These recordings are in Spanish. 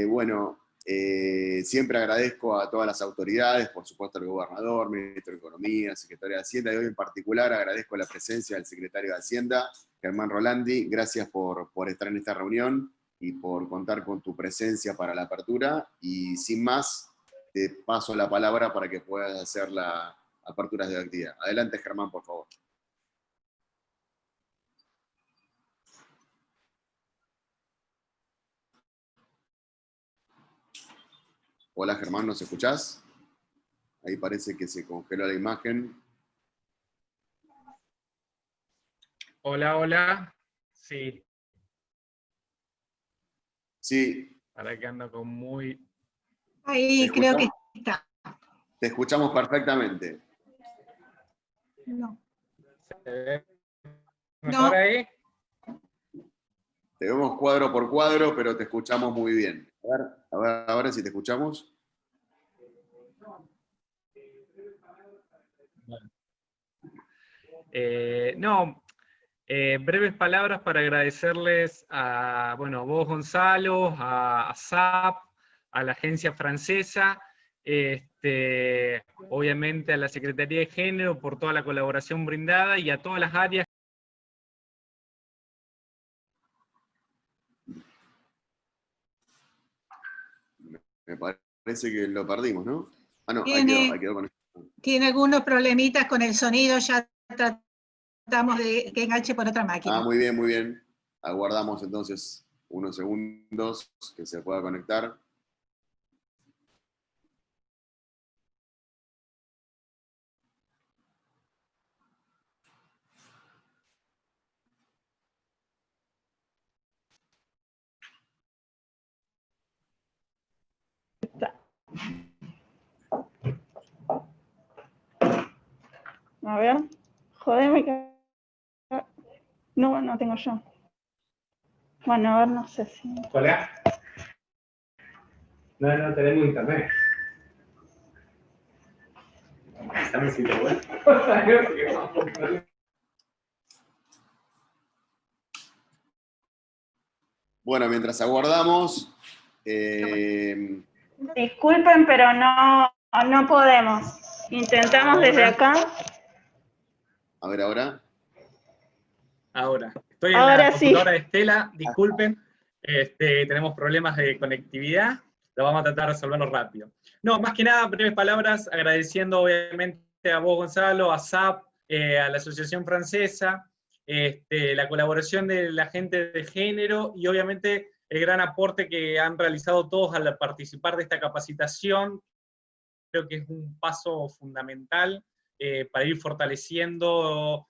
Bueno, siempre agradezco a todas las autoridades, por supuesto al gobernador, ministro de Economía, secretario de Hacienda, y hoy en particular agradezco la presencia del secretario de Hacienda, Germán Rolandi. Gracias por estar en esta reunión y por contar con tu presencia para la apertura. Y sin más, te paso la palabra para que puedas hacer la apertura de la actividad. Adelante, Germán, por favor. Hola, Germán, ¿nos escuchás? Ahí parece que se congeló la imagen. Hola, hola. Sí. Sí. Para que ando con muy... Ahí creo que está. Te escuchamos perfectamente. No. ¿Se ve mejor ahí? Te vemos cuadro por cuadro, pero te escuchamos muy bien. A ver ahora si te escuchamos. Breves palabras para agradecerles a, bueno, vos, Gonzalo, a SAP, a la agencia francesa, obviamente a la Secretaría de Género por toda la colaboración brindada y a todas las áreas. Me parece que lo perdimos, ¿no? Ah, no, ahí quedó conectado. Tiene algunos problemitas con el sonido, ya tratamos de que enganche por otra máquina. Ah, muy bien, muy bien. Aguardamos entonces unos segundos que se pueda conectar. A ver, jodeme que... No, no tengo yo. Bueno, a ver, no sé si... Hola. No tenemos internet. Dame si te voy. Bueno, mientras aguardamos... Disculpen, pero no podemos. Intentamos desde acá. A ver ahora. Ahora. Estoy en Ahora la computadora sí. de Estela, disculpen. Tenemos problemas de conectividad. Lo vamos a tratar de resolverlo rápido. No, más que nada, breves palabras, agradeciendo obviamente a vos, Gonzalo, a SAP, a la Asociación Francesa, la colaboración de la gente de género y obviamente el gran aporte que han realizado todos al participar de esta capacitación. Creo que es un paso fundamental para ir fortaleciendo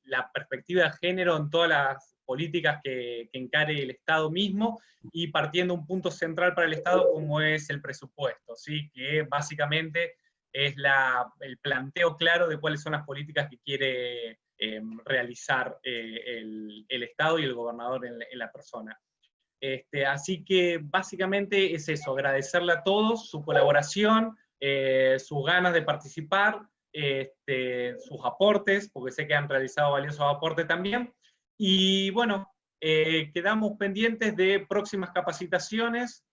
la perspectiva de género en todas las políticas que encare el Estado mismo, y partiendo un punto central para el Estado como es el presupuesto, ¿sí? Que básicamente es el planteo claro de cuáles son las políticas que quiere realizar el Estado y el gobernador en la persona. Así que básicamente es eso, agradecerle a todos su colaboración, sus ganas de participar, sus aportes, porque sé que han realizado valiosos aportes también, y bueno, quedamos pendientes de próximas capacitaciones,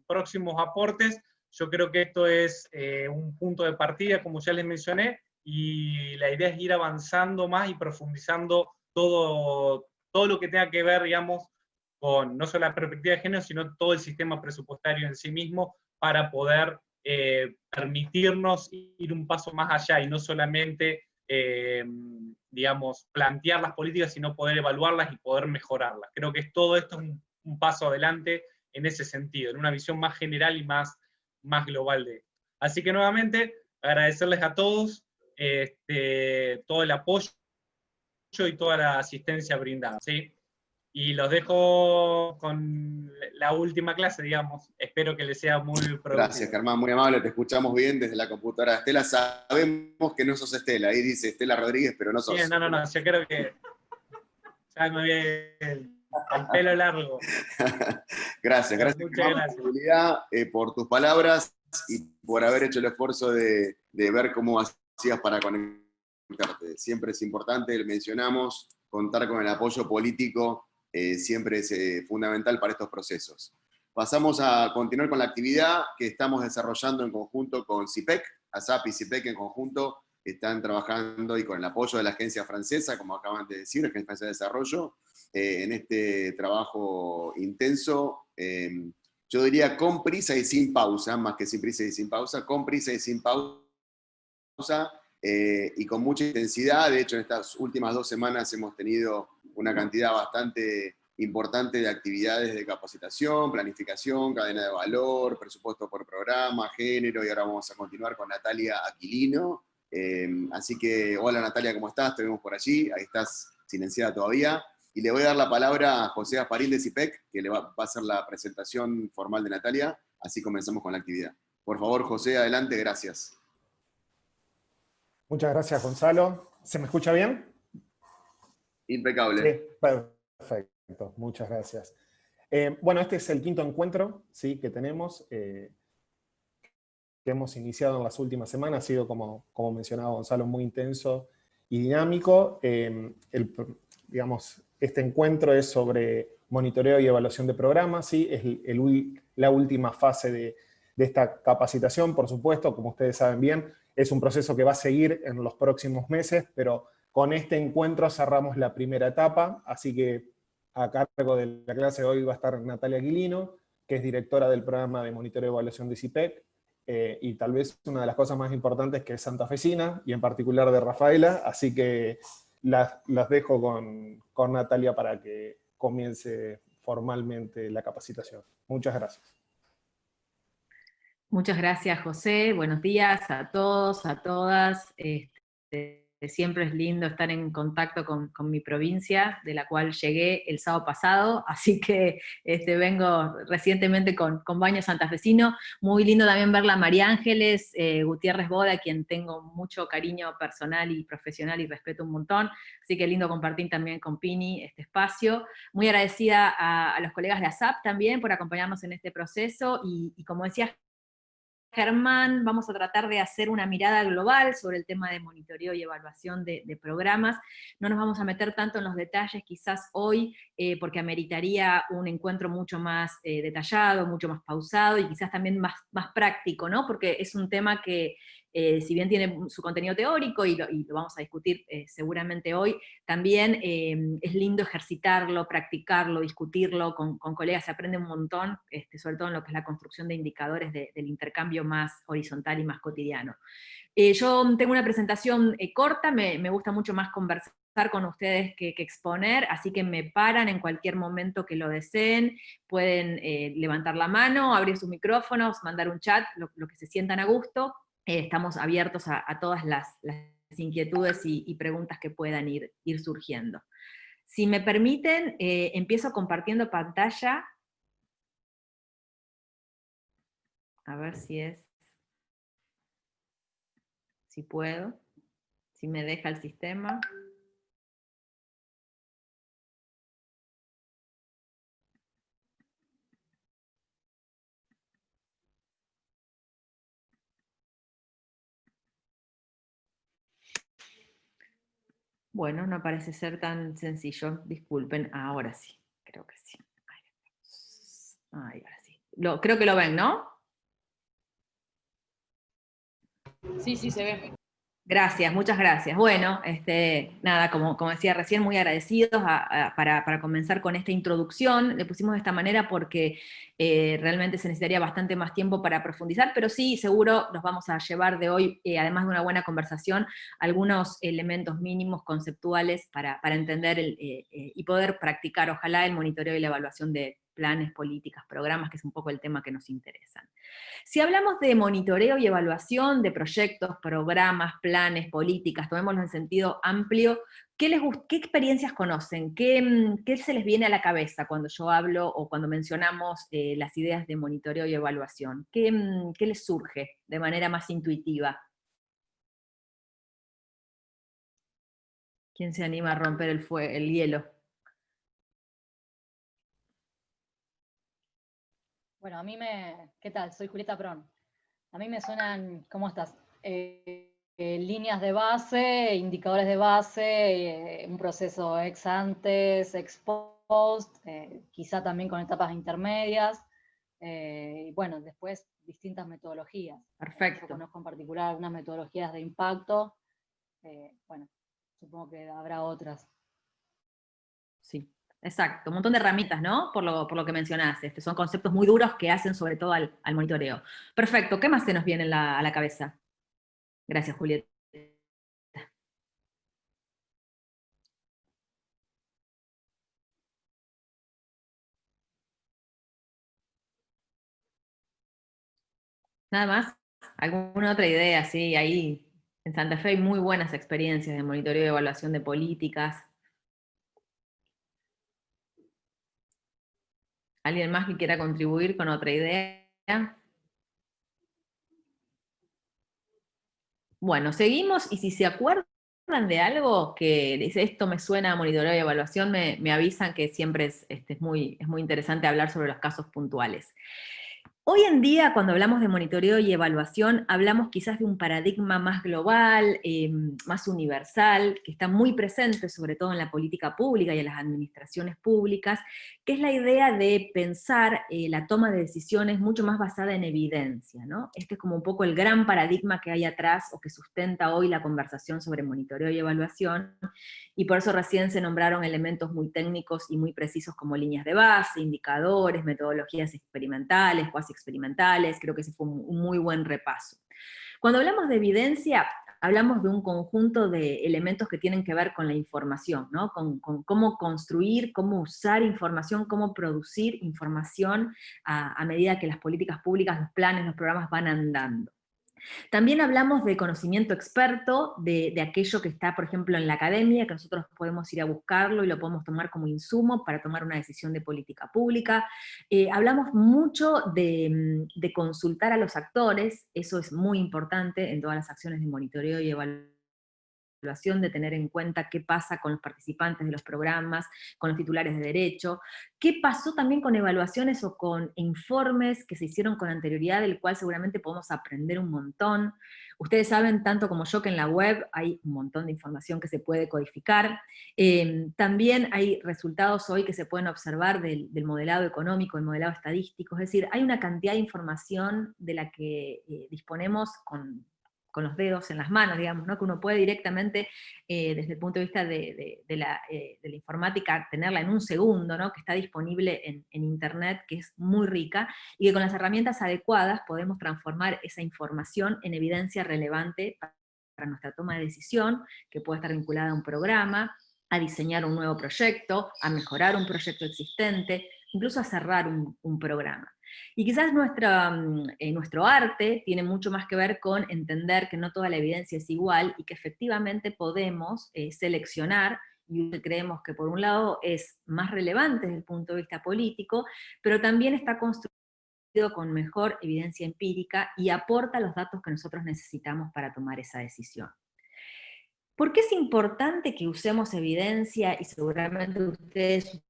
próximos aportes. Yo creo que esto es un punto de partida, como ya les mencioné, y la idea es ir avanzando más y profundizando todo lo que tenga que ver, digamos, con no solo la perspectiva de género, sino todo el sistema presupuestario en sí mismo, para poder permitirnos ir un paso más allá y no solamente, digamos, plantear las políticas, sino poder evaluarlas y poder mejorarlas. Creo que todo esto es un paso adelante en ese sentido, en una visión más general y más global de esto. Así que nuevamente, agradecerles a todos todo el apoyo y toda la asistencia brindada, ¿sí? Y los dejo con la última clase, digamos. Espero que les sea muy productivo. Gracias, Germán, muy amable. Te escuchamos bien desde la computadora de Estela. Sabemos que no sos Estela. Ahí dice Estela Rodríguez, pero no sos. Bien, no. Yo creo que ya me vi el pelo largo. Gracias, Muchas gracias por tus palabras y por haber hecho el esfuerzo de ver cómo hacías para conectarte. Siempre es importante, mencionamos, contar con el apoyo político siempre es fundamental para estos procesos. Pasamos a continuar con la actividad que estamos desarrollando en conjunto con CIPEC. ASAP y CIPEC en conjunto están trabajando, y con el apoyo de la agencia francesa, como acaban de decir, Agencia Francesa de Desarrollo, en este trabajo intenso, yo diría con prisa y sin pausa, más que sin prisa y sin pausa, con prisa y sin pausa, y con mucha intensidad. De hecho, en estas últimas 2 semanas hemos tenido una cantidad bastante importante de actividades de capacitación, planificación, cadena de valor, presupuesto por programa, género, y ahora vamos a continuar con Natalia Aquilino. Así que, hola Natalia, ¿cómo estás? Te vemos por allí, ahí estás silenciada todavía. Y le voy a dar la palabra a José Gasparín de CIPEC, que le va a hacer la presentación formal de Natalia, así comenzamos con la actividad. Por favor, José, adelante, gracias. Muchas gracias, Gonzalo. ¿Se me escucha bien? Impecable. Sí, perfecto. Muchas gracias. Bueno, este es el 5º encuentro, ¿sí?, que tenemos, que hemos iniciado en las últimas semanas. Ha sido, como mencionaba Gonzalo, muy intenso y dinámico. Digamos, este encuentro es sobre monitoreo y evaluación de programas, ¿sí? Es la última fase de esta capacitación, por supuesto, como ustedes saben bien. Es un proceso que va a seguir en los próximos meses, pero con este encuentro cerramos la primera etapa, así que a cargo de la clase de hoy va a estar Natalia Aquilino, que es directora del programa de monitoreo y evaluación de CIPEC, y tal vez una de las cosas más importantes, que es santafesina, y en particular de Rafaela, así que las dejo con Natalia para que comience formalmente la capacitación. Muchas gracias. Muchas gracias, José. Buenos días a todos, a todas. Siempre es lindo estar en contacto con mi provincia, de la cual llegué el sábado pasado, así que vengo recientemente con baño santafesino. Muy lindo también verla a María Ángeles Gutiérrez Boda, a quien tengo mucho cariño personal y profesional y respeto un montón, así que lindo compartir también con Pini este espacio. Muy agradecida a los colegas de ASAP también por acompañarnos en este proceso, y como decía Germán, vamos a tratar de hacer una mirada global sobre el tema de monitoreo y evaluación de programas. No nos vamos a meter tanto en los detalles quizás hoy, porque ameritaría un encuentro mucho más detallado, mucho más pausado, y quizás también más práctico, ¿no? Porque es un tema que, si bien tiene su contenido teórico, y lo vamos a discutir seguramente hoy, también es lindo ejercitarlo, practicarlo, discutirlo con colegas. Se aprende un montón, sobre todo en lo que es la construcción de indicadores del intercambio más horizontal y más cotidiano. Yo tengo una presentación corta, me gusta mucho más conversar con ustedes que exponer, así que me paran en cualquier momento que lo deseen, pueden levantar la mano, abrir sus micrófonos, mandar un chat, lo que se sientan a gusto. Estamos abiertos a todas las inquietudes y preguntas que puedan ir surgiendo. Si me permiten, empiezo compartiendo pantalla. A ver si puedo, si me deja el sistema. Bueno, no parece ser tan sencillo, disculpen, ahora sí, creo que sí. Ahora sí. Creo que lo ven, ¿no? Sí, se ve. Gracias, muchas gracias. Bueno, nada, como decía recién, muy agradecidos para comenzar con esta introducción. Le pusimos de esta manera porque realmente se necesitaría bastante más tiempo para profundizar, pero sí, seguro nos vamos a llevar de hoy, además de una buena conversación, algunos elementos mínimos conceptuales para entender y poder practicar, ojalá, el monitoreo y la evaluación de planes, políticas, programas, que es un poco el tema que nos interesan. Si hablamos de monitoreo y evaluación de proyectos, programas, planes, políticas, tomémoslo en sentido amplio, ¿qué experiencias conocen? ¿Qué se les viene a la cabeza cuando yo hablo o cuando mencionamos las ideas de monitoreo y evaluación? ¿Qué les surge de manera más intuitiva? ¿Quién se anima a romper el hielo? Bueno, ¿qué tal? Soy Julieta Prón. A mí me suenan, ¿cómo estás? Líneas de base, indicadores de base, un proceso ex antes, ex post, quizá también con etapas intermedias, y bueno, después distintas metodologías. Perfecto. Yo conozco en particular algunas metodologías de impacto, bueno, supongo que habrá otras. Sí, exacto, un montón de herramientas, ¿no? Por lo que mencionaste, son conceptos muy duros que hacen sobre todo al monitoreo. Perfecto, ¿qué más se nos viene a la cabeza? Gracias, Julieta. Nada más, ¿alguna otra idea? Sí, ahí en Santa Fe hay muy buenas experiencias de monitoreo y evaluación de políticas. ¿Alguien más que quiera contribuir con otra idea? Bueno, seguimos, y si se acuerdan de algo que dice esto me suena a monitoreo y evaluación, me avisan, que siempre es muy interesante hablar sobre los casos puntuales. Hoy en día, cuando hablamos de monitoreo y evaluación, hablamos quizás de un paradigma más global, más universal, que está muy presente sobre todo en la política pública y en las administraciones públicas, que es la idea de pensar la toma de decisiones mucho más basada en evidencia, ¿no? Este es como un poco el gran paradigma que hay atrás, o que sustenta hoy la conversación sobre monitoreo y evaluación, y por eso recién se nombraron elementos muy técnicos y muy precisos como líneas de base, indicadores, metodologías experimentales, cuasi experimentales. Creo que ese fue un muy buen repaso. Cuando hablamos de evidencia, hablamos de un conjunto de elementos que tienen que ver con la información, ¿no? Con cómo construir, cómo usar información, cómo producir información a medida que las políticas públicas, los planes, los programas van andando. También hablamos de conocimiento experto, de aquello que está, por ejemplo, en la academia, que nosotros podemos ir a buscarlo y lo podemos tomar como insumo para tomar una decisión de política pública. Hablamos mucho de consultar a los actores, eso es muy importante en todas las acciones de monitoreo y evaluación, de tener en cuenta qué pasa con los participantes de los programas, con los titulares de derecho, qué pasó también con evaluaciones o con informes que se hicieron con anterioridad, del cual seguramente podemos aprender un montón. Ustedes saben, tanto como yo, que en la web hay un montón de información que se puede codificar. También hay resultados hoy que se pueden observar del modelado económico, del modelado estadístico, es decir, hay una cantidad de información de la que disponemos con los dedos en las manos, digamos, ¿no? Que uno puede directamente, desde el punto de vista de la informática, tenerla en un segundo, ¿no? Que está disponible en Internet, que es muy rica, y que con las herramientas adecuadas podemos transformar esa información en evidencia relevante para nuestra toma de decisión, que puede estar vinculada a un programa, a diseñar un nuevo proyecto, a mejorar un proyecto existente, incluso a cerrar un programa. Y quizás nuestro arte tiene mucho más que ver con entender que no toda la evidencia es igual, y que efectivamente podemos seleccionar, y creemos que por un lado es más relevante desde el punto de vista político, pero también está construido con mejor evidencia empírica y aporta los datos que nosotros necesitamos para tomar esa decisión. ¿Por qué es importante que usemos evidencia? Y seguramente ustedes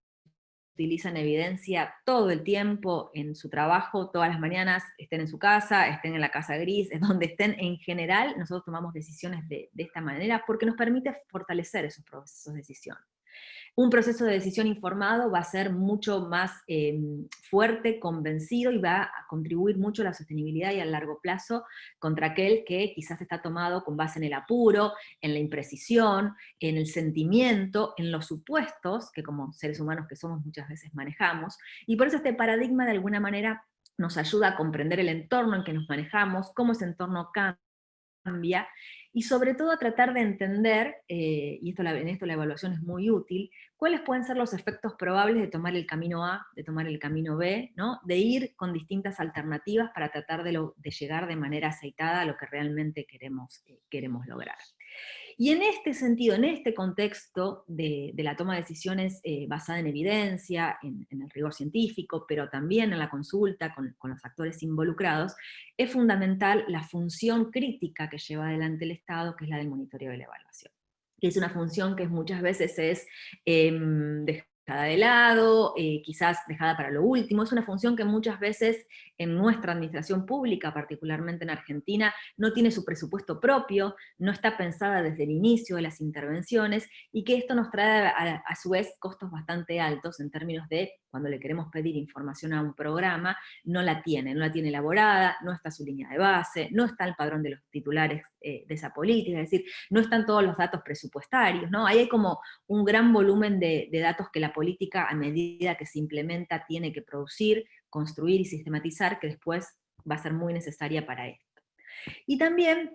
utilizan evidencia todo el tiempo en su trabajo, todas las mañanas, estén en su casa, estén en la casa gris, donde estén en general. Nosotros tomamos decisiones de esta manera porque nos permite fortalecer esos procesos de decisión. Un proceso de decisión informado va a ser mucho más fuerte, convencido, y va a contribuir mucho a la sostenibilidad y al largo plazo contra aquel que quizás está tomado con base en el apuro, en la imprecisión, en el sentimiento, en los supuestos que como seres humanos que somos muchas veces manejamos. Y por eso este paradigma de alguna manera nos ayuda a comprender el entorno en que nos manejamos, cómo ese entorno cambia, y sobre todo a tratar de entender, y en esto la evaluación es muy útil, cuáles pueden ser los efectos probables de tomar el camino A, de tomar el camino B, ¿no? De ir con distintas alternativas para tratar de llegar de manera aceitada a lo que realmente queremos lograr. Y en este sentido, en este contexto de la toma de decisiones basada en evidencia, en el rigor científico, pero también en la consulta con los actores involucrados, es fundamental la función crítica que lleva adelante el Estado, que es la del monitoreo y la evaluación. Que es una función que muchas veces es dejada de lado, quizás dejada para lo último. Es una función que muchas veces en nuestra administración pública, particularmente en Argentina, no tiene su presupuesto propio, no está pensada desde el inicio de las intervenciones, y que esto nos trae a su vez costos bastante altos en términos de cuando le queremos pedir información a un programa, no la tiene elaborada, no está su línea de base, no está el padrón de los titulares de esa política, es decir, no están todos los datos presupuestarios, ¿no? Ahí hay como un gran volumen de datos que la política, a medida que se implementa, tiene que producir, construir y sistematizar, que después va a ser muy necesaria para esto. Y también,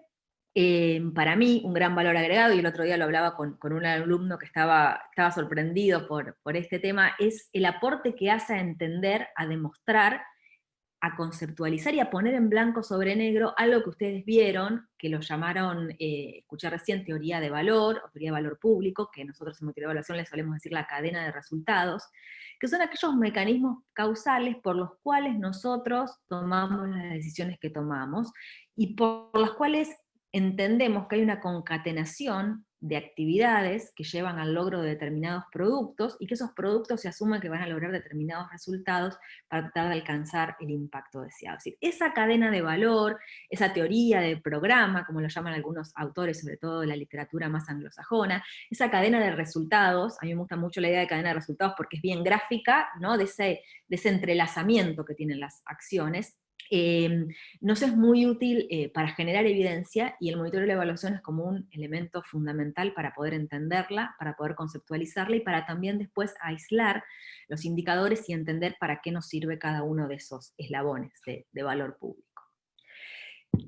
para mí, un gran valor agregado, y el otro día lo hablaba con un alumno que estaba sorprendido por este tema, es el aporte que hace a entender, a demostrar, a conceptualizar y a poner en blanco sobre negro algo que ustedes vieron, que lo llamaron, escuché recién, teoría de valor, o teoría de valor público, que nosotros en motivo de evaluación le solemos decir la cadena de resultados, que son aquellos mecanismos causales por los cuales nosotros tomamos las decisiones que tomamos, y por las cuales entendemos que hay una concatenación de actividades que llevan al logro de determinados productos, y que esos productos se asumen que van a lograr determinados resultados para tratar de alcanzar el impacto deseado. Es decir, esa cadena de valor, esa teoría de programa, como lo llaman algunos autores, sobre todo de la literatura más anglosajona, esa cadena de resultados, a mí me gusta mucho la idea de cadena de resultados porque es bien gráfica, ¿no? de ese entrelazamiento que tienen las acciones, nos es muy útil para generar evidencia, y el monitoreo y la evaluación es como un elemento fundamental para poder entenderla, para poder conceptualizarla, y para también después aislar los indicadores y entender para qué nos sirve cada uno de esos eslabones de valor público.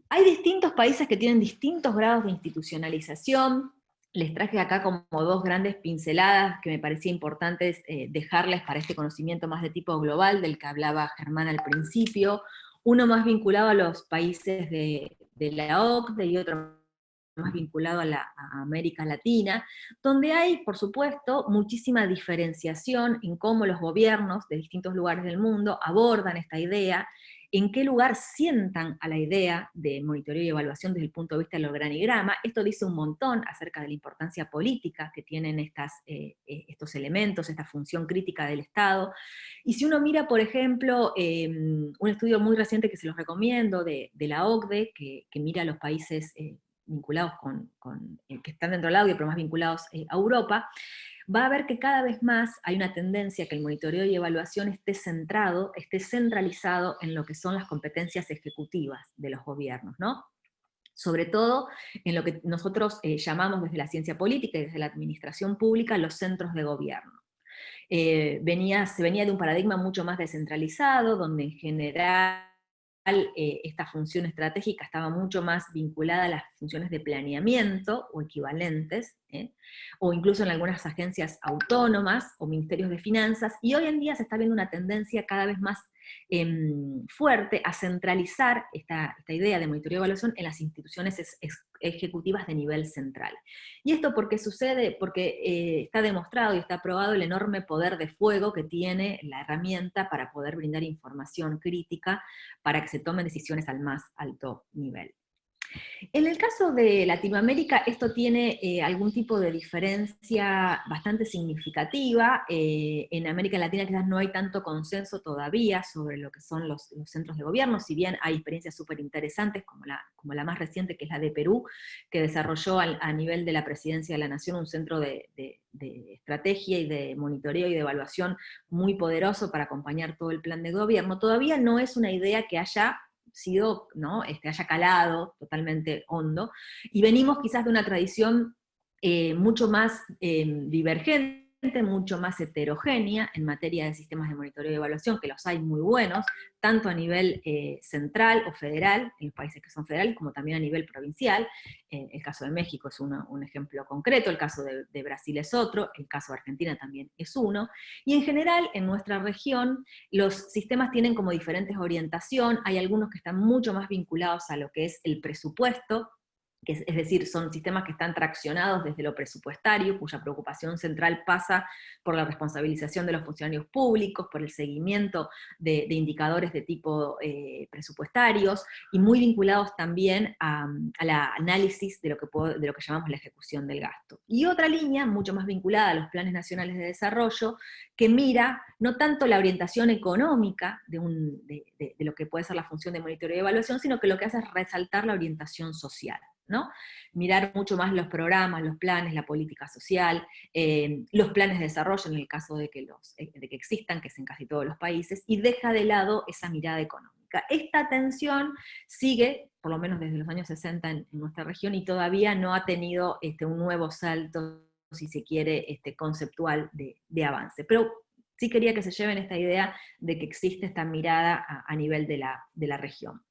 Hay distintos países que tienen distintos grados de institucionalización. Les traje acá como dos grandes pinceladas que me parecía importantes dejarles para este conocimiento más de tipo global, del que hablaba Germán al principio. Uno más vinculado a los países de la OCDE y otro más vinculado a América Latina, donde hay, por supuesto, muchísima diferenciación en cómo los gobiernos de distintos lugares del mundo abordan esta idea, en qué lugar sientan a la idea de monitoreo y evaluación desde el punto de vista del organigrama. Esto dice un montón acerca de la importancia política que tienen estos elementos, esta función crítica del Estado. Y si uno mira, por ejemplo, un estudio muy reciente que se los recomiendo, de la OCDE, que mira a los países vinculados que están dentro de la OCDE, pero más vinculados a Europa, va a ver que cada vez más hay una tendencia a que el monitoreo y evaluación esté centralizado en lo que son las competencias ejecutivas de los gobiernos, ¿no? Sobre todo en lo que nosotros llamamos desde la ciencia política y desde la administración pública los centros de gobierno. Se venía de un paradigma mucho más descentralizado, donde en general esta función estratégica estaba mucho más vinculada a las funciones de planeamiento o equivalentes, o incluso en algunas agencias autónomas o ministerios de finanzas, y hoy en día se está viendo una tendencia cada vez más fuerte a centralizar esta idea de monitoreo y evaluación en las instituciones ejecutivas de nivel central. ¿Y esto por qué sucede? Porque está demostrado y está probado el enorme poder de fuego que tiene la herramienta para poder brindar información crítica para que se tomen decisiones al más alto nivel. En el caso de Latinoamérica, esto tiene algún tipo de diferencia bastante significativa. En América Latina quizás no hay tanto consenso todavía sobre lo que son los centros de gobierno, si bien hay experiencias súper interesantes, como la más reciente, que es la de Perú, que desarrolló a nivel de la Presidencia de la Nación un centro de estrategia y de monitoreo y de evaluación muy poderoso para acompañar todo el plan de gobierno. Todavía no es una idea que haya sido, ¿no? haya calado totalmente hondo, y venimos quizás de una tradición mucho más divergente, mucho más heterogénea en materia de sistemas de monitoreo y evaluación, que los hay muy buenos, tanto a nivel central o federal, en los países que son federales, como también a nivel provincial. El caso de México es un ejemplo concreto, el caso de Brasil es otro, el caso de Argentina también es uno, y en general en nuestra región los sistemas tienen como diferentes orientación, hay algunos que están mucho más vinculados a lo que es el presupuesto, es decir, son sistemas que están traccionados desde lo presupuestario, cuya preocupación central pasa por la responsabilización de los funcionarios públicos, por el seguimiento de indicadores de tipo presupuestarios, y muy vinculados también al análisis de lo que llamamos la ejecución del gasto. Y otra línea, mucho más vinculada a los planes nacionales de desarrollo, que mira no tanto la orientación económica de lo que puede ser la función de monitoreo y evaluación, sino que lo que hace es resaltar la orientación social, ¿no? Mirar mucho más los programas, los planes, la política social, los planes de desarrollo en el caso de que existan, que es en casi todos los países, y deja de lado esa mirada económica. Esta tensión sigue, por lo menos desde los años 60 en nuestra región, y todavía no ha tenido un nuevo salto, si se quiere, conceptual de avance. Pero sí quería que se lleven esta idea de que existe esta mirada a nivel de la región.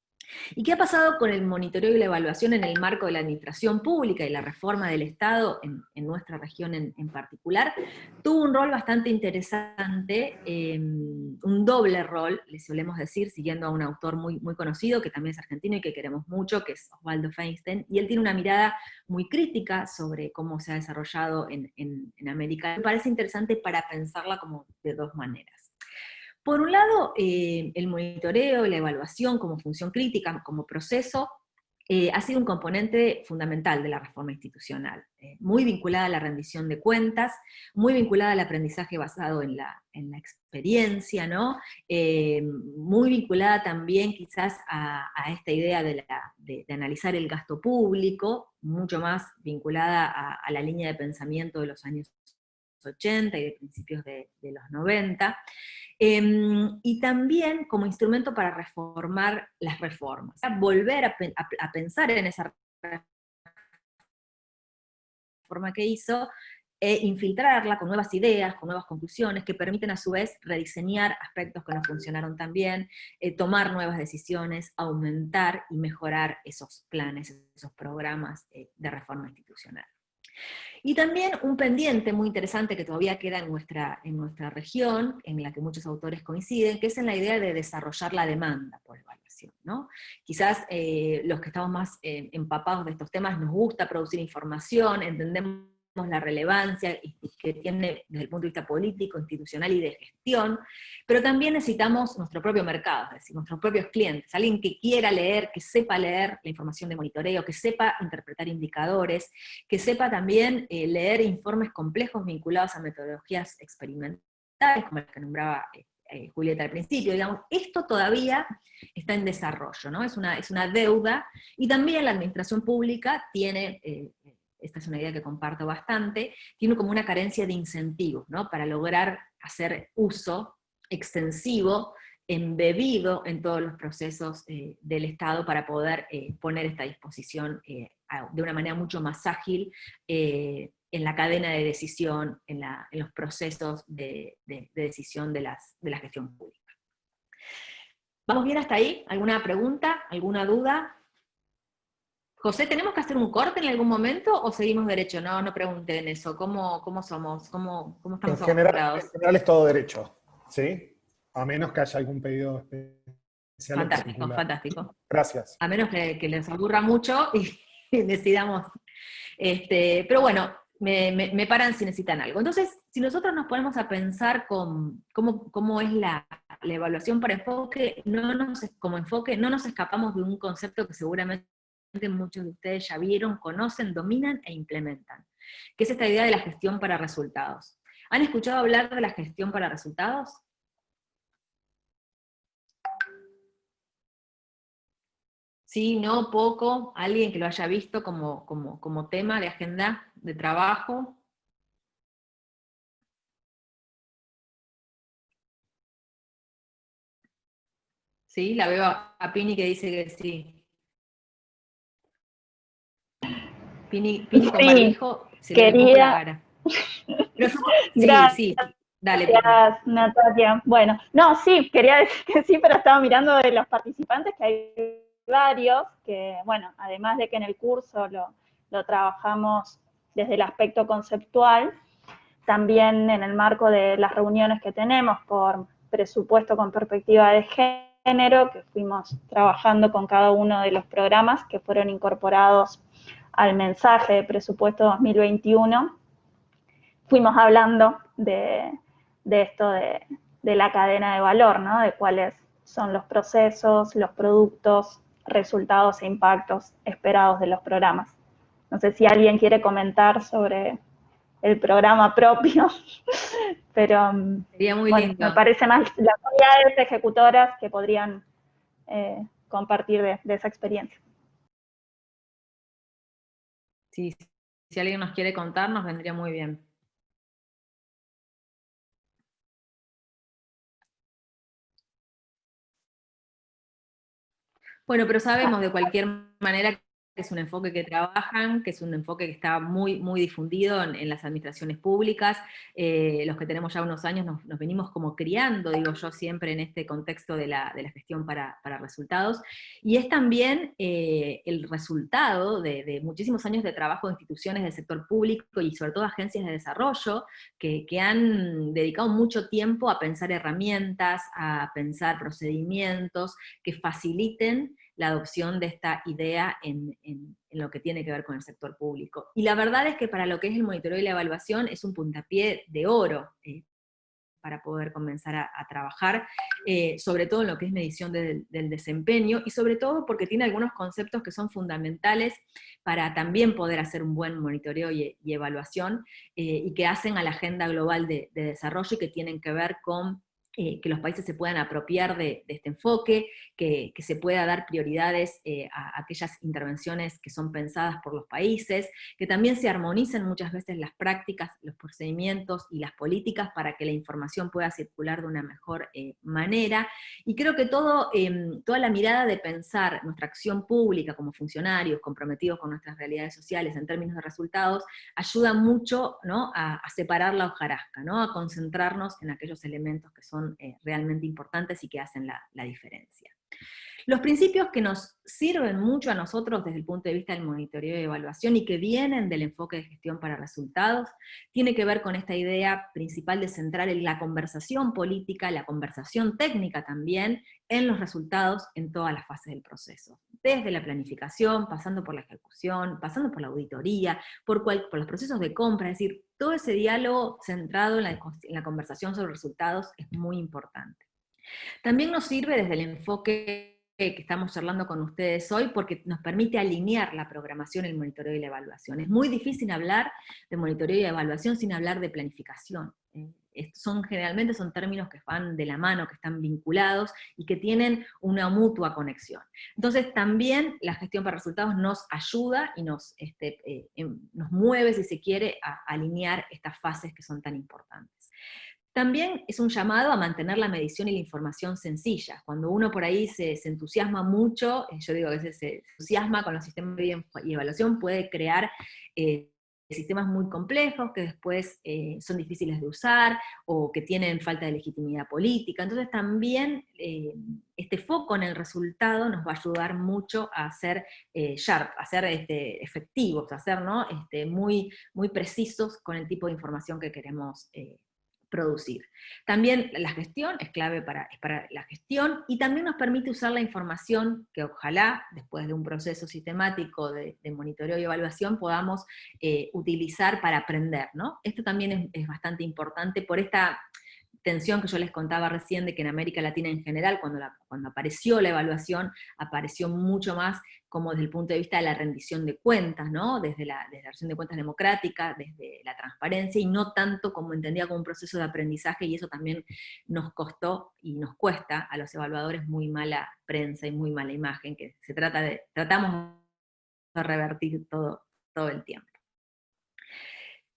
¿Y qué ha pasado con el monitoreo y la evaluación en el marco de la administración pública y la reforma del Estado en nuestra región en particular? Tuvo un rol bastante interesante, un doble rol, le solemos decir, siguiendo a un autor muy, muy conocido, que también es argentino y que queremos mucho, que es Osvaldo Feinstein, y él tiene una mirada muy crítica sobre cómo se ha desarrollado en América. Me parece interesante para pensarla como de dos maneras. Por un lado, el monitoreo y la evaluación como función crítica, como proceso, ha sido un componente fundamental de la reforma institucional, muy vinculada a la rendición de cuentas, muy vinculada al aprendizaje basado en la experiencia, ¿no? Muy vinculada también quizás a esta idea de analizar el gasto público, mucho más vinculada a la línea de pensamiento de los años 80 y de principios de los 90, y también como instrumento para reformar las reformas, volver a pensar en esa reforma que hizo, infiltrarla con nuevas ideas, con nuevas conclusiones, que permiten a su vez rediseñar aspectos que no funcionaron tan bien, tomar nuevas decisiones, aumentar y mejorar esos planes, esos programas de reforma institucional. Y también un pendiente muy interesante que todavía queda en nuestra región, en la que muchos autores coinciden, que es en la idea de desarrollar la demanda por evaluación, ¿no? Quizás los que estamos más empapados de estos temas nos gusta producir información, entendemos la relevancia que tiene desde el punto de vista político, institucional y de gestión, pero también necesitamos nuestro propio mercado, es decir, nuestros propios clientes, alguien que quiera leer, que sepa leer la información de monitoreo, que sepa interpretar indicadores, que sepa también leer informes complejos vinculados a metodologías experimentales, como las que nombraba Julieta al principio. Digamos, esto todavía está en desarrollo, ¿no? Es una deuda, y también la administración pública tiene... esta es una idea que comparto bastante, tiene como una carencia de incentivos, ¿no? Para lograr hacer uso extensivo, embebido en todos los procesos del Estado, para poder poner esta disposición de una manera mucho más ágil en la cadena de decisión, en los procesos de decisión de la gestión pública. ¿Vamos bien hasta ahí? ¿Alguna pregunta? ¿Alguna duda? José, ¿tenemos que hacer un corte en algún momento o seguimos derecho? No pregunten eso. ¿Cómo somos? ¿Cómo estamos acostumbrados? En general es todo derecho, ¿sí? A menos que haya algún pedido especial. Fantástico, fantástico. Gracias. A menos que les aburra mucho y decidamos. Pero bueno, me paran si necesitan algo. Entonces, si nosotros nos ponemos a pensar cómo es la evaluación por enfoque, no nos escapamos de un concepto que seguramente muchos de ustedes ya vieron, conocen, dominan e implementan, que es esta idea de la gestión para resultados. ¿Han escuchado hablar de la gestión para resultados? Sí, no, poco, alguien que lo haya visto como tema de agenda de trabajo. Sí, la veo a Pini que dice que sí. Pini con barbijo, se le ve poco la cara. Pero sí, dale. Gracias, Natalia. Bueno, no, sí, quería decir que sí, pero estaba mirando de los participantes, que hay varios, que bueno, además de que en el curso lo trabajamos desde el aspecto conceptual, también en el marco de las reuniones que tenemos por presupuesto con perspectiva de género, que fuimos trabajando con cada uno de los programas que fueron incorporados al mensaje de presupuesto 2021, fuimos hablando de esto de la cadena de valor, ¿no? De cuáles son los procesos, los productos, resultados e impactos esperados de los programas. No sé si alguien quiere comentar sobre el programa propio, pero Sería muy bueno, lindo. me parece más las unidades ejecutoras que podrían compartir de esa experiencia. Sí, si alguien nos quiere contar, nos vendría muy bien. Bueno, pero sabemos de cualquier manera que es un enfoque que trabajan, que es un enfoque que está muy, muy difundido en las administraciones públicas. Los que tenemos ya unos años nos venimos como criando, digo yo, siempre en este contexto de la gestión para resultados. Y es también el resultado de muchísimos años de trabajo de instituciones del sector público y sobre todo agencias de desarrollo que han dedicado mucho tiempo a pensar herramientas, a pensar procedimientos que faciliten la adopción de esta idea en lo que tiene que ver con el sector público. Y la verdad es que para lo que es el monitoreo y la evaluación es un puntapié de oro para poder comenzar a trabajar, sobre todo en lo que es medición del desempeño, y sobre todo porque tiene algunos conceptos que son fundamentales para también poder hacer un buen monitoreo y evaluación, y que hacen a la agenda global de desarrollo y que tienen que ver con que los países se puedan apropiar de este enfoque, que se pueda dar prioridades a aquellas intervenciones que son pensadas por los países, que también se armonicen muchas veces las prácticas, los procedimientos y las políticas para que la información pueda circular de una mejor manera. Y creo que toda la mirada de pensar nuestra acción pública como funcionarios comprometidos con nuestras realidades sociales en términos de resultados, ayuda mucho, ¿no?, a separar la hojarasca, ¿no?, a concentrarnos en aquellos elementos que son realmente importantes y que hacen la diferencia. Los principios que nos sirven mucho a nosotros desde el punto de vista del monitoreo y evaluación y que vienen del enfoque de gestión para resultados, tiene que ver con esta idea principal de centrar en la conversación política, la conversación técnica también, en los resultados en todas las fases del proceso. Desde la planificación, pasando por la ejecución, pasando por la auditoría, por los procesos de compra, es decir, todo ese diálogo centrado en la conversación sobre resultados es muy importante. También nos sirve desde el enfoque que estamos charlando con ustedes hoy, porque nos permite alinear la programación, el monitoreo y la evaluación. Es muy difícil hablar de monitoreo y evaluación sin hablar de planificación. Generalmente son términos que van de la mano, que están vinculados y que tienen una mutua conexión. Entonces también la gestión para resultados nos ayuda y nos mueve, si se quiere, a alinear estas fases que son tan importantes. También es un llamado a mantener la medición y la información sencilla. Cuando uno por ahí se entusiasma mucho, yo digo que a veces se entusiasma con los sistemas de evaluación, puede crear sistemas muy complejos que después son difíciles de usar, o que tienen falta de legitimidad política. Entonces también este foco en el resultado nos va a ayudar mucho a ser sharp, a ser efectivos, a ser, ¿no?, muy, muy precisos con el tipo de información que queremos producir. También la gestión es clave para la gestión, y también nos permite usar la información que ojalá, después de un proceso sistemático de monitoreo y evaluación, podamos utilizar para aprender, ¿no? Esto también es bastante importante por esta tensión que yo les contaba recién de que en América Latina en general, cuando apareció la evaluación, apareció mucho más como desde el punto de vista de la rendición de cuentas, ¿no?, desde la rendición de cuentas democrática, desde la transparencia, y no tanto como entendía como un proceso de aprendizaje, y eso también nos costó y nos cuesta a los evaluadores muy mala prensa y muy mala imagen, que tratamos de revertir todo el tiempo.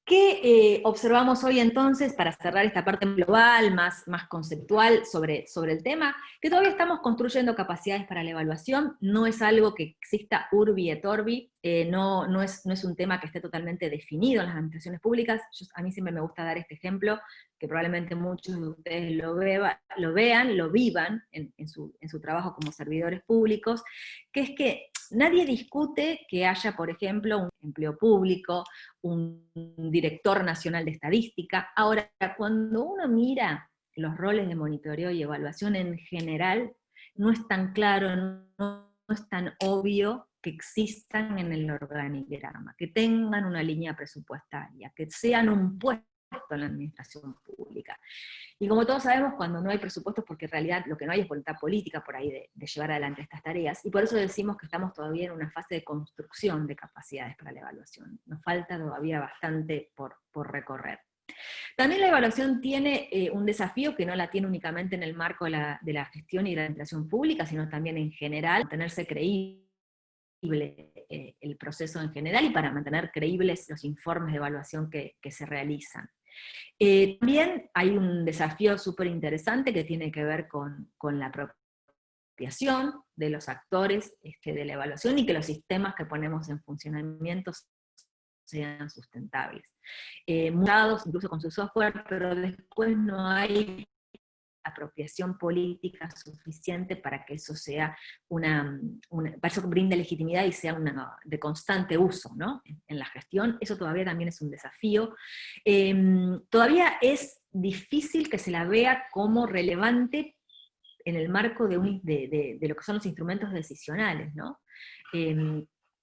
¿Qué observamos hoy entonces, para cerrar esta parte global, más conceptual sobre el tema? Que todavía estamos construyendo capacidades para la evaluación, no es algo que exista urbi et orbi, no es un tema que esté totalmente definido en las administraciones públicas. A mí siempre me gusta dar este ejemplo, que probablemente muchos de ustedes lo vean, lo vivan en su trabajo como servidores públicos, que es que nadie discute que haya, por ejemplo, un empleo público, un director nacional de estadística. Ahora, cuando uno mira los roles de monitoreo y evaluación en general, no es tan claro, no es tan obvio que existan en el organigrama, que tengan una línea presupuestaria, que sean un puesto en la administración pública. Y como todos sabemos, cuando no hay presupuestos, porque en realidad lo que no hay es voluntad política por ahí de llevar adelante estas tareas, y por eso decimos que estamos todavía en una fase de construcción de capacidades para la evaluación. Nos falta todavía bastante por recorrer. También la evaluación tiene un desafío que no la tiene únicamente en el marco de la gestión y de la administración pública, sino también en general, mantenerse creíble el proceso en general y para mantener creíbles los informes de evaluación que se realizan. También hay un desafío súper interesante que tiene que ver con la apropiación de los actores de la evaluación y que los sistemas que ponemos en funcionamiento sean sustentables. Montados incluso con su software, pero después no hay apropiación política suficiente para que eso sea para eso brinde legitimidad y sea de constante uso, ¿no? En la gestión. Eso todavía también es un desafío. Todavía es difícil que se la vea como relevante en el marco de lo que son los instrumentos decisionales, ¿no?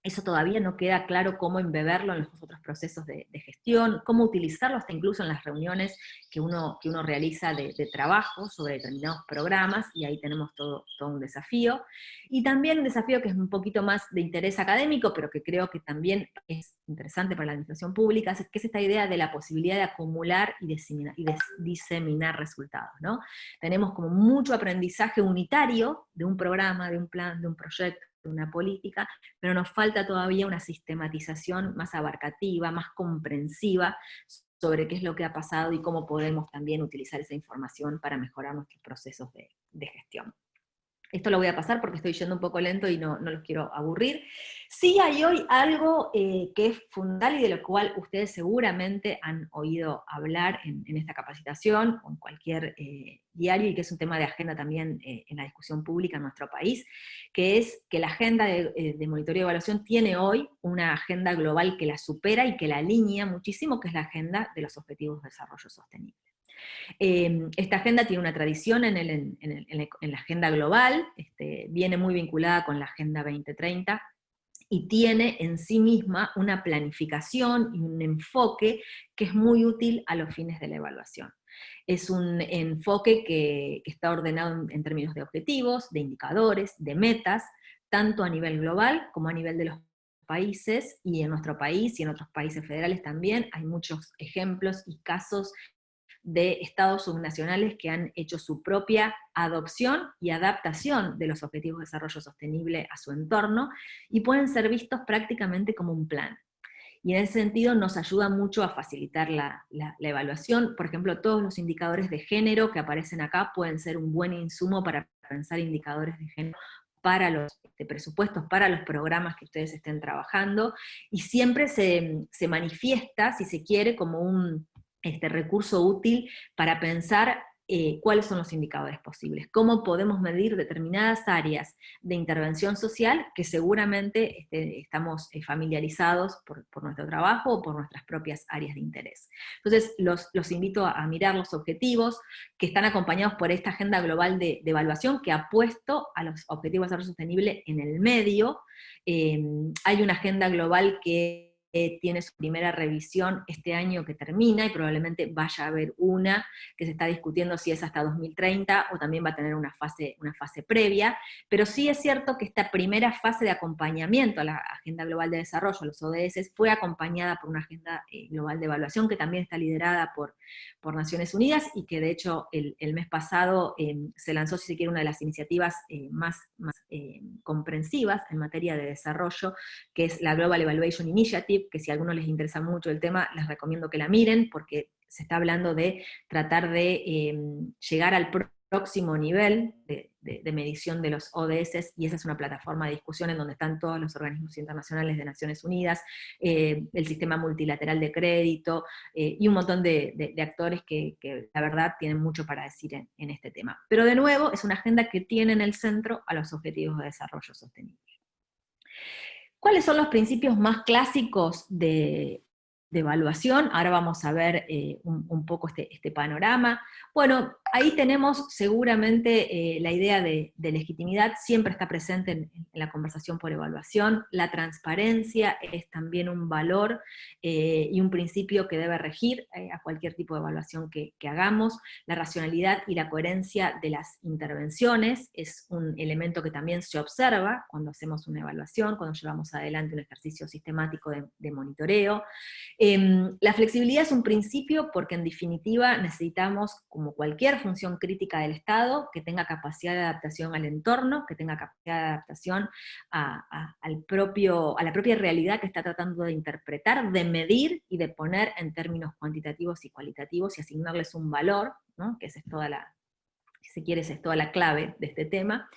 Eso todavía no queda claro cómo embeberlo en los otros procesos de gestión, cómo utilizarlo hasta incluso en las reuniones que uno realiza de trabajo sobre determinados programas, y ahí tenemos todo un desafío. Y también un desafío que es un poquito más de interés académico, pero que creo que también es interesante para la administración pública, que es esta idea de la posibilidad de acumular y diseminar resultados, ¿no? Tenemos como mucho aprendizaje unitario de un programa, de un plan, de un proyecto, de una política, pero nos falta todavía una sistematización más abarcativa, más comprensiva sobre qué es lo que ha pasado y cómo podemos también utilizar esa información para mejorar nuestros procesos de gestión. Esto lo voy a pasar porque estoy yendo un poco lento y no los quiero aburrir. Sí hay hoy algo que es fundamental y de lo cual ustedes seguramente han oído hablar en esta capacitación o en cualquier diario, y que es un tema de agenda también en la discusión pública en nuestro país, que es que la agenda de monitoreo y evaluación tiene hoy una agenda global que la supera y que la alinea muchísimo, que es la agenda de los Objetivos de Desarrollo Sostenible. Esta agenda tiene una tradición en la agenda global, viene muy vinculada con la Agenda 2030, y tiene en sí misma una planificación y un enfoque que es muy útil a los fines de la evaluación. Es un enfoque que está ordenado en términos de objetivos, de indicadores, de metas, tanto a nivel global como a nivel de los países, y en nuestro país y en otros países federales también hay muchos ejemplos y casos de estados subnacionales que han hecho su propia adopción y adaptación de los Objetivos de Desarrollo Sostenible a su entorno, y pueden ser vistos prácticamente como un plan. Y en ese sentido nos ayuda mucho a facilitar la evaluación. Por ejemplo, todos los indicadores de género que aparecen acá pueden ser un buen insumo para pensar indicadores de género para los presupuestos, para los programas que ustedes estén trabajando, y siempre se manifiesta, si se quiere, como un recurso útil para pensar cuáles son los indicadores posibles, cómo podemos medir determinadas áreas de intervención social que seguramente estamos familiarizados por nuestro trabajo o por nuestras propias áreas de interés. Entonces, los invito a mirar los objetivos que están acompañados por esta agenda global de evaluación que ha puesto a los Objetivos de Desarrollo Sostenible en el medio. Hay una agenda global que tiene su primera revisión este año que termina, y probablemente vaya a haber una que se está discutiendo si es hasta 2030 o también va a tener una fase previa, pero sí es cierto que esta primera fase de acompañamiento a la Agenda Global de Desarrollo, a los ODS, fue acompañada por una Agenda Global de Evaluación que también está liderada por Naciones Unidas, y que de hecho el mes pasado se lanzó, si se quiere, una de las iniciativas más comprensivas en materia de desarrollo, que es la Global Evaluation Initiative, que si a algunos les interesa mucho el tema, les recomiendo que la miren, porque se está hablando de tratar de llegar al próximo nivel de medición de los ODS, y esa es una plataforma de discusión en donde están todos los organismos internacionales de Naciones Unidas, el sistema multilateral de crédito, y un montón de actores que la verdad tienen mucho para decir en este tema. Pero de nuevo, es una agenda que tiene en el centro a los Objetivos de Desarrollo Sostenible. ¿Cuáles son los principios más clásicos de evaluación. Ahora vamos a ver un poco este panorama. Bueno, ahí tenemos seguramente la idea de legitimidad, siempre está presente en la conversación por evaluación. La transparencia es también un valor y un principio que debe regir a cualquier tipo de evaluación que hagamos. La racionalidad y la coherencia de las intervenciones es un elemento que también se observa cuando hacemos una evaluación, cuando llevamos adelante un ejercicio sistemático de monitoreo. La flexibilidad es un principio porque en definitiva necesitamos, como cualquier función crítica del Estado, que tenga capacidad de adaptación al entorno, que tenga capacidad de adaptación a la propia realidad que está tratando de interpretar, de medir y de poner en términos cuantitativos y cualitativos y asignarles un valor, ¿no? Que esa es toda la, si quieres, es toda la clave de este tema,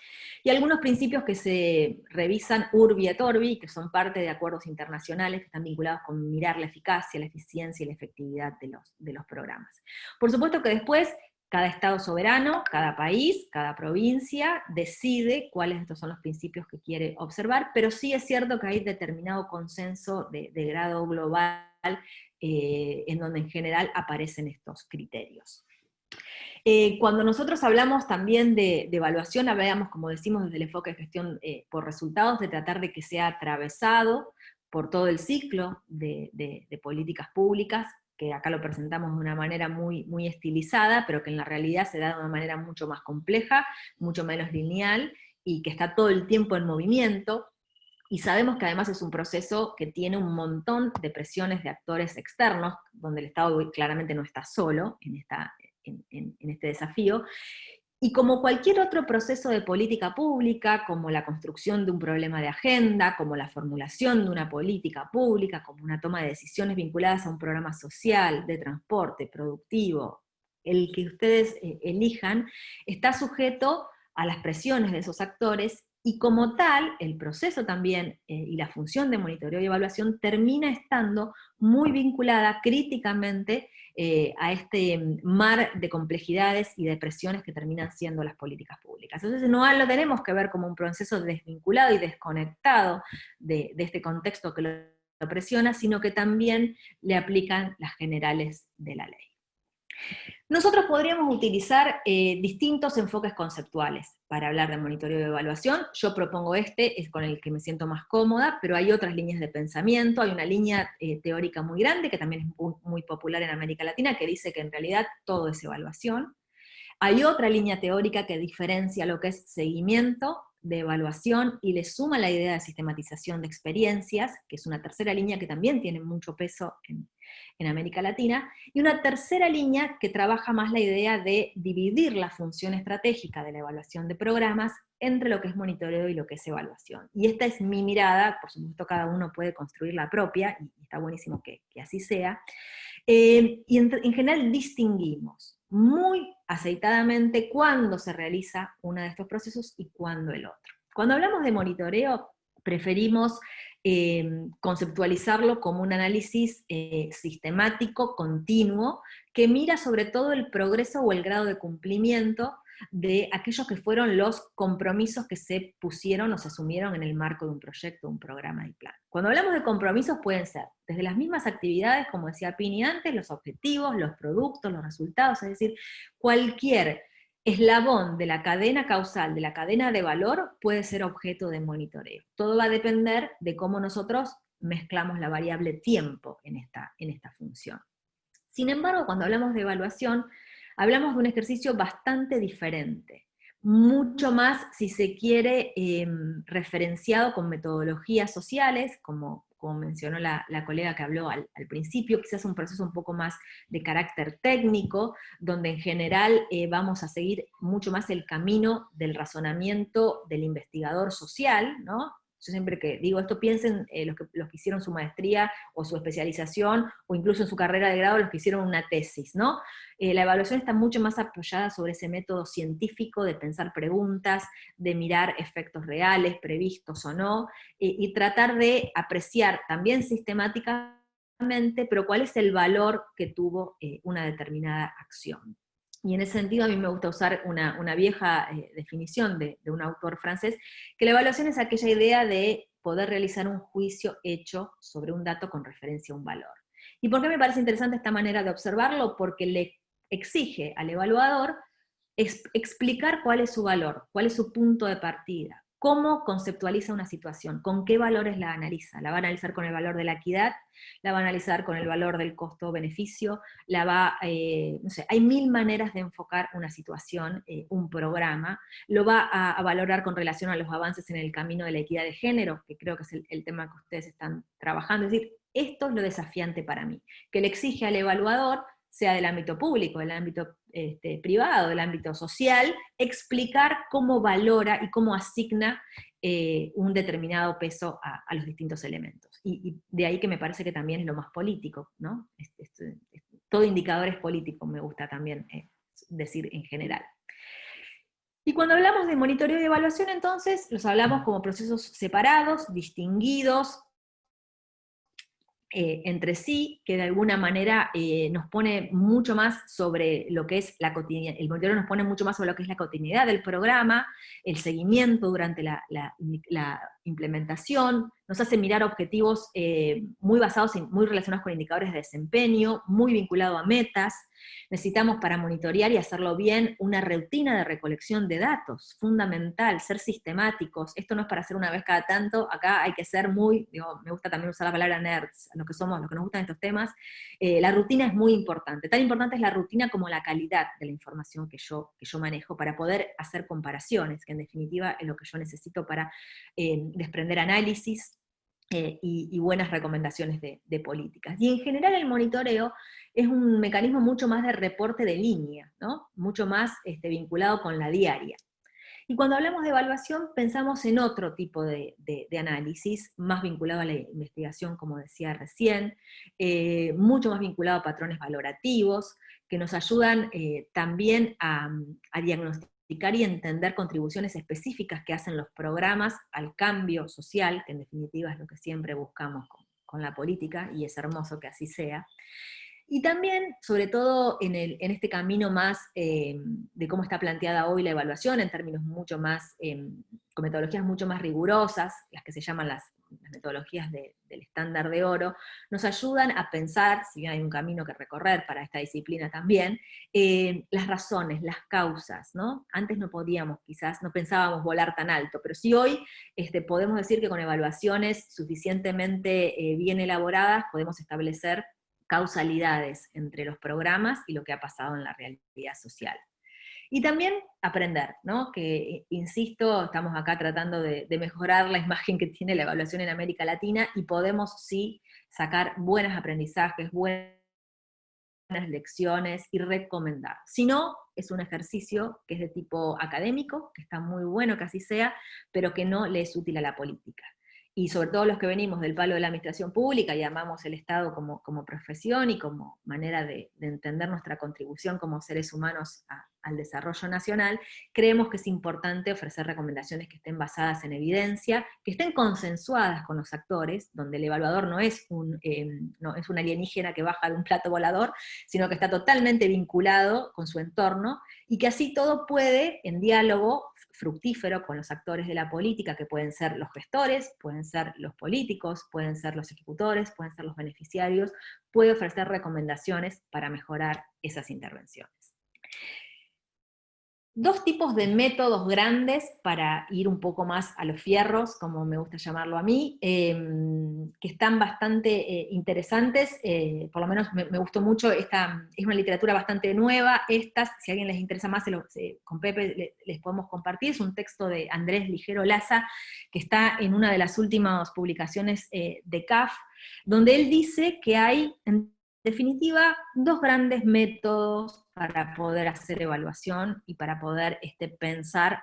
y algunos principios que se revisan urbi et orbi, que son parte de acuerdos internacionales que están vinculados con mirar la eficacia, la eficiencia y la efectividad de los programas. Por supuesto que después, cada Estado soberano, cada país, cada provincia, decide cuáles de estos son los principios que quiere observar, pero sí es cierto que hay determinado consenso de grado global en donde en general aparecen estos criterios. Cuando nosotros hablamos también de evaluación, hablamos, como decimos, desde el enfoque de gestión por resultados, de tratar de que sea atravesado por todo el ciclo de políticas públicas, que acá lo presentamos de una manera muy, muy estilizada, pero que en la realidad se da de una manera mucho más compleja, mucho menos lineal, y que está todo el tiempo en movimiento. Y sabemos que además es un proceso que tiene un montón de presiones de actores externos, donde el Estado claramente no está solo en este desafío, y como cualquier otro proceso de política pública, como la construcción de un problema de agenda, como la formulación de una política pública, como una toma de decisiones vinculadas a un programa social, de transporte, productivo, el que ustedes elijan, está sujeto a las presiones de esos actores, y como tal, el proceso también y la función de monitoreo y evaluación termina estando muy vinculada críticamente a este mar de complejidades y de presiones que terminan siendo las políticas públicas. Entonces no lo tenemos que ver como un proceso desvinculado y desconectado de este contexto que lo presiona, sino que también le aplican las generales de la ley. Nosotros podríamos utilizar distintos enfoques conceptuales para hablar de monitoreo y evaluación. Yo propongo este, es con el que me siento más cómoda, pero hay otras líneas de pensamiento. Hay una línea teórica muy grande, que también es muy popular en América Latina, que dice que en realidad todo es evaluación. Hay otra línea teórica que diferencia lo que es seguimiento de evaluación y le suma la idea de sistematización de experiencias, que es una tercera línea que también tiene mucho peso en América Latina, y una tercera línea que trabaja más la idea de dividir la función estratégica de la evaluación de programas entre lo que es monitoreo y lo que es evaluación. Y esta es mi mirada, por supuesto cada uno puede construir la propia, y está buenísimo que así sea, y en general distinguimos muy aceitadamente cuándo se realiza uno de estos procesos y cuándo el otro. Cuando hablamos de monitoreo, preferimos conceptualizarlo como un análisis sistemático, continuo, que mira sobre todo el progreso o el grado de cumplimiento de aquellos que fueron los compromisos que se pusieron o se asumieron en el marco de un proyecto, un programa y plan. Cuando hablamos de compromisos pueden ser desde las mismas actividades, como decía Pini antes, los objetivos, los productos, los resultados, es decir, cualquier eslabón de la cadena causal, de la cadena de valor, puede ser objeto de monitoreo. Todo va a depender de cómo nosotros mezclamos la variable tiempo en esta función. Sin embargo, cuando hablamos de evaluación, hablamos de un ejercicio bastante diferente, mucho más, si se quiere, referenciado con metodologías sociales, como mencionó la colega que habló al principio, quizás un proceso un poco más de carácter técnico, donde en general vamos a seguir mucho más el camino del razonamiento del investigador social, ¿no? Yo siempre que digo esto, piensen los que hicieron su maestría o su especialización, o incluso en su carrera de grado, los que hicieron una tesis, ¿no? La evaluación está mucho más apoyada sobre ese método científico de pensar preguntas, de mirar efectos reales, previstos o no, y tratar de apreciar también sistemáticamente, pero cuál es el valor que tuvo una determinada acción. Y en ese sentido a mí me gusta usar una vieja definición de un autor francés, que la evaluación es aquella idea de poder realizar un juicio hecho sobre un dato con referencia a un valor. ¿Y por qué me parece interesante esta manera de observarlo? Porque le exige al evaluador explicar cuál es su valor, cuál es su punto de partida, cómo conceptualiza una situación, con qué valores la analiza. La va a analizar con el valor de la equidad, la va a analizar con el valor del costo-beneficio, no sé, hay mil maneras de enfocar una situación, un programa, lo va a valorar con relación a los avances en el camino de la equidad de género, que creo que es el tema que ustedes están trabajando. Es decir, esto es lo desafiante para mí, que le exige al evaluador, sea del ámbito público, del ámbito privado, del ámbito social, explicar cómo valora y cómo asigna un determinado peso a los distintos elementos. Y de ahí que me parece que también es lo más político, ¿no? Todo indicador es político, me gusta también decir en general. Y cuando hablamos de monitoreo y evaluación, entonces, los hablamos como procesos separados, distinguidos, entre sí, que de alguna manera nos pone mucho más sobre lo que es la cotidianidad, el monitoreo nos pone mucho más sobre lo que es la cotidianidad del programa, el seguimiento durante la implementación, nos hace mirar objetivos muy basados, muy relacionados con indicadores de desempeño, muy vinculado a metas. Necesitamos para monitorear y hacerlo bien una rutina de recolección de datos, fundamental, ser sistemáticos. Esto no es para hacer una vez cada tanto, acá hay que ser muy, me gusta también usar la palabra nerds, los que somos, los que nos gustan estos temas. La rutina es muy importante, tan importante es la rutina como la calidad de la información que yo manejo para poder hacer comparaciones, que en definitiva es lo que yo necesito para desprender análisis y buenas recomendaciones de políticas. Y en general el monitoreo es un mecanismo mucho más de reporte de línea, ¿no? Mucho más vinculado con la diaria. Y cuando hablamos de evaluación pensamos en otro tipo de análisis, más vinculado a la investigación, como decía recién, mucho más vinculado a patrones valorativos, que nos ayudan también a diagnosticar y entender contribuciones específicas que hacen los programas al cambio social, que en definitiva es lo que siempre buscamos con la política, y es hermoso que así sea. Y también, sobre todo, en este camino más de cómo está planteada hoy la evaluación, en términos mucho más, con metodologías mucho más rigurosas, las que se llaman las metodologías del estándar de oro, nos ayudan a pensar, si bien hay un camino que recorrer para esta disciplina también, las razones, las causas, ¿no? Antes no podíamos, quizás, no pensábamos volar tan alto, pero sí hoy podemos decir que con evaluaciones suficientemente bien elaboradas podemos establecer causalidades entre los programas y lo que ha pasado en la realidad social. Y también aprender, ¿no? Que, insisto, estamos acá tratando de mejorar la imagen que tiene la evaluación en América Latina, y podemos sí sacar buenos aprendizajes, buenas lecciones y recomendar. Si no, es un ejercicio que es de tipo académico, que está muy bueno que así sea, pero que no le es útil a la política. Y sobre todo los que venimos del palo de la administración pública y amamos el Estado como profesión y como manera de entender nuestra contribución como seres humanos al desarrollo nacional, creemos que es importante ofrecer recomendaciones que estén basadas en evidencia, que estén consensuadas con los actores, donde el evaluador no es un alienígena que baja de un plato volador, sino que está totalmente vinculado con su entorno, y que así todo puede, en diálogo fructífero con los actores de la política, que pueden ser los gestores, pueden ser los políticos, pueden ser los ejecutores, pueden ser los beneficiarios, puede ofrecer recomendaciones para mejorar esas intervenciones. Dos tipos de métodos grandes para ir un poco más a los fierros, como me gusta llamarlo a mí, que están bastante interesantes, por lo menos me gustó mucho, es una literatura bastante nueva, si a alguien les interesa más, con Pepe les podemos compartir, es un texto de Andrés Ligero Laza, que está en una de las últimas publicaciones de CAF, donde él dice que hay, en definitiva, dos grandes métodos para poder hacer evaluación y para poder pensar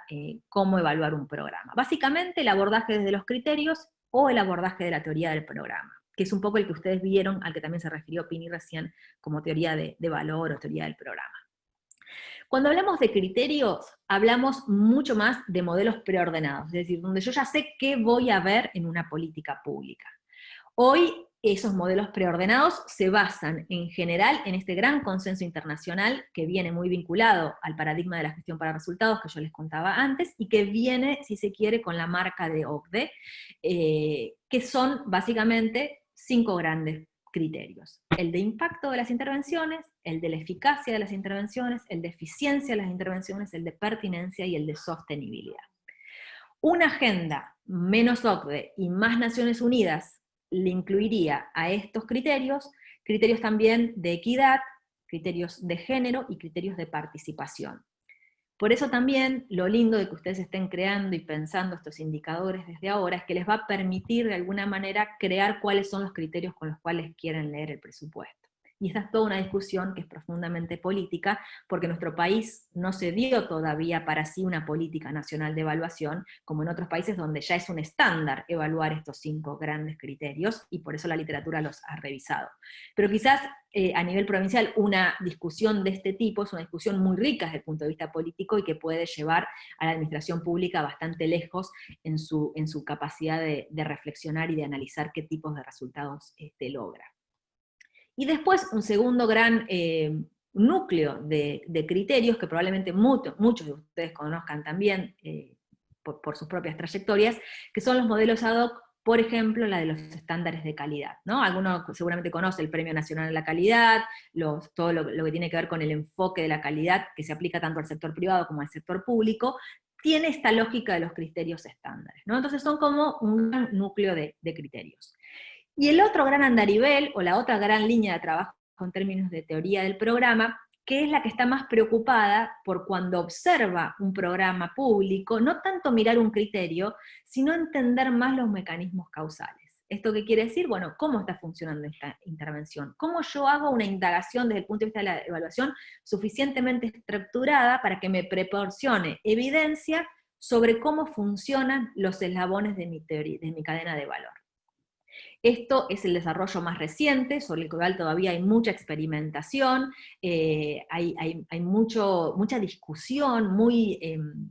cómo evaluar un programa. Básicamente el abordaje desde los criterios o el abordaje de la teoría del programa, que es un poco el que ustedes vieron, al que también se refirió Pini recién, como teoría de valor o teoría del programa. Cuando hablamos de criterios, hablamos mucho más de modelos preordenados, es decir, donde yo ya sé qué voy a ver en una política pública. Hoy esos modelos preordenados se basan en general en este gran consenso internacional que viene muy vinculado al paradigma de la gestión para resultados que yo les contaba antes, y que viene, si se quiere, con la marca de OCDE, que son básicamente 5 grandes criterios: el de impacto de las intervenciones, el de la eficacia de las intervenciones, el de eficiencia de las intervenciones, el de pertinencia y el de sostenibilidad. Una agenda menos OCDE y más Naciones Unidas le incluiría a estos criterios también de equidad, criterios de género y criterios de participación. Por eso también lo lindo de que ustedes estén creando y pensando estos indicadores desde ahora es que les va a permitir de alguna manera crear cuáles son los criterios con los cuales quieren leer el presupuesto. Y esta es toda una discusión que es profundamente política, porque nuestro país no se dio todavía para sí una política nacional de evaluación, como en otros países donde ya es un estándar evaluar estos 5 grandes criterios, y por eso la literatura los ha revisado. Pero quizás a nivel provincial una discusión de este tipo es una discusión muy rica desde el punto de vista político y que puede llevar a la administración pública bastante lejos en su capacidad de reflexionar y de analizar qué tipos de resultados logra. Y después un segundo gran núcleo de criterios que probablemente muchos de ustedes conozcan también por sus propias trayectorias, que son los modelos ad hoc, por ejemplo, la de los estándares de calidad, ¿no? Alguno seguramente conoce el Premio Nacional de la Calidad, todo lo que tiene que ver con el enfoque de la calidad, que se aplica tanto al sector privado como al sector público, tiene esta lógica de los criterios estándares, ¿no? Entonces son como un gran núcleo de criterios. Y el otro gran andarivel, o la otra gran línea de trabajo en términos de teoría del programa, que es la que está más preocupada por cuando observa un programa público, no tanto mirar un criterio, sino entender más los mecanismos causales. ¿Esto qué quiere decir? Bueno, ¿cómo está funcionando esta intervención? ¿Cómo yo hago una indagación desde el punto de vista de la evaluación suficientemente estructurada para que me proporcione evidencia sobre cómo funcionan los eslabones de mi teoría, de mi cadena de valor? Esto es el desarrollo más reciente, sobre el cual todavía hay mucha experimentación, hay mucha discusión, muy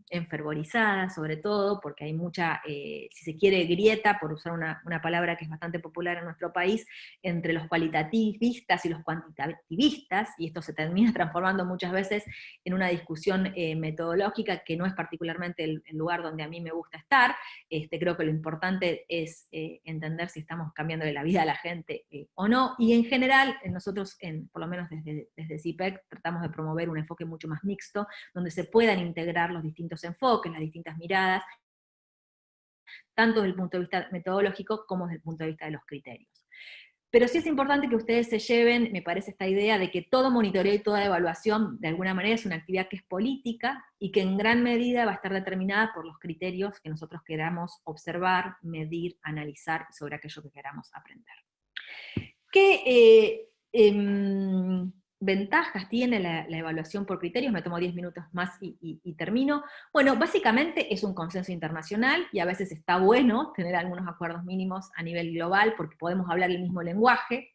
enfervorizada sobre todo, porque hay mucha, si se quiere, grieta, por usar una palabra que es bastante popular en nuestro país, entre los cualitativistas y los cuantitativistas, y esto se termina transformando muchas veces en una discusión metodológica que no es particularmente el lugar donde a mí me gusta estar. Creo que lo importante es entender si estamos cambiándole la vida a la gente o no, y en general nosotros, por lo menos desde CIPEC, tratamos de promover un enfoque mucho más mixto, donde se puedan integrar los distintos enfoques, las distintas miradas, tanto desde el punto de vista metodológico como desde el punto de vista de los criterios. Pero sí es importante que ustedes se lleven, me parece, esta idea de que todo monitoreo y toda evaluación, de alguna manera, es una actividad que es política, y que en gran medida va a estar determinada por los criterios que nosotros queramos observar, medir, analizar, sobre aquello que queramos aprender. ¿Qué ventajas tiene la evaluación por criterios? Me tomo 10 minutos más y termino. Bueno, básicamente es un consenso internacional, y a veces está bueno tener algunos acuerdos mínimos a nivel global, porque podemos hablar el mismo lenguaje.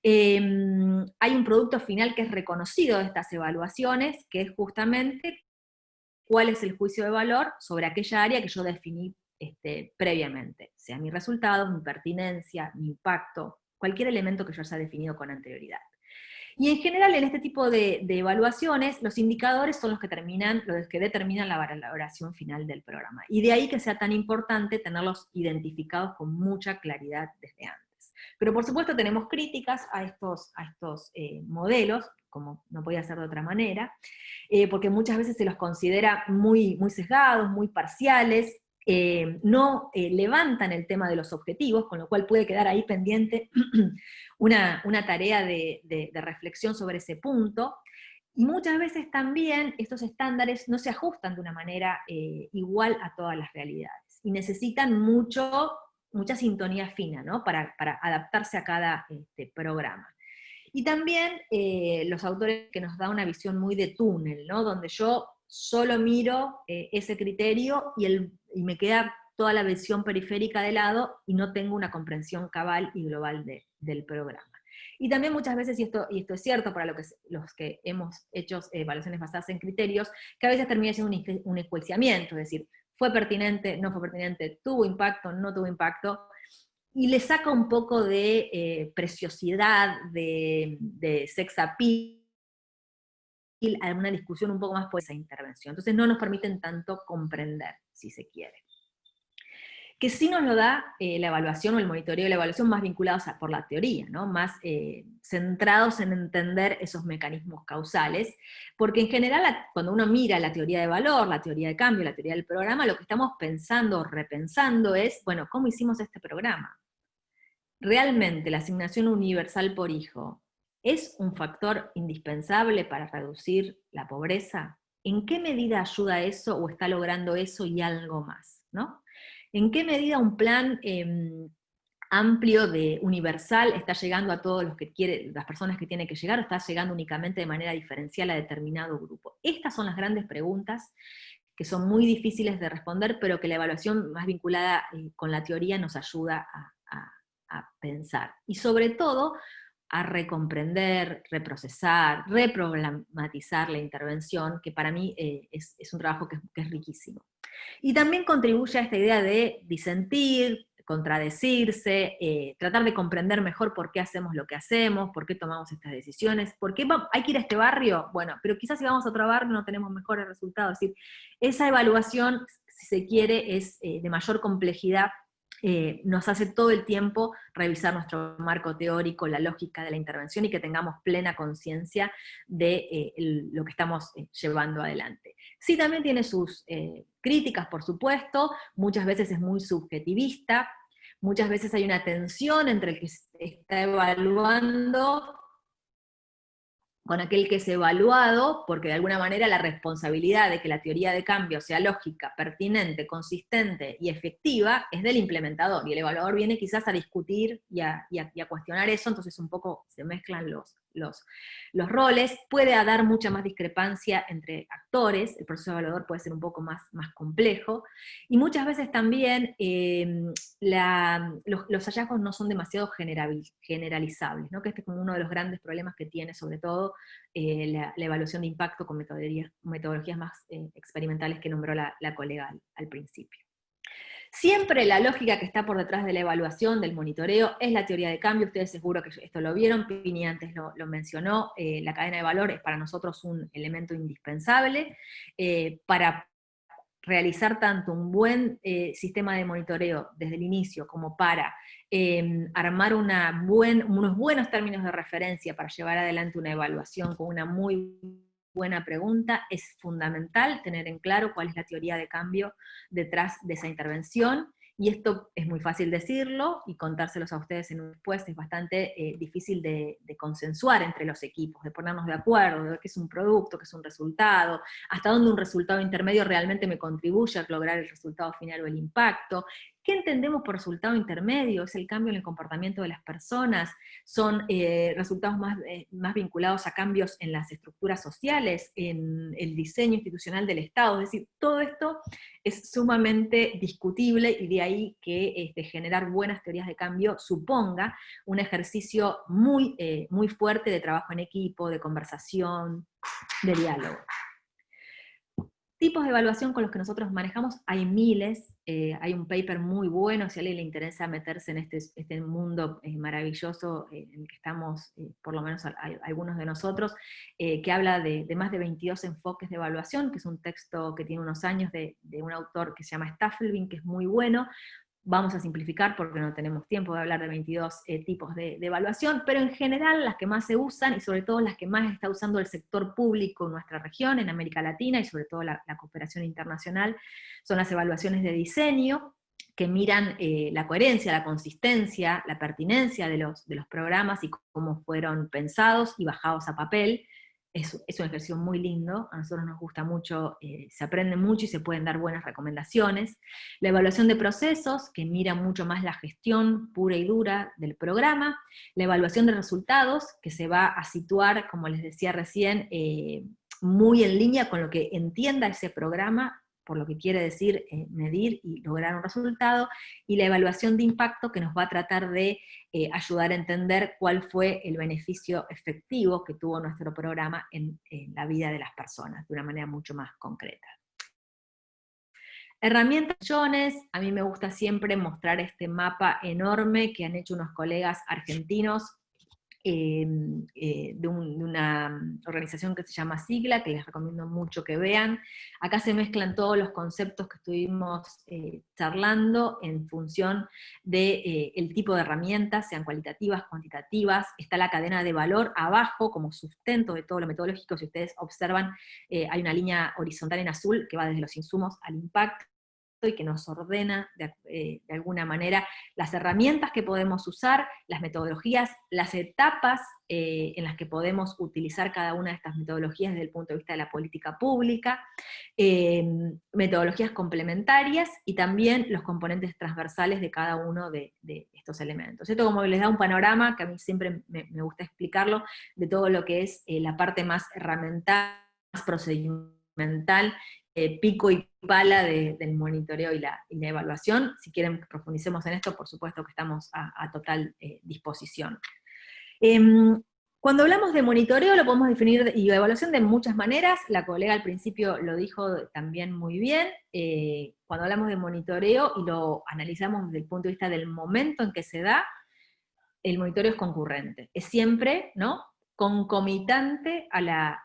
Hay un producto final que es reconocido de estas evaluaciones, que es justamente cuál es el juicio de valor sobre aquella área que yo definí previamente, sea mi resultado, mi pertinencia, mi impacto, cualquier elemento que yo haya definido con anterioridad. Y en general, en este tipo de evaluaciones, los indicadores son los que determinan la valoración final del programa. Y de ahí que sea tan importante tenerlos identificados con mucha claridad desde antes. Pero por supuesto tenemos críticas a estos modelos, como no podía ser de otra manera, porque muchas veces se los considera muy, muy sesgados, muy parciales, no levantan el tema de los objetivos, con lo cual puede quedar ahí pendiente una tarea de reflexión sobre ese punto. Y muchas veces también estos estándares no se ajustan de una manera igual a todas las realidades, y necesitan mucha sintonía fina, ¿no? para adaptarse a cada programa. Y también los autores que nos da una visión muy de túnel, ¿no? Donde yo solo miro ese criterio y me queda toda la visión periférica de lado, y no tengo una comprensión cabal y global del programa. Y también muchas veces, y esto es cierto para los que hemos hecho evaluaciones basadas en criterios, que a veces termina siendo un enjuiciamiento, es decir, fue pertinente, no fue pertinente, tuvo impacto, no tuvo impacto, y le saca un poco de preciosidad, de sex appeal, a una discusión un poco más por esa intervención. Entonces no nos permiten tanto comprender, si se quiere. que sí nos lo da la evaluación o el monitoreo de la evaluación más vinculados por la teoría, ¿no? Más centrados en entender esos mecanismos causales, porque en general cuando uno mira la teoría de valor, la teoría de cambio, la teoría del programa, lo que estamos pensando o repensando es, bueno, ¿cómo hicimos este programa? ¿Realmente la asignación universal por hijo es un factor indispensable para reducir la pobreza? ¿En qué medida ayuda eso o está logrando eso y algo más, ¿no? ¿En qué medida un plan amplio de universal está llegando a todos los que quiere, las personas que tienen que llegar, o está llegando únicamente de manera diferencial a determinado grupo? Estas son las grandes preguntas que son muy difíciles de responder, pero que la evaluación más vinculada con la teoría nos ayuda a pensar. Y sobre todo, a recomprender, reprocesar, reprogrammatizar la intervención, que para mí es un trabajo que es riquísimo. Y también contribuye a esta idea de disentir, contradecirse, tratar de comprender mejor por qué hacemos lo que hacemos, por qué tomamos estas decisiones, por qué hay que ir a este barrio, bueno, pero quizás si vamos a otro barrio no tenemos mejores resultados. Es decir, esa evaluación, si se quiere, es de mayor complejidad, nos hace todo el tiempo revisar nuestro marco teórico, la lógica de la intervención, y que tengamos plena conciencia de lo que estamos llevando adelante. Sí, también tiene sus críticas, por supuesto, muchas veces es muy subjetivista, muchas veces hay una tensión entre el que se está evaluando con aquel que es evaluado, porque de alguna manera la responsabilidad de que la teoría de cambio sea lógica, pertinente, consistente y efectiva es del implementador, y el evaluador viene quizás a discutir y a cuestionar eso, entonces un poco se mezclan los roles, puede dar mucha más discrepancia entre actores, el proceso evaluador puede ser un poco más complejo, y muchas veces también los hallazgos no son demasiado generalizables, ¿no? Que este es como uno de los grandes problemas que tiene, sobre todo, la evaluación de impacto con metodologías más experimentales que nombró la colega al principio. Siempre la lógica que está por detrás de la evaluación, del monitoreo, es la teoría de cambio. Ustedes seguro que esto lo vieron, Pini antes lo mencionó, la cadena de valor es para nosotros un elemento indispensable para realizar tanto un buen sistema de monitoreo desde el inicio como para armar unos buenos términos de referencia para llevar adelante una evaluación con una muy buena pregunta. Es fundamental tener en claro cuál es la teoría de cambio detrás de esa intervención, y esto es muy fácil decirlo, y contárselos a ustedes en un después es bastante difícil de consensuar entre los equipos, de ponernos de acuerdo, de qué es un producto, qué es un resultado, hasta dónde un resultado intermedio realmente me contribuye a lograr el resultado final o el impacto. ¿Qué entendemos por resultado intermedio? ¿Es el cambio en el comportamiento de las personas? ¿Son resultados más vinculados a cambios en las estructuras sociales, en el diseño institucional del Estado? Es decir, todo esto es sumamente discutible, y de ahí que generar buenas teorías de cambio suponga un ejercicio muy fuerte de trabajo en equipo, de conversación, de diálogo. Tipos de evaluación con los que nosotros manejamos, hay miles, hay un paper muy bueno, si a alguien le interesa meterse en este mundo maravilloso en el que estamos, por lo menos algunos de nosotros, que habla de más de 22 enfoques de evaluación, que es un texto que tiene unos años de un autor que se llama Staffelbein, que es muy bueno. Vamos a simplificar porque no tenemos tiempo de hablar de 22 tipos de evaluación, pero en general las que más se usan, y sobre todo las que más está usando el sector público en nuestra región, en América Latina, y sobre todo la cooperación internacional, son las evaluaciones de diseño, que miran la coherencia, la consistencia, la pertinencia de los programas y cómo fueron pensados y bajados a papel. Es un ejercicio muy lindo, a nosotros nos gusta mucho, se aprende mucho y se pueden dar buenas recomendaciones. La evaluación de procesos, que mira mucho más la gestión pura y dura del programa. La evaluación de resultados, que se va a situar, como les decía recién, muy en línea con lo que entienda ese programa, por lo que quiere decir medir y lograr un resultado, y la evaluación de impacto, que nos va a tratar de ayudar a entender cuál fue el beneficio efectivo que tuvo nuestro programa en la vida de las personas, de una manera mucho más concreta. Herramientas, a mí me gusta siempre mostrar este mapa enorme que han hecho unos colegas argentinos, de una organización que se llama Sigla, que les recomiendo mucho que vean. Acá se mezclan todos los conceptos que estuvimos charlando en función del tipo de herramientas, sean cualitativas, cuantitativas. Está la cadena de valor abajo como sustento de todo lo metodológico. Si ustedes observan, hay una línea horizontal en azul que va desde los insumos al impacto, y que nos ordena de alguna manera las herramientas que podemos usar, las metodologías, las etapas en las que podemos utilizar cada una de estas metodologías desde el punto de vista de la política pública, metodologías complementarias y también los componentes transversales de cada uno de estos elementos. Esto como les da un panorama, que a mí siempre me gusta explicarlo, de todo lo que es la parte más herramental, más procedimental, pico y pala del monitoreo y la evaluación. Si quieren profundicemos en esto, por supuesto que estamos a total disposición. Cuando hablamos de monitoreo lo podemos definir y evaluación de muchas maneras, la colega al principio lo dijo también muy bien. Cuando hablamos de monitoreo y lo analizamos desde el punto de vista del momento en que se da, el monitoreo es concurrente, es siempre, ¿no?, concomitante a la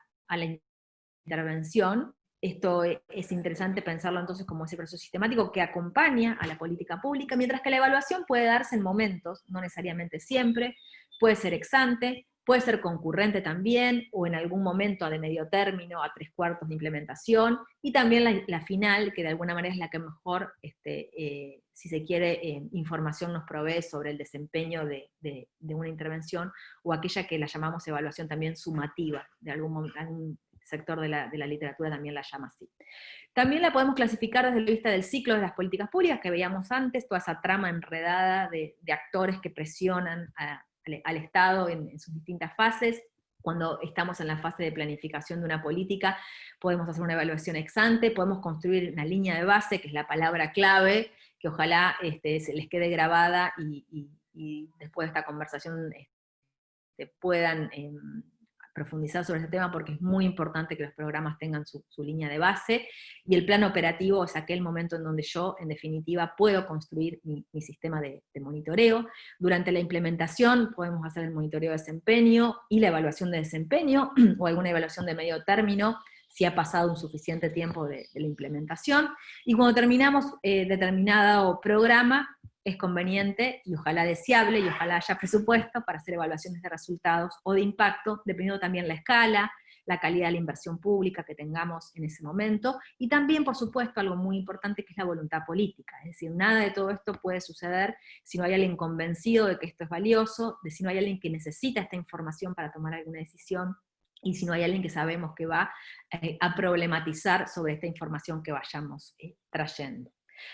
intervención. Esto es interesante pensarlo entonces como ese proceso sistemático que acompaña a la política pública, mientras que la evaluación puede darse en momentos, no necesariamente siempre, puede ser ex ante, puede ser concurrente también, o en algún momento de medio término, a 3/4 de implementación, y también la final, que de alguna manera es la que mejor, si se quiere, información nos provee sobre el desempeño de una intervención, o aquella que la llamamos evaluación también sumativa, de algún sector de la literatura también la llama así. También la podemos clasificar desde el punto de vista del ciclo de las políticas públicas que veíamos antes, toda esa trama enredada de actores que presionan al Estado en sus distintas fases. Cuando estamos en la fase de planificación de una política, podemos hacer una evaluación ex ante, podemos construir una línea de base, que es la palabra clave, que ojalá se les quede grabada y después de esta conversación puedan profundizar sobre este tema, porque es muy importante que los programas tengan su línea de base, y el plan operativo es aquel momento en donde yo, en definitiva, puedo construir mi sistema de monitoreo. Durante la implementación podemos hacer el monitoreo de desempeño y la evaluación de desempeño, o alguna evaluación de medio término, si ha pasado un suficiente tiempo de la implementación, y cuando terminamos determinado programa, es conveniente, y ojalá deseable, y ojalá haya presupuesto para hacer evaluaciones de resultados o de impacto, dependiendo también la escala, la calidad de la inversión pública que tengamos en ese momento, y también, por supuesto, algo muy importante que es la voluntad política, es decir, nada de todo esto puede suceder si no hay alguien convencido de que esto es valioso, de si no hay alguien que necesita esta información para tomar alguna decisión, y si no hay alguien que sabemos que va a problematizar sobre esta información que vayamos trayendo.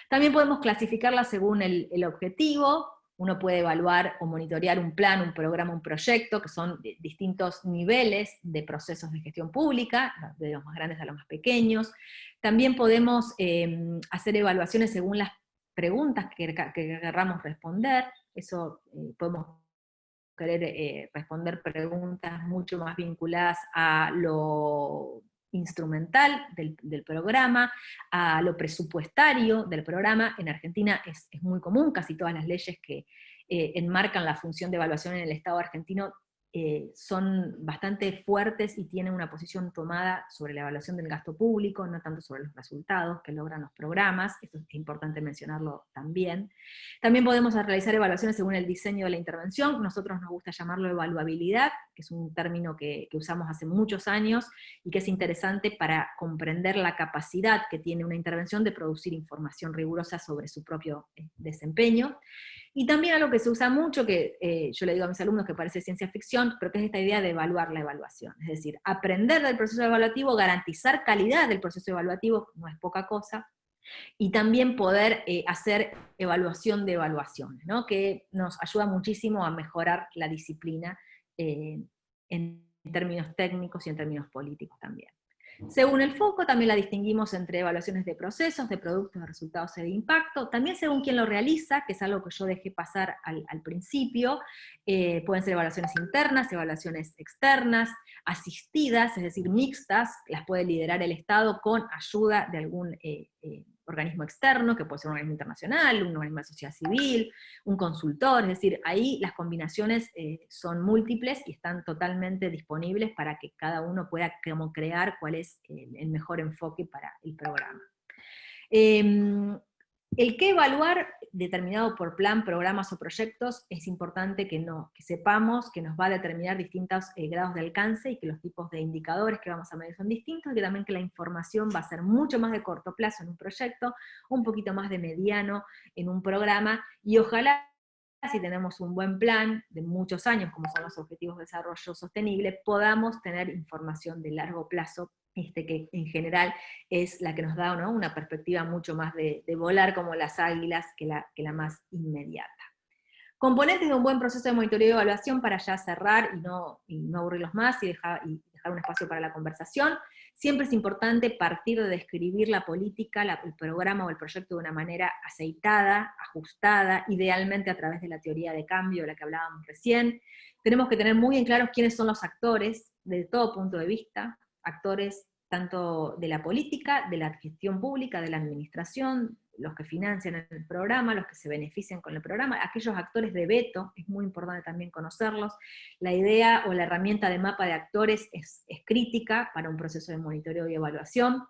También podemos clasificarla según el objetivo. Uno puede evaluar o monitorear un plan, un programa, un proyecto, que son distintos niveles de procesos de gestión pública, de los más grandes a los más pequeños. También podemos hacer evaluaciones según las preguntas que querramos responder. Eso podemos querer responder preguntas mucho más vinculadas a lo instrumental del programa, a lo presupuestario del programa. En Argentina es muy común, casi todas las leyes que enmarcan la función de evaluación en el Estado argentino son bastante fuertes y tienen una posición tomada sobre la evaluación del gasto público, no tanto sobre los resultados que logran los programas. Esto es importante mencionarlo también. También podemos realizar evaluaciones según el diseño de la intervención. Nosotros nos gusta llamarlo evaluabilidad, que es un término que usamos hace muchos años y que es interesante para comprender la capacidad que tiene una intervención de producir información rigurosa sobre su propio desempeño. Y también algo que se usa mucho, que yo le digo a mis alumnos que parece ciencia ficción, pero que es esta idea de evaluar la evaluación. Es decir, aprender del proceso evaluativo, garantizar calidad del proceso evaluativo, no es poca cosa, y también poder hacer evaluación de evaluaciones, ¿no?, que nos ayuda muchísimo a mejorar la disciplina en términos técnicos y en términos políticos también. Según el foco, también la distinguimos entre evaluaciones de procesos, de productos, de resultados y de impacto. También según quién lo realiza, que es algo que yo dejé pasar al principio, pueden ser evaluaciones internas, evaluaciones externas, asistidas, es decir, mixtas, las puede liderar el Estado con ayuda de algún organismo externo, que puede ser un organismo internacional, un organismo de sociedad civil, un consultor, es decir, ahí las combinaciones son múltiples y están totalmente disponibles para que cada uno pueda como crear cuál es el mejor enfoque para el programa. El qué evaluar, determinado por plan, programas o proyectos, es importante que sepamos que nos va a determinar distintos grados de alcance y que los tipos de indicadores que vamos a medir son distintos, y que también que la información va a ser mucho más de corto plazo en un proyecto, un poquito más de mediano en un programa, y ojalá, si tenemos un buen plan de muchos años, como son los Objetivos de Desarrollo Sostenible, podamos tener información de largo plazo, que en general es la que nos da, ¿no?, una perspectiva mucho más de volar como las águilas que la más inmediata. Componentes de un buen proceso de monitoreo y evaluación, para ya cerrar y no aburrirlos más y dejar un espacio para la conversación. Siempre es importante partir de describir la política, el programa o el proyecto de una manera aceitada, ajustada, idealmente a través de la teoría de cambio de la que hablábamos recién. Tenemos que tener muy en claro quiénes son los actores, de todo punto de vista, actores tanto de la política, de la gestión pública, de la administración, los que financian el programa, los que se benefician con el programa, aquellos actores de veto, es muy importante también conocerlos. La idea o la herramienta de mapa de actores es crítica para un proceso de monitoreo y evaluación.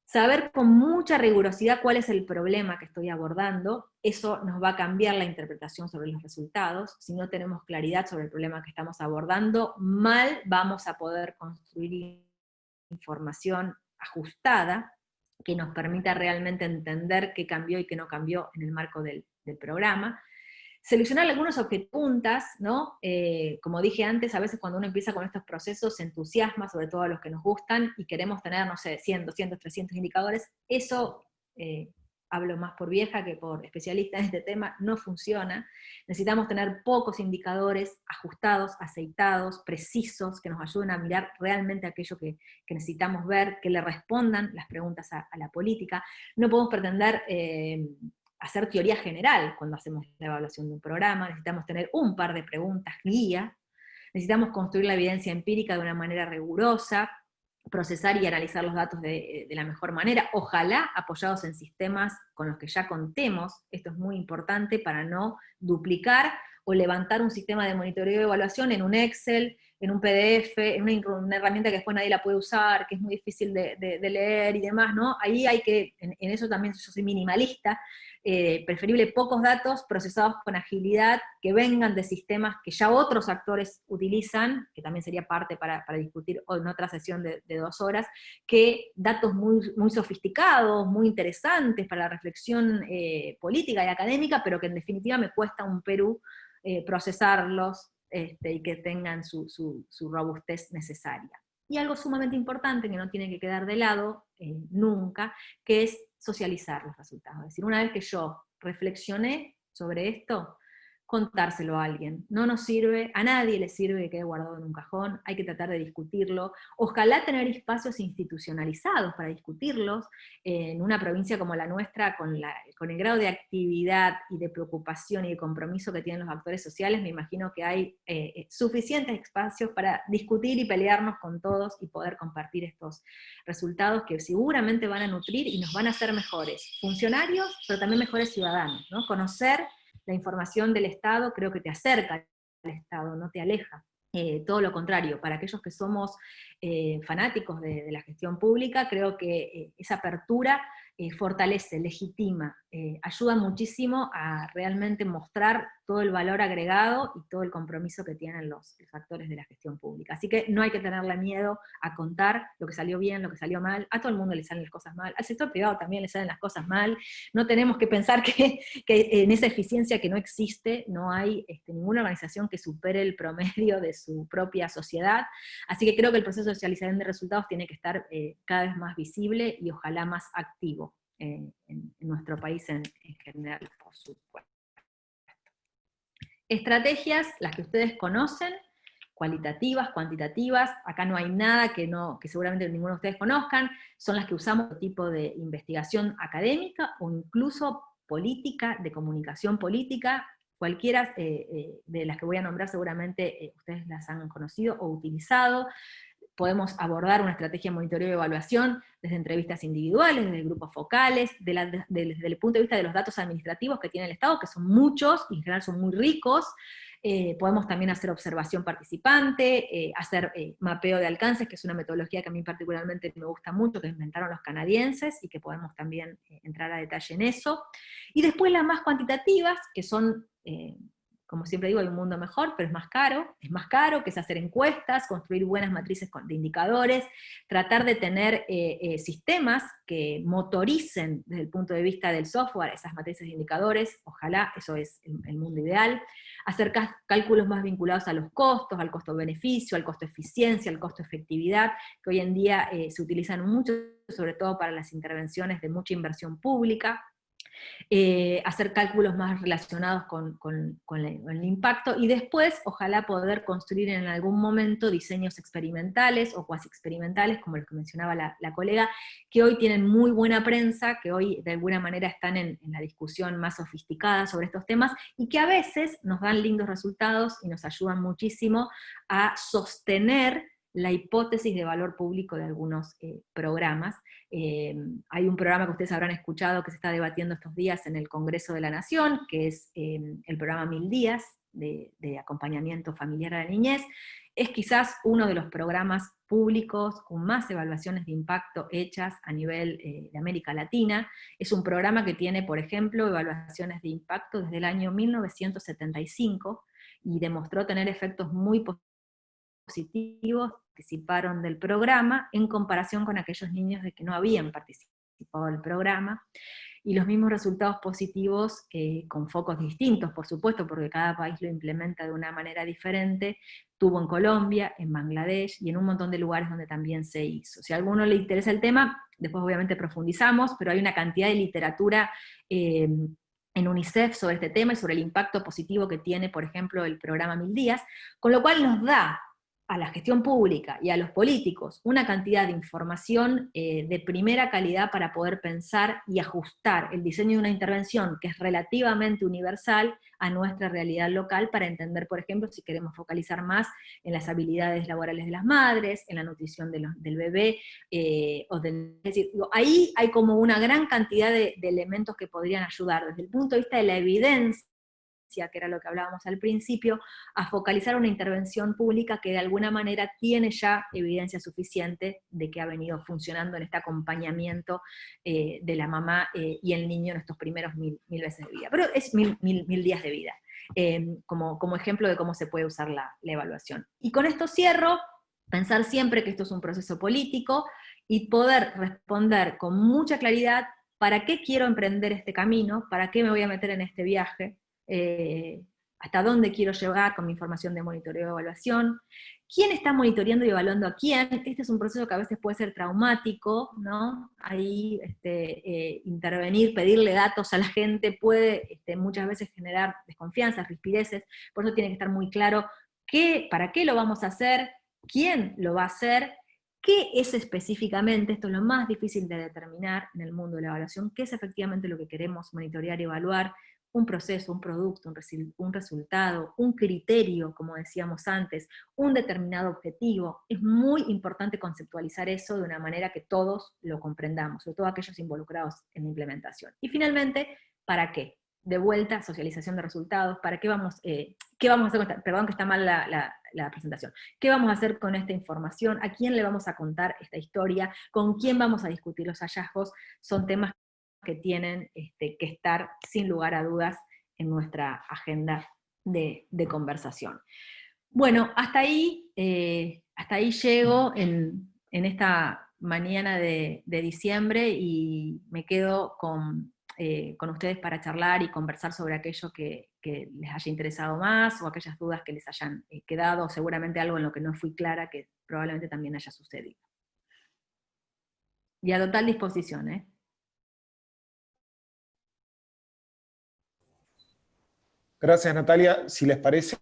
Saber con mucha rigurosidad cuál es el problema que estoy abordando, eso nos va a cambiar la interpretación sobre los resultados. Si no tenemos claridad sobre el problema que estamos abordando, mal vamos a poder construir información ajustada que nos permita realmente entender qué cambió y qué no cambió en el marco del programa. Seleccionar algunos puntas, ¿no? Como dije antes, a veces cuando uno empieza con estos procesos se entusiasma, sobre todo a los que nos gustan, y queremos tener, no sé, 100, 200, 300 indicadores. Eso, hablo más por vieja que por especialista en este tema, no funciona. Necesitamos tener pocos indicadores ajustados, aceitados, precisos, que nos ayuden a mirar realmente aquello que necesitamos ver, que le respondan las preguntas a la política. No podemos pretender hacer teoría general cuando hacemos la evaluación de un programa, necesitamos tener un par de preguntas guía, necesitamos construir la evidencia empírica de una manera rigurosa, procesar y analizar los datos de la mejor manera, ojalá apoyados en sistemas con los que ya contemos. Esto es muy importante para no duplicar o levantar un sistema de monitoreo y evaluación en un Excel, en un PDF, en una herramienta que después nadie la puede usar, que es muy difícil de leer y demás, ¿no? Ahí hay que, en eso también yo soy minimalista, preferible pocos datos procesados con agilidad, que vengan de sistemas que ya otros actores utilizan, que también sería parte para discutir en otra sesión de 2 horas, que datos muy, muy sofisticados, muy interesantes para la reflexión política y académica, pero que en definitiva me cuesta un Perú procesarlos, y que tengan su robustez necesaria. Y algo sumamente importante que no tiene que quedar de lado nunca, que es socializar los resultados. Es decir, una vez que yo reflexioné sobre esto, contárselo a alguien. No nos sirve, a nadie le sirve que quede guardado en un cajón, hay que tratar de discutirlo. Ojalá tener espacios institucionalizados para discutirlos. En una provincia como la nuestra, con el grado de actividad y de preocupación y de compromiso que tienen los actores sociales, me imagino que hay suficientes espacios para discutir y pelearnos con todos y poder compartir estos resultados que seguramente van a nutrir y nos van a hacer mejores funcionarios, pero también mejores ciudadanos, ¿no? Conocer la información del Estado creo que te acerca al Estado, no te aleja. Todo lo contrario, para aquellos que somos fanáticos de la gestión pública, creo que esa apertura fortalece, legitima, ayuda muchísimo a realmente mostrar todo el valor agregado y todo el compromiso que tienen los actores de la gestión pública. Así que no hay que tenerle miedo a contar lo que salió bien, lo que salió mal. A todo el mundo le salen las cosas mal, al sector privado también le salen las cosas mal. No tenemos que pensar que en esa eficiencia que no existe, no hay ninguna organización que supere el promedio de su propia sociedad. Así que creo que el proceso de socialización de resultados tiene que estar cada vez más visible y ojalá más activo en nuestro país en general, por supuesto. Estrategias, las que ustedes conocen, cualitativas, cuantitativas, acá no hay nada que seguramente ninguno de ustedes conozcan, son las que usamos tipo de investigación académica o incluso política, de comunicación política. Cualquiera de las que voy a nombrar seguramente ustedes las han conocido o utilizado. podemos abordar una estrategia de monitoreo y evaluación desde entrevistas individuales, desde grupos focales, desde el punto de vista de los datos administrativos que tiene el Estado, que son muchos y en general son muy ricos. Podemos también hacer observación participante, hacer mapeo de alcances, que es una metodología que a mí particularmente me gusta mucho, que inventaron los canadienses, y que podemos también entrar a detalle en eso. Y después las más cuantitativas, que son, como siempre digo, hay un mundo mejor, pero es más caro, que es hacer encuestas, construir buenas matrices de indicadores, tratar de tener sistemas que motoricen desde el punto de vista del software esas matrices de indicadores, ojalá, eso es el mundo ideal, hacer cálculos más vinculados a los costos, al costo-beneficio, al costo-eficiencia, al costo-efectividad, que hoy en día se utilizan mucho, sobre todo para las intervenciones de mucha inversión pública. Hacer cálculos más relacionados con el impacto, y después, ojalá poder construir en algún momento diseños experimentales o cuasi experimentales, como los que mencionaba la colega, que hoy tienen muy buena prensa, que hoy de alguna manera están en la discusión más sofisticada sobre estos temas, y que a veces nos dan lindos resultados y nos ayudan muchísimo a sostener la hipótesis de valor público de algunos programas. Hay un programa que ustedes habrán escuchado que se está debatiendo estos días en el Congreso de la Nación, que es el programa 1000 días de acompañamiento familiar a la niñez. Es quizás uno de los programas públicos con más evaluaciones de impacto hechas a nivel de América Latina. Es un programa que tiene, por ejemplo, evaluaciones de impacto desde el año 1975, y demostró tener efectos muy positivos, participaron del programa en comparación con aquellos niños de que no habían participado del programa, y los mismos resultados positivos con focos distintos, por supuesto, porque cada país lo implementa de una manera diferente, tuvo en Colombia, en Bangladesh y en un montón de lugares donde también se hizo. Si a alguno le interesa el tema, después obviamente profundizamos, pero hay una cantidad de literatura en UNICEF sobre este tema y sobre el impacto positivo que tiene, por ejemplo, el programa 1000 días, con lo cual nos da a la gestión pública y a los políticos una cantidad de información de primera calidad para poder pensar y ajustar el diseño de una intervención que es relativamente universal a nuestra realidad local, para entender, por ejemplo, si queremos focalizar más en las habilidades laborales de las madres, en la nutrición del bebé, es decir, ahí hay como una gran cantidad de elementos que podrían ayudar desde el punto de vista de la evidencia, que era lo que hablábamos al principio, a focalizar una intervención pública que de alguna manera tiene ya evidencia suficiente de que ha venido funcionando en este acompañamiento de la mamá y el niño en estos primeros mil veces de vida. Pero es mil días de vida, como ejemplo de cómo se puede usar la evaluación. Y con esto cierro, pensar siempre que esto es un proceso político, y poder responder con mucha claridad para qué quiero emprender este camino, para qué me voy a meter en este viaje, hasta dónde quiero llegar con mi información de monitoreo y evaluación, quién está monitoreando y evaluando a quién. Este es un proceso que a veces puede ser traumático, ¿no? Ahí intervenir, pedirle datos a la gente puede muchas veces generar desconfianzas, rispideces, por eso tiene que estar muy claro para qué lo vamos a hacer, quién lo va a hacer, qué es específicamente, esto es lo más difícil de determinar en el mundo de la evaluación, qué es efectivamente lo que queremos monitorear y evaluar, un proceso, un producto, un resultado, un criterio, como decíamos antes, un determinado objetivo. Es muy importante conceptualizar eso de una manera que todos lo comprendamos, sobre todo aquellos involucrados en la implementación. Y finalmente, ¿para qué? De vuelta, socialización de resultados, ¿para qué vamos a hacer con esta? Perdón que está mal la presentación. ¿Qué vamos a hacer con esta información? ¿A quién le vamos a contar esta historia? ¿Con quién vamos a discutir los hallazgos? Son temas que tienen que estar sin lugar a dudas en nuestra agenda de conversación. Bueno, hasta ahí llego en esta mañana de diciembre, y me quedo con ustedes para charlar y conversar sobre aquello que les haya interesado más, o aquellas dudas que les hayan quedado, o seguramente algo en lo que no fui clara que probablemente también haya sucedido. Y a total disposición, ¿eh? Gracias, Natalia. Si les parece,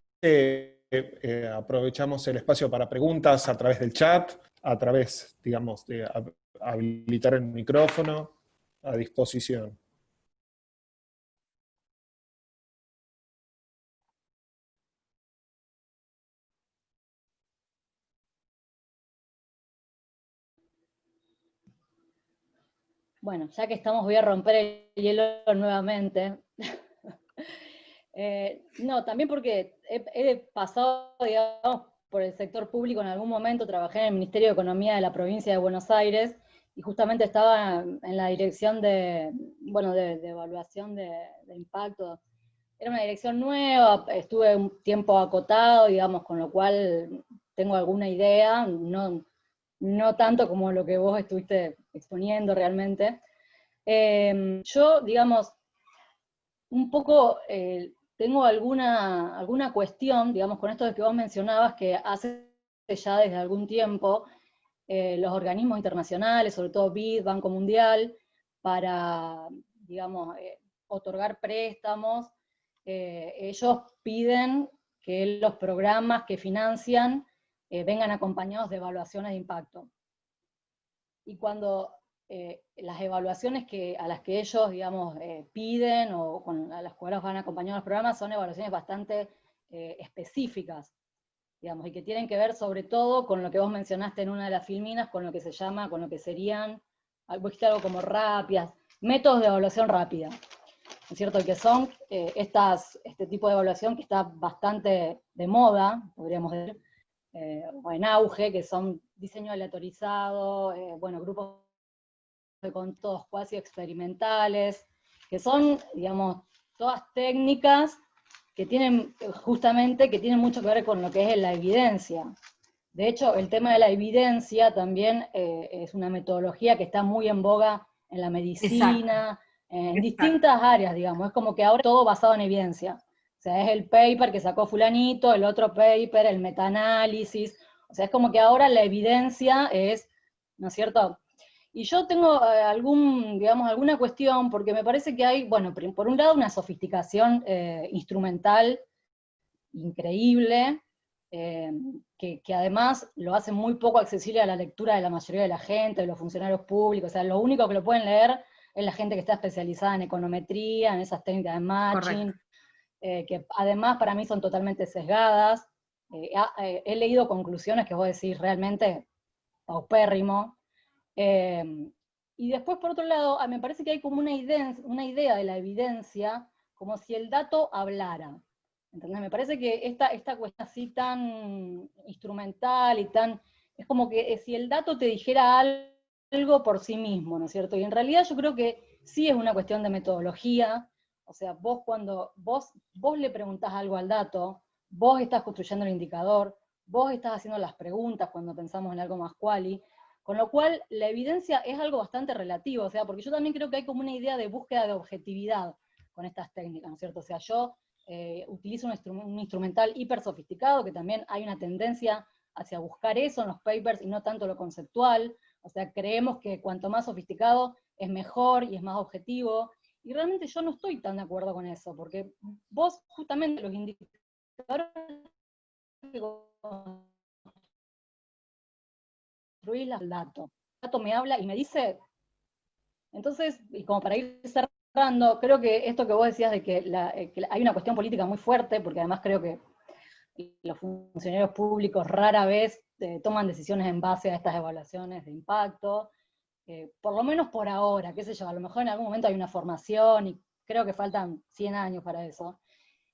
aprovechamos el espacio para preguntas a través del chat, a través, digamos, de habilitar el micrófono, a disposición. bueno, ya que estamos voy a romper el hielo nuevamente. No, también porque he pasado, digamos, por el sector público en algún momento, trabajé en el Ministerio de Economía de la provincia de Buenos Aires, y justamente estaba en la dirección de, bueno, de evaluación de impacto. Era una dirección nueva, estuve un tiempo acotado, digamos, con lo cual tengo alguna idea, no tanto como lo que vos estuviste exponiendo realmente. Yo, digamos, un poco tengo alguna cuestión, digamos, con esto de que vos mencionabas que hace ya desde algún tiempo los organismos internacionales, sobre todo BID, Banco Mundial, para, digamos, otorgar préstamos, ellos piden que los programas que financian vengan acompañados de evaluaciones de impacto. Y cuando las evaluaciones a las que ellos, digamos, piden, o a las cuales van acompañados los programas, son evaluaciones bastante específicas, digamos, y que tienen que ver sobre todo con lo que vos mencionaste en una de las filminas, con lo que se llama, con lo que serían, algo como rápidas, métodos de evaluación rápida, ¿no es cierto? Que son este tipo de evaluación que está bastante de moda, podríamos decir, o en auge, que son diseño aleatorizado, bueno, grupos de contos cuasi experimentales, que son, digamos, todas técnicas que tienen justamente, que tienen mucho que ver con lo que es la evidencia. De hecho, el tema de la evidencia también es una metodología que está muy en boga en la medicina, en distintas áreas, digamos. Es como que ahora todo basado en evidencia. O sea, es el paper que sacó fulanito, el otro paper, el metaanálisis. O sea, es como que ahora la evidencia es, ¿no es cierto? Y yo tengo digamos, alguna cuestión, porque me parece que hay, bueno, por un lado una sofisticación instrumental increíble, que además lo hace muy poco accesible a la lectura de la mayoría de la gente, de los funcionarios públicos. O sea, lo único que lo pueden leer es la gente que está especializada en econometría, en esas técnicas de matching, que además para mí son totalmente sesgadas. He leído conclusiones que vos decís realmente paupérrimo. Y después, por otro lado, me parece que hay como una idea de la evidencia, como si el dato hablara. ¿Entendés? Me parece que esta cuestión así tan instrumental y tan... Es como que si el dato te dijera algo por sí mismo, ¿no es cierto? Y en realidad yo creo que sí es una cuestión de metodología. O sea, vos cuando vos le preguntás algo al dato, vos estás construyendo el indicador, vos estás haciendo las preguntas cuando pensamos en algo más quali, con lo cual la evidencia es algo bastante relativo, o sea, porque yo también creo que hay como una idea de búsqueda de objetividad con estas técnicas, ¿no es cierto? O sea, yo utilizo un instrumental hiper sofisticado, que también hay una tendencia hacia buscar eso en los papers y no tanto lo conceptual. O sea, creemos que cuanto más sofisticado es mejor y es más objetivo, y realmente yo no estoy tan de acuerdo con eso, porque vos justamente los indicadores que construís el dato me habla y me dice, entonces, y como para ir cerrando, creo que esto que vos decías de que hay una cuestión política muy fuerte, porque además creo que los funcionarios públicos rara vez toman decisiones en base a estas evaluaciones de impacto, por lo menos por ahora, qué sé yo, a lo mejor en algún momento hay una formación, y creo que faltan 100 años para eso.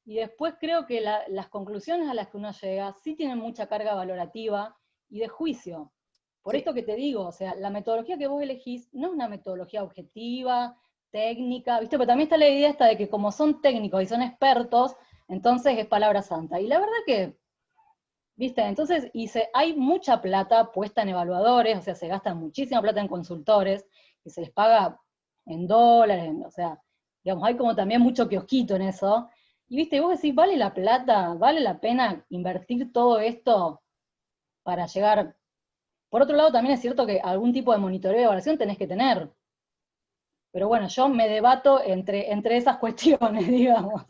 Y después creo que las conclusiones a las que uno llega sí tienen mucha carga valorativa y de juicio. Por esto que te digo, o sea, la metodología que vos elegís no es una metodología objetiva, técnica, ¿viste? Pero también está la idea esta de que como son técnicos y son expertos, entonces es palabra santa. Y la verdad que, ¿viste? Entonces, hay mucha plata puesta en evaluadores, o sea, se gasta muchísima plata en consultores, que se les paga en dólares, o sea, digamos, hay como también mucho kiosquito en eso. Y viste, vos decís, ¿vale la plata? ¿Vale la pena invertir todo esto para llegar? Por otro lado, también es cierto que algún tipo de monitoreo de evaluación tenés que tener. Pero bueno, yo me debato entre esas cuestiones, digamos.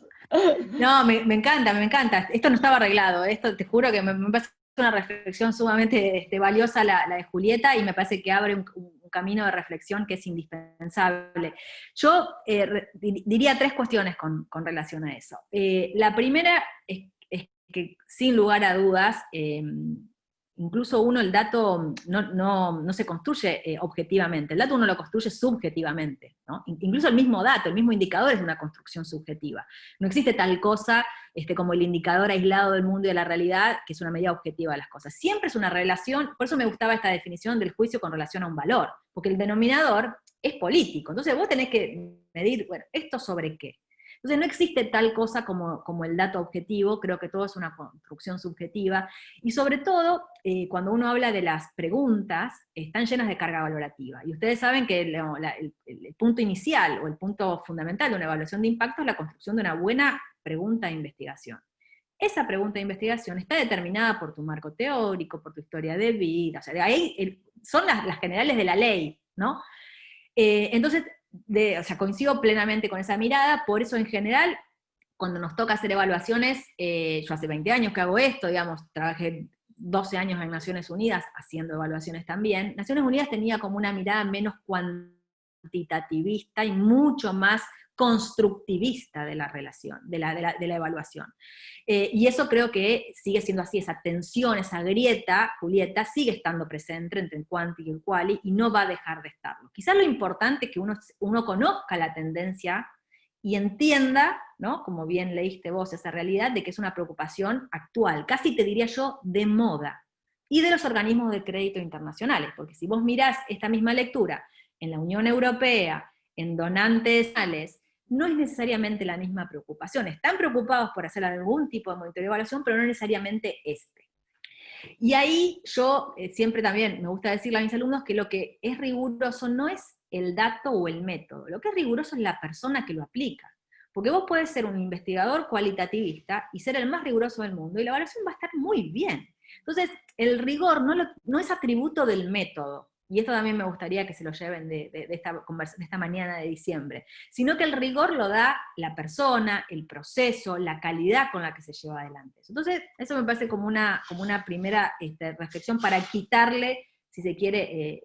No, me encanta, me encanta. Esto no estaba arreglado, esto te juro que me parece una reflexión sumamente valiosa la de Julieta, y me parece que abre un camino de reflexión que es indispensable. Yo diría 3 cuestiones con relación a eso. La primera es que, sin lugar a dudas, incluso uno el dato no se construye objetivamente, el dato uno lo construye subjetivamente, ¿no? Incluso el mismo dato, el mismo indicador es una construcción subjetiva. No existe tal cosa como el indicador aislado del mundo y de la realidad, que es una medida objetiva de las cosas. Siempre es una relación, por eso me gustaba esta definición del juicio con relación a un valor, porque el denominador es político, entonces vos tenés que medir, bueno, ¿esto sobre qué? Entonces no existe tal cosa como el dato objetivo, creo que todo es una construcción subjetiva, y sobre todo, cuando uno habla de las preguntas, están llenas de carga valorativa, y ustedes saben que el punto inicial, o el punto fundamental de una evaluación de impacto es la construcción de una buena pregunta de investigación. Esa pregunta de investigación está determinada por tu marco teórico, por tu historia de vida, o sea, de ahí son las generales de la ley, ¿no? Entonces, coincido plenamente con esa mirada, por eso en general, cuando nos toca hacer evaluaciones, yo hace 20 años que hago esto, digamos, trabajé 12 años en Naciones Unidas haciendo evaluaciones también. Naciones Unidas tenía como una mirada menos cuantitativista y mucho más constructivista de la relación, de la evaluación. Y eso creo que sigue siendo así, esa tensión, esa grieta, Julieta, sigue estando presente entre el quanti y el quali, y no va a dejar de estarlo. Quizás lo importante es que uno conozca la tendencia y entienda, ¿no? Como bien leíste vos, esa realidad de que es una preocupación actual, casi te diría yo, de moda, y de los organismos de crédito internacionales, porque si vos mirás esta misma lectura en la Unión Europea, en donantes nacionales, no es necesariamente la misma preocupación. Están preocupados por hacer algún tipo de monitoreo de evaluación, pero no necesariamente este. Y ahí yo siempre también me gusta decirle a mis alumnos que lo que es riguroso no es el dato o el método, lo que es riguroso es la persona que lo aplica. Porque vos podés ser un investigador cualitativista y ser el más riguroso del mundo, y la evaluación va a estar muy bien. Entonces, el rigor no es atributo del método, y esto también me gustaría que se lo lleven de esta mañana de diciembre, sino que el rigor lo da la persona, el proceso, la calidad con la que se lleva adelante. Entonces, eso me parece como una primera reflexión para quitarle, si se quiere,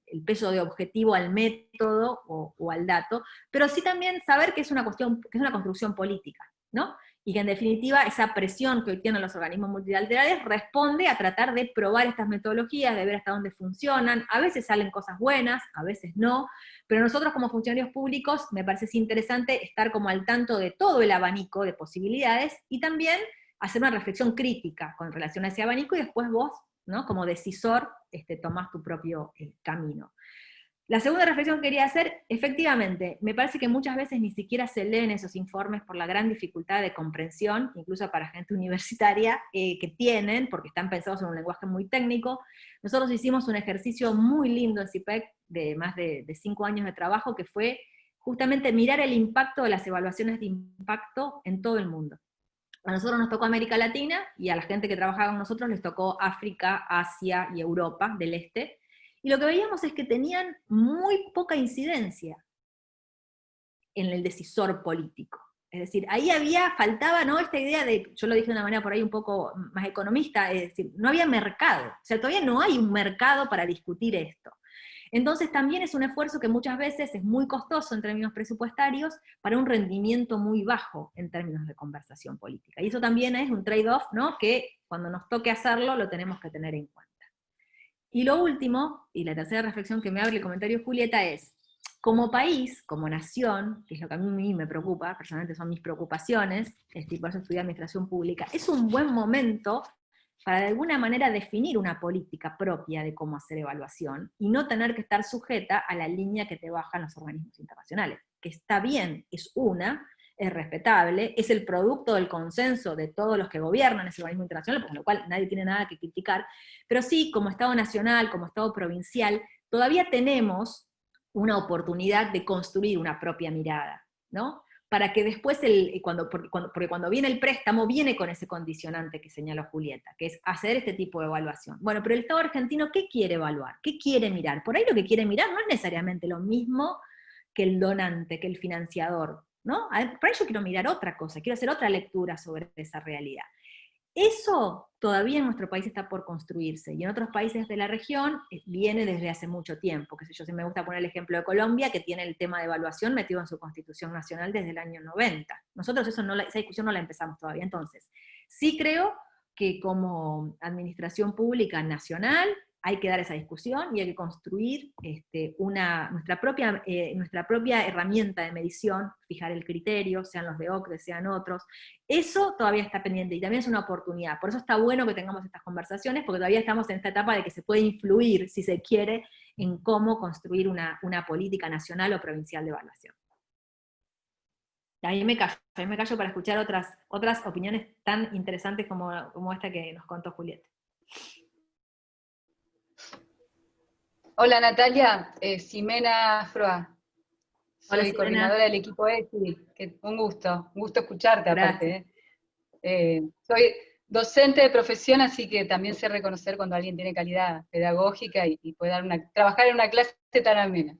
el peso de objetivo al método o al dato, pero sí también saber que es una construcción política, ¿no? Y que en definitiva esa presión que hoy tienen los organismos multilaterales responde a tratar de probar estas metodologías, de ver hasta dónde funcionan. A veces salen cosas buenas, a veces no, pero nosotros como funcionarios públicos me parece interesante estar como al tanto de todo el abanico de posibilidades, y también hacer una reflexión crítica con relación a ese abanico, y después vos, ¿no? Como decisor, tomás tu propio camino. La segunda reflexión que quería hacer, efectivamente, me parece que muchas veces ni siquiera se leen esos informes por la gran dificultad de comprensión, incluso para gente universitaria, que tienen, porque están pensados en un lenguaje muy técnico. Nosotros hicimos un ejercicio muy lindo en CIPEC, de más de 5 años de trabajo, que fue justamente mirar el impacto de las evaluaciones de impacto en todo el mundo. A nosotros nos tocó América Latina, y a la gente que trabajaba con nosotros les tocó África, Asia y Europa del Este, y lo que veíamos es que tenían muy poca incidencia en el decisor político. Es decir, ahí faltaba, ¿no?, esta idea de, yo lo dije de una manera por ahí un poco más economista, es decir, no había mercado, o sea, todavía no hay un mercado para discutir esto. Entonces también es un esfuerzo que muchas veces es muy costoso en términos presupuestarios para un rendimiento muy bajo en términos de conversación política. Y eso también es un trade-off, ¿no?, que cuando nos toque hacerlo lo tenemos que tener en cuenta. Y lo último, y la tercera reflexión que me abre el comentario Julieta, es, como país, como nación, que es lo que a mí me preocupa, personalmente son mis preocupaciones, por eso estudié administración pública, es un buen momento para de alguna manera definir una política propia de cómo hacer evaluación, y no tener que estar sujeta a la línea que te bajan los organismos internacionales, que está bien, es respetable, es el producto del consenso de todos los que gobiernan ese organismo internacional, por lo cual nadie tiene nada que criticar, pero sí, como Estado nacional, como Estado provincial, todavía tenemos una oportunidad de construir una propia mirada, ¿no? Para que después, porque cuando viene el préstamo, viene con ese condicionante que señaló Julieta, que es hacer este tipo de evaluación. Bueno, pero el Estado argentino, ¿qué quiere evaluar? ¿Qué quiere mirar? Por ahí lo que quiere mirar no es necesariamente lo mismo que el donante, que el financiador, ¿no? Por ahí yo quiero mirar otra cosa, quiero hacer otra lectura sobre esa realidad. Eso todavía en nuestro país está por construirse, y en otros países de la región viene desde hace mucho tiempo. Qué sé yo, si me gusta poner el ejemplo de Colombia, que tiene el tema de evaluación metido en su Constitución Nacional desde el año 90. Nosotros esa discusión no la empezamos todavía. Entonces, sí creo que como administración pública nacional hay que dar esa discusión y hay que construir nuestra propia herramienta de medición, fijar el criterio, sean los de OCDE, sean otros. Eso todavía está pendiente y también es una oportunidad. Por eso está bueno que tengamos estas conversaciones, porque todavía estamos en esta etapa de que se puede influir, si se quiere, en cómo construir una política nacional o provincial de evaluación. Ahí me callo para escuchar otras opiniones tan interesantes como esta que nos contó Julieta. Hola Natalia, Ximena Froa. Soy Hola, Ximena. coordinadora del equipo ESI. Un gusto escucharte aparte. Soy docente de profesión, así que también sé reconocer cuando alguien tiene calidad pedagógica y puede trabajar en una clase tan amena.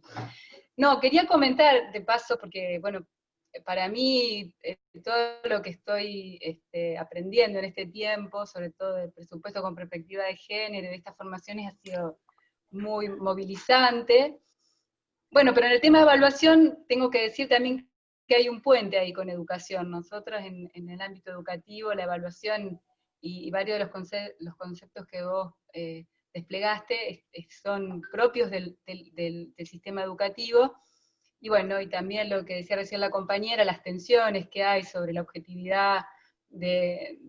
No, quería comentar de paso, porque bueno, para mí todo lo que estoy aprendiendo en este tiempo, sobre todo del presupuesto con perspectiva de género, de estas formaciones, ha sido muy movilizante. Bueno, pero en el tema de evaluación tengo que decir también que hay un puente ahí con educación. Nosotros en el ámbito educativo, la evaluación y varios de los conceptos que vos desplegaste son propios del sistema educativo. Y bueno, y también lo que decía recién la compañera, las tensiones que hay sobre la objetividad de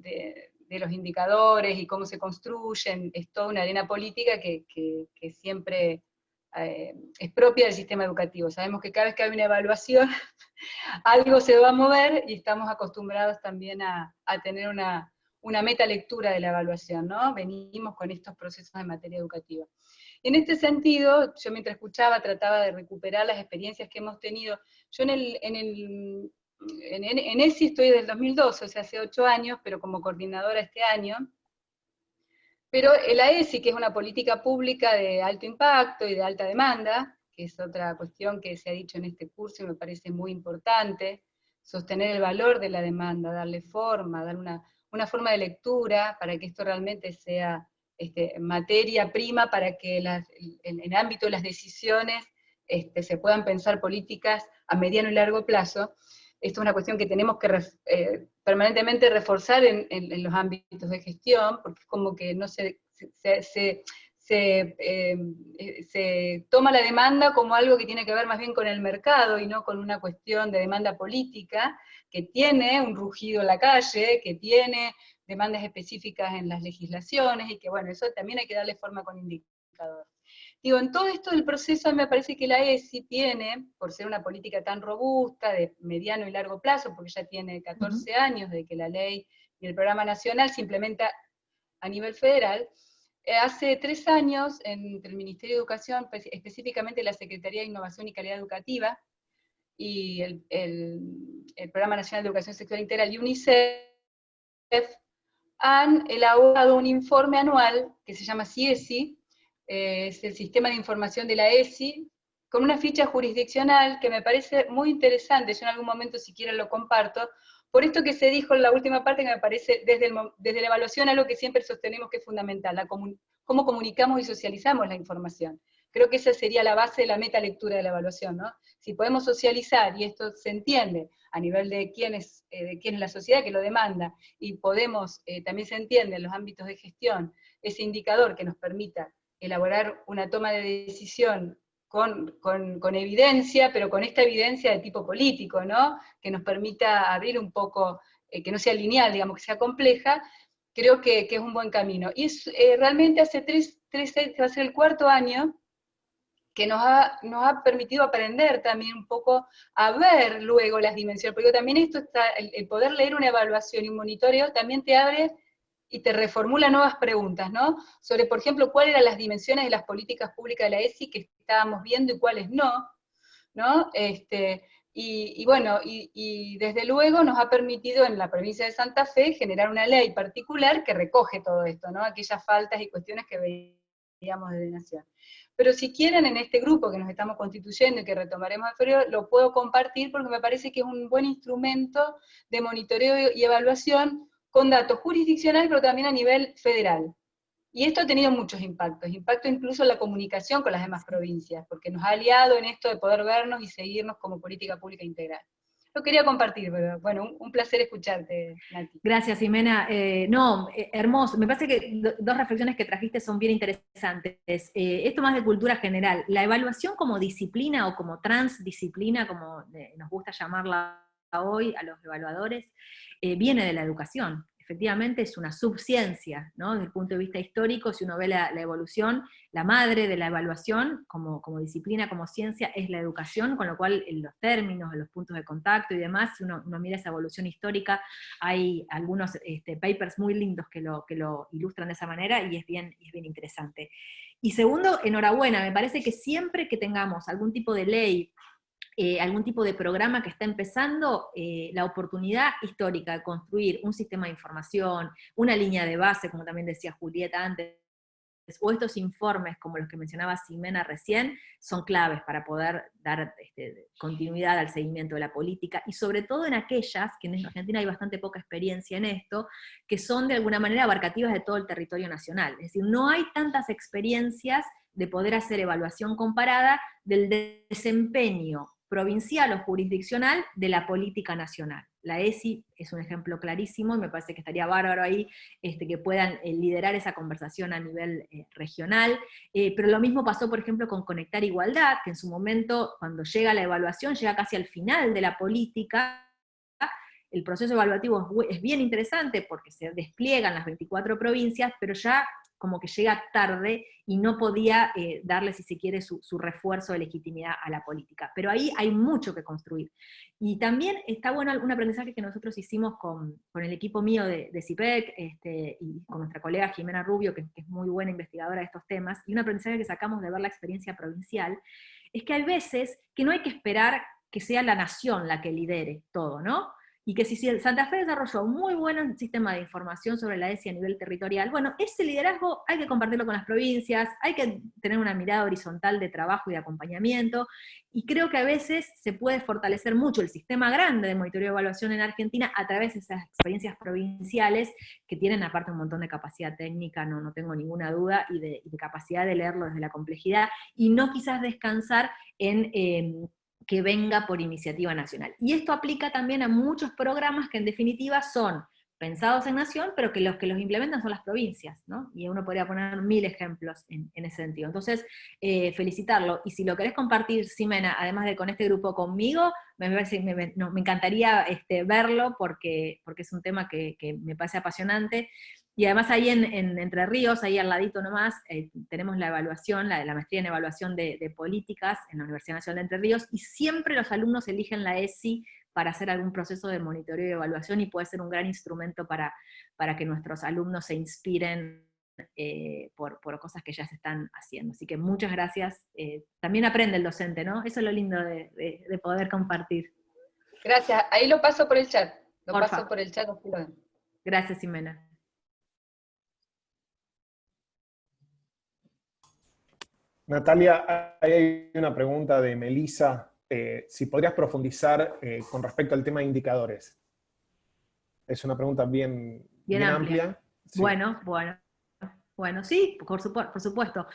los indicadores y cómo se construyen, es toda una arena política que siempre es propia del sistema educativo. Sabemos que cada vez que hay una evaluación, algo se va a mover, y estamos acostumbrados también a tener una meta lectura de la evaluación, ¿no? Venimos con estos procesos en materia educativa. En este sentido, yo mientras escuchaba trataba de recuperar las experiencias que hemos tenido. Yo en ESI estoy desde el 2012, o sea, hace 8 años, pero como coordinadora este año. Pero la ESI, que es una política pública de alto impacto y de alta demanda, que es otra cuestión que se ha dicho en este curso y me parece muy importante, sostener el valor de la demanda, darle forma, dar una forma de lectura para que esto realmente sea materia prima para que en el ámbito de las decisiones se puedan pensar políticas a mediano y largo plazo. Esto es una cuestión que tenemos que permanentemente reforzar en los ámbitos de gestión, porque es como que no se toma la demanda como algo que tiene que ver más bien con el mercado y no con una cuestión de demanda política, que tiene un rugido en la calle, que tiene demandas específicas en las legislaciones, y que bueno, eso también hay que darle forma con indicador. Digo, en todo esto del proceso me parece que la ESI tiene, por ser una política tan robusta, de mediano y largo plazo, porque ya tiene 14 años de que la ley y el programa nacional se implementa a nivel federal. Hace 3 años, entre el Ministerio de Educación, específicamente la Secretaría de Innovación y Calidad Educativa, y el Programa Nacional de Educación Sexual Integral y UNICEF, han elaborado un informe anual que se llama CIESI, es el Sistema de Información de la ESI, con una ficha jurisdiccional que me parece muy interesante. Yo en algún momento, si quieren, lo comparto, por esto que se dijo en la última parte, que me parece desde la evaluación algo que siempre sostenemos que es fundamental, cómo comunicamos y socializamos la información. Creo que esa sería la base de la metalectura de la evaluación, ¿no? Si podemos socializar, y esto se entiende a nivel de quién es la sociedad que lo demanda, y podemos, también se entiende en los ámbitos de gestión, ese indicador que nos permita elaborar una toma de decisión con evidencia, pero con esta evidencia de tipo político, ¿no? Que nos permita abrir un poco, que no sea lineal, digamos, que sea compleja, creo que es un buen camino. Y realmente hace 3 años, va a ser el 4º año, que nos ha permitido aprender también un poco a ver luego las dimensiones, porque también esto está, el poder leer una evaluación y un monitoreo también te abre y te reformula nuevas preguntas, ¿no? Sobre, por ejemplo, cuáles eran las dimensiones de las políticas públicas de la ESI que estábamos viendo y cuáles no, ¿no? Y bueno, y desde luego nos ha permitido en la provincia de Santa Fe generar una ley particular que recoge todo esto, ¿no? Aquellas faltas y cuestiones que veíamos desde Nación. Pero si quieren, en este grupo que nos estamos constituyendo y que retomaremos en febrero, lo puedo compartir porque me parece que es un buen instrumento de monitoreo y evaluación con datos jurisdiccionales, pero también a nivel federal. Y esto ha tenido muchos impactos incluso en la comunicación con las demás provincias, porque nos ha aliado en esto de poder vernos y seguirnos como política pública integral. lo quería compartir, pero bueno, un placer escucharte, Nati. Gracias, Ximena. Hermoso. Me parece que dos reflexiones que trajiste son bien interesantes. Esto más de cultura general. La evaluación como disciplina o como transdisciplina, como nos gusta llamarla hoy a los evaluadores, viene de la educación. Efectivamente es una subciencia, ¿no? Desde el punto de vista histórico, si uno ve la evolución, la madre de la evaluación como disciplina, como ciencia, es la educación, con lo cual en los términos, en los puntos de contacto y demás, si uno mira esa evolución histórica, hay algunos papers muy lindos que lo ilustran de esa manera, y es bien interesante. Y segundo, enhorabuena, me parece que siempre que tengamos algún tipo de ley, algún tipo de programa que está empezando, la oportunidad histórica de construir un sistema de información, una línea de base, como también decía Julieta antes, o estos informes como los que mencionaba Ximena recién, son claves para poder dar continuidad al seguimiento de la política, y sobre todo en aquellas, que en Argentina hay bastante poca experiencia en esto, que son de alguna manera abarcativas de todo el territorio nacional. Es decir, no hay tantas experiencias de poder hacer evaluación comparada del desempeño provincial o jurisdiccional de la política nacional. La ESI es un ejemplo clarísimo, y me parece que estaría bárbaro ahí que puedan liderar esa conversación a nivel regional, pero lo mismo pasó, por ejemplo, con Conectar Igualdad, que en su momento, cuando llega la evaluación, llega casi al final de la política. El proceso evaluativo es bien interesante porque se despliegan las 24 provincias, pero ya como que llega tarde y no podía darle, si se quiere, su refuerzo de legitimidad a la política. Pero ahí hay mucho que construir. Y también está bueno un aprendizaje que nosotros hicimos con el equipo mío de CIPEC, y con nuestra colega Jimena Rubio, que es muy buena investigadora de estos temas, y un aprendizaje que sacamos de ver la experiencia provincial, es que hay veces que no hay que esperar que sea la nación la que lidere todo, ¿no? Y que si Santa Fe desarrolló un muy buen sistema de información sobre la ESI a nivel territorial, bueno, ese liderazgo hay que compartirlo con las provincias, hay que tener una mirada horizontal de trabajo y de acompañamiento, y creo que a veces se puede fortalecer mucho el sistema grande de monitoreo y evaluación en Argentina a través de esas experiencias provinciales, que tienen aparte un montón de capacidad técnica, no tengo ninguna duda, y de capacidad de leerlo desde la complejidad, y no quizás descansar en que venga por iniciativa nacional. Y esto aplica también a muchos programas que en definitiva son pensados en nación, pero que los implementan son las provincias, ¿no? Y uno podría poner 1000 ejemplos en ese sentido. Entonces, felicitarlo. Y si lo querés compartir, Ximena, además de con este grupo conmigo, me encantaría verlo, porque es un tema que me parece apasionante. Y además ahí en Entre Ríos, ahí al ladito nomás, tenemos la evaluación, la maestría en evaluación de políticas en la Universidad Nacional de Entre Ríos, y siempre los alumnos eligen la ESI para hacer algún proceso de monitoreo y evaluación, y puede ser un gran instrumento para que nuestros alumnos se inspiren por cosas que ya se están haciendo. Así que muchas gracias. También aprende el docente, ¿no? Eso es lo lindo de poder compartir. Gracias. Ahí lo paso por el chat. Gracias, Ximena. Natalia, ahí hay una pregunta de Melissa. Si podrías profundizar con respecto al tema de indicadores. Es una pregunta bien amplia. Sí. Bueno, sí, por supuesto.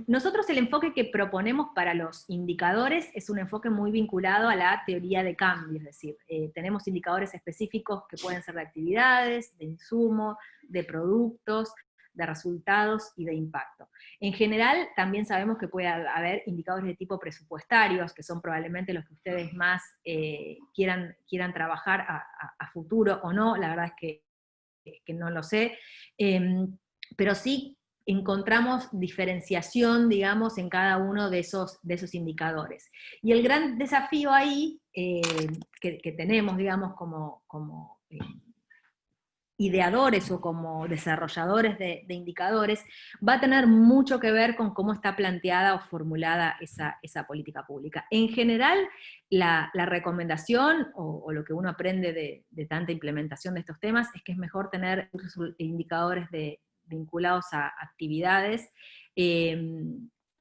Nosotros el enfoque que proponemos para los indicadores es un enfoque muy vinculado a la teoría de cambio, es decir, tenemos indicadores específicos que pueden ser de actividades, de insumo, de productos, de resultados y de impacto. En general, también sabemos que puede haber indicadores de tipo presupuestarios, que son probablemente los que ustedes más quieran trabajar a futuro o no, la verdad es que no lo sé, pero sí encontramos diferenciación, digamos, en cada uno de esos indicadores. Y el gran desafío ahí que tenemos, digamos, como ideadores o como desarrolladores de indicadores, va a tener mucho que ver con cómo está planteada o formulada esa política pública. En general, la recomendación, o lo que uno aprende de tanta implementación de estos temas, es que es mejor tener indicadores vinculados a actividades,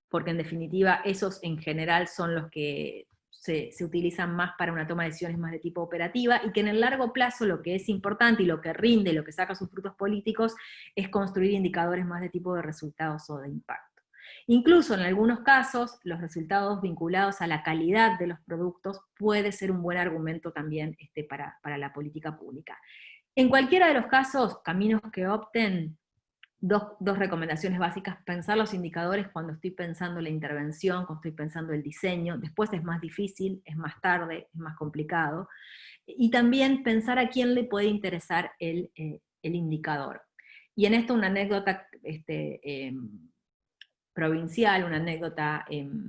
porque en definitiva esos en general son los que se utilizan más para una toma de decisiones más de tipo operativa, y que en el largo plazo lo que es importante y lo que rinde, lo que saca sus frutos políticos, es construir indicadores más de tipo de resultados o de impacto. Incluso en algunos casos, los resultados vinculados a la calidad de los productos puede ser un buen argumento también para la política pública. En cualquiera de los casos, caminos que opten, dos recomendaciones básicas: pensar los indicadores cuando estoy pensando la intervención, cuando estoy pensando el diseño, después es más difícil, es más tarde, es más complicado, y también pensar a quién le puede interesar el indicador. Y en esto una anécdota provincial, una anécdota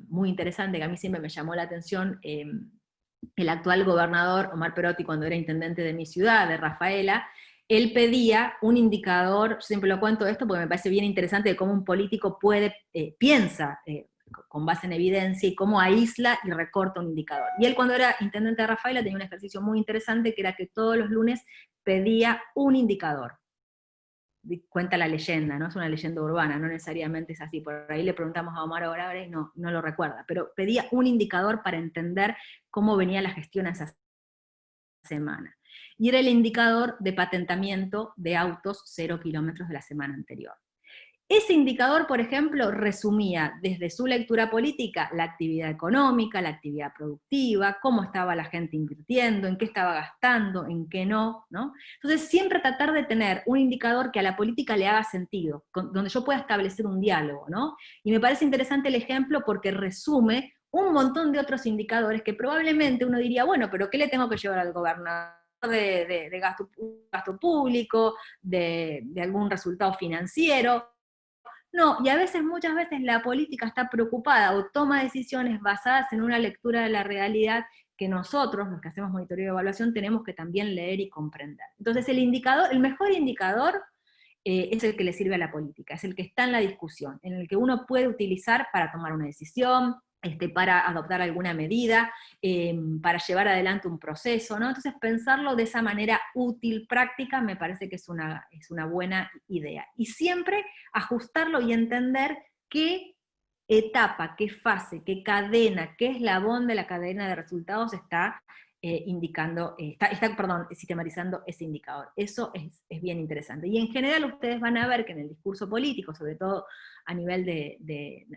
muy interesante que a mí siempre me llamó la atención. El actual gobernador Omar Perotti, cuando era intendente de mi ciudad, de Rafaela, él pedía un indicador, yo siempre lo cuento esto porque me parece bien interesante de cómo un político piensa con base en evidencia y cómo aísla y recorta un indicador. Y él, cuando era intendente de Rafaela, tenía un ejercicio muy interesante que era que todos los lunes pedía un indicador. Cuenta la leyenda, ¿no? Es una leyenda urbana, no necesariamente es así. Por ahí le preguntamos a Omar ahora y no lo recuerda, pero pedía un indicador para entender cómo venía la gestión esa semana. Y era el indicador de patentamiento de autos 0 kilómetros de la semana anterior. Ese indicador, por ejemplo, resumía desde su lectura política la actividad económica, la actividad productiva, cómo estaba la gente invirtiendo, en qué estaba gastando, en qué no, ¿no? Entonces siempre tratar de tener un indicador que a la política le haga sentido, donde yo pueda establecer un diálogo, ¿no? Y me parece interesante el ejemplo porque resume un montón de otros indicadores que probablemente uno diría, bueno, pero ¿qué le tengo que llevar al gobernador de gasto público, de algún resultado financiero? No, y a veces, muchas veces la política está preocupada o toma decisiones basadas en una lectura de la realidad que nosotros, los que hacemos monitoreo y evaluación, tenemos que también leer y comprender. Entonces el mejor indicador es el que le sirve a la política, es el que está en la discusión, en el que uno puede utilizar para tomar una decisión, para adoptar alguna medida, para llevar adelante un proceso, ¿no? Entonces pensarlo de esa manera útil, práctica, me parece que es una buena idea. Y siempre ajustarlo y entender qué etapa, qué fase, qué cadena, qué eslabón de la cadena de resultados está sistematizando ese indicador. Eso es bien interesante. Y en general ustedes van a ver que en el discurso político, sobre todo a nivel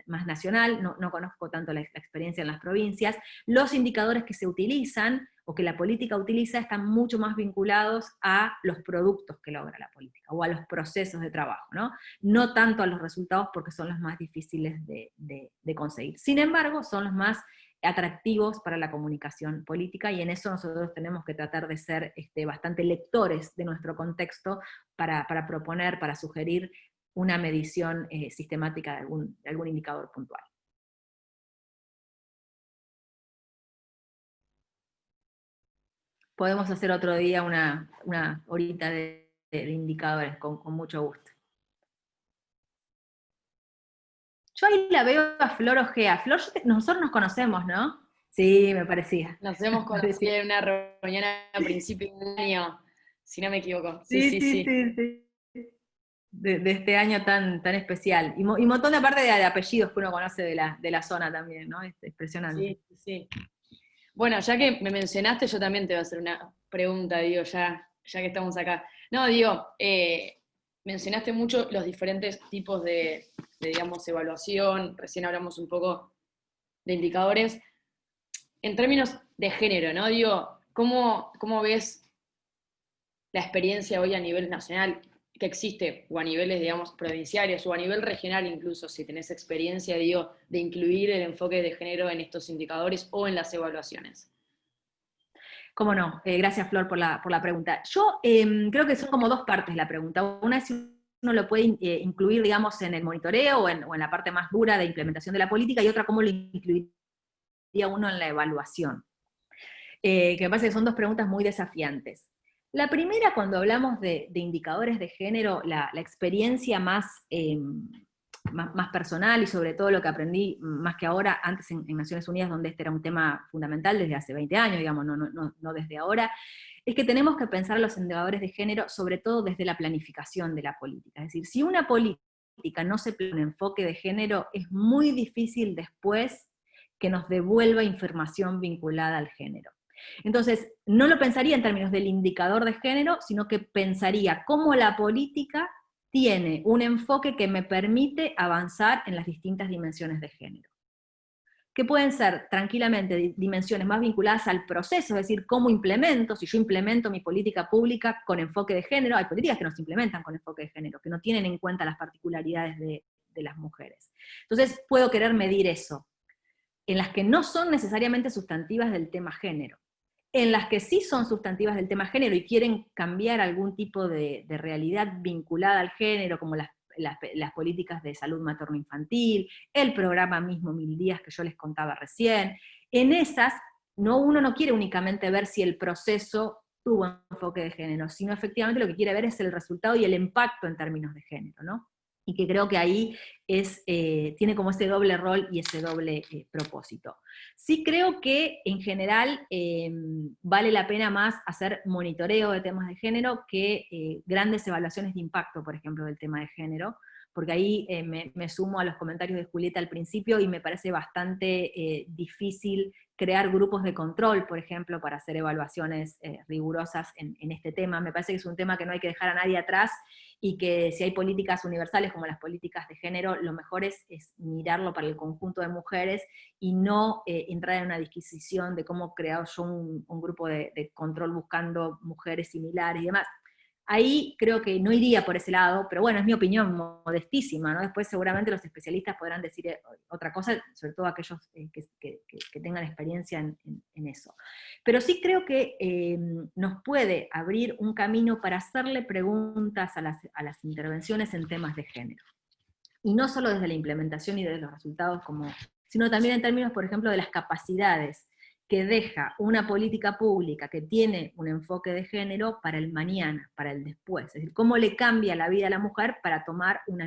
más nacional, no conozco tanto la experiencia en las provincias, los indicadores que se utilizan, o que la política utiliza, están mucho más vinculados a los productos que logra la política, o a los procesos de trabajo, ¿no? No tanto a los resultados, porque son los más difíciles de conseguir. Sin embargo, son los más atractivos para la comunicación política, y en eso nosotros tenemos que tratar de ser bastante lectores de nuestro contexto para proponer, para sugerir una medición sistemática de algún indicador puntual. Podemos hacer otro día una horita de indicadores, con mucho gusto. Yo ahí la veo a Flor Ojea. Flor, nosotros nos conocemos, ¿no? Sí, me parecía. Nos hemos conocido en una reunión a principios del año, si no me equivoco. Sí. De este año tan especial. Y un montón de aparte de apellidos que uno conoce de la zona también, ¿no? Es impresionante. Sí. Bueno, ya que me mencionaste, yo también te voy a hacer una pregunta, digo, ya que estamos acá. No, digo, mencionaste mucho los diferentes tipos de, digamos, evaluación, recién hablamos un poco de indicadores. En términos de género, ¿no? Digo, ¿cómo ves la experiencia hoy a nivel nacional que existe, o a niveles, digamos, provinciales, o a nivel regional incluso, si tenés experiencia, digo, de incluir el enfoque de género en estos indicadores o en las evaluaciones? Cómo no, gracias Flor por la pregunta. Yo creo que son como dos partes la pregunta. Una es si uno lo puede incluir, digamos, en el monitoreo o en la parte más dura de implementación de la política, y otra, cómo lo incluiría uno en la evaluación. Que me parece que son dos preguntas muy desafiantes. La primera, cuando hablamos de indicadores de género, la experiencia más personal, y sobre todo lo que aprendí más que ahora, antes en Naciones Unidas, donde este era un tema fundamental desde hace 20 años, digamos, no desde ahora, es que tenemos que pensar los indicadores de género sobre todo desde la planificación de la política. Es decir, si una política no se planea un enfoque de género, es muy difícil después que nos devuelva información vinculada al género. Entonces, no lo pensaría en términos del indicador de género, sino que pensaría cómo la política tiene un enfoque que me permite avanzar en las distintas dimensiones de género, que pueden ser tranquilamente dimensiones más vinculadas al proceso, es decir, cómo implemento, si yo implemento mi política pública con enfoque de género, hay políticas que no se implementan con enfoque de género, que no tienen en cuenta las particularidades de las mujeres. Entonces puedo querer medir eso, en las que no son necesariamente sustantivas del tema género. En las que sí son sustantivas del tema género y quieren cambiar algún tipo de realidad vinculada al género, como las políticas de salud materno-infantil, el programa mismo 1000 días que yo les contaba recién, en esas uno no quiere únicamente ver si el proceso tuvo enfoque de género, sino efectivamente lo que quiere ver es el resultado y el impacto en términos de género, ¿no? Y que creo que ahí tiene como ese doble rol y ese doble propósito. Sí creo que en general vale la pena más hacer monitoreo de temas de género que grandes evaluaciones de impacto, por ejemplo, del tema de género, porque ahí me sumo a los comentarios de Julieta al principio y me parece bastante difícil crear grupos de control, por ejemplo, para hacer evaluaciones rigurosas en este tema. Me parece que es un tema que no hay que dejar a nadie atrás, y que si hay políticas universales como las políticas de género, lo mejor es mirarlo para el conjunto de mujeres y no entrar en una disquisición de cómo crear yo un grupo de control buscando mujeres similares y demás. Ahí creo que no iría por ese lado, pero bueno, es mi opinión modestísima, ¿no? Después seguramente los especialistas podrán decir otra cosa, sobre todo aquellos que tengan experiencia en eso. Pero sí creo que nos puede abrir un camino para hacerle preguntas a las intervenciones en temas de género. Y no solo desde la implementación y desde los resultados, sino también en términos, por ejemplo, de las capacidades que deja una política pública que tiene un enfoque de género para el mañana, para el después. Es decir, cómo le cambia la vida a la mujer para tomar una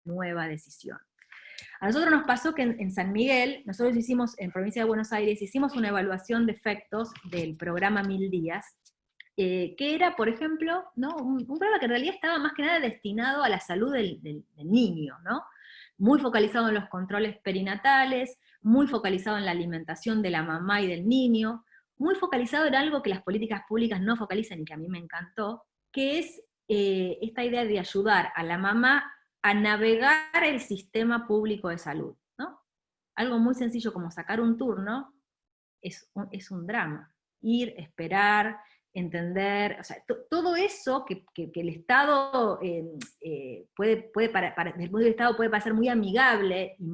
nueva decisión. A nosotros nos pasó que en San Miguel, nosotros hicimos, en Provincia de Buenos Aires, hicimos una evaluación de efectos del programa 1000 días, que era, por ejemplo, ¿no? un programa que en realidad estaba más que nada destinado a la salud del niño, ¿no? Muy focalizado en los controles perinatales, muy focalizado en la alimentación de la mamá y del niño, muy focalizado en algo que las políticas públicas no focalizan y que a mí me encantó, que es esta idea de ayudar a la mamá a navegar el sistema público de salud, ¿no? Algo muy sencillo como sacar un turno es un drama. Ir, esperar, entender, o sea, todo eso que el Estado desde el punto del Estado puede parecer muy amigable y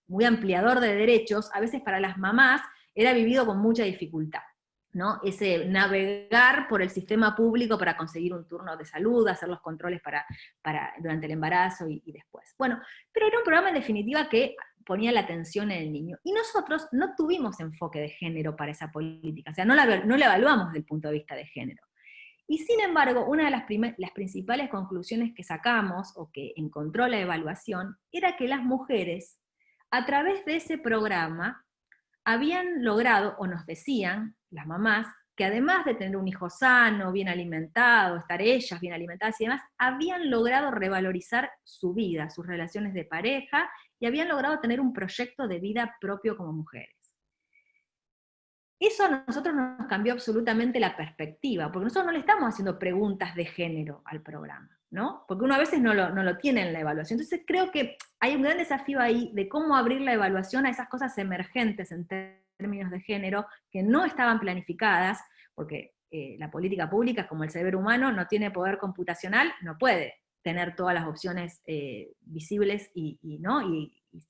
muy ampliador de derechos, a veces para las mamás era vivido con mucha dificultad, ¿no? Ese navegar por el sistema público para conseguir un turno de salud, hacer los controles durante el embarazo y después. Bueno, pero era un programa en definitiva que ponía la atención en el niño. Y nosotros no tuvimos enfoque de género para esa política, o sea, no la evaluamos desde el punto de vista de género. Y sin embargo, una de las principales conclusiones que sacamos, o que encontró la evaluación, era que las mujeres, a través de ese programa, habían logrado, o nos decían, las mamás, que además de tener un hijo sano, bien alimentado, estar ellas bien alimentadas y demás, habían logrado revalorizar su vida, sus relaciones de pareja, y habían logrado tener un proyecto de vida propio como mujeres. Eso a nosotros nos cambió absolutamente la perspectiva, porque nosotros no le estamos haciendo preguntas de género al programa, ¿no? Porque uno a veces no lo tiene en la evaluación. Entonces creo que hay un gran desafío ahí de cómo abrir la evaluación a esas cosas emergentes en términos de género que no estaban planificadas, porque la política pública, como el saber humano, no tiene poder computacional, no puede tener todas las opciones visibles y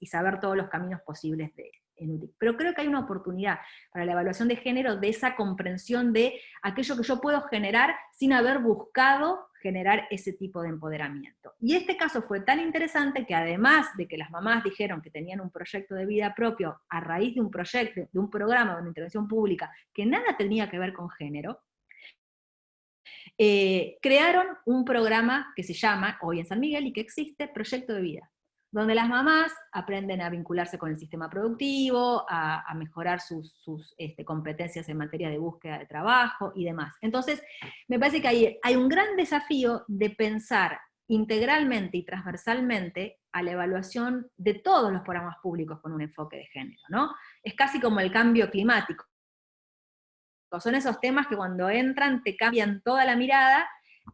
saber todos los caminos posibles en útil. Pero creo que hay una oportunidad para la evaluación de género de esa comprensión de aquello que yo puedo generar sin haber buscado generar ese tipo de empoderamiento. Y este caso fue tan interesante que además de que las mamás dijeron que tenían un proyecto de vida propio a raíz de un proyecto, de un programa, de una intervención pública, que nada tenía que ver con género, crearon un programa que se llama, hoy en San Miguel, y que existe, Proyecto de Vida, donde las mamás aprenden a vincularse con el sistema productivo, a mejorar sus competencias en materia de búsqueda de trabajo y demás. Entonces, me parece que hay un gran desafío de pensar integralmente y transversalmente a la evaluación de todos los programas públicos con un enfoque de género, ¿no? Es casi como el cambio climático. Son esos temas que cuando entran te cambian toda la mirada,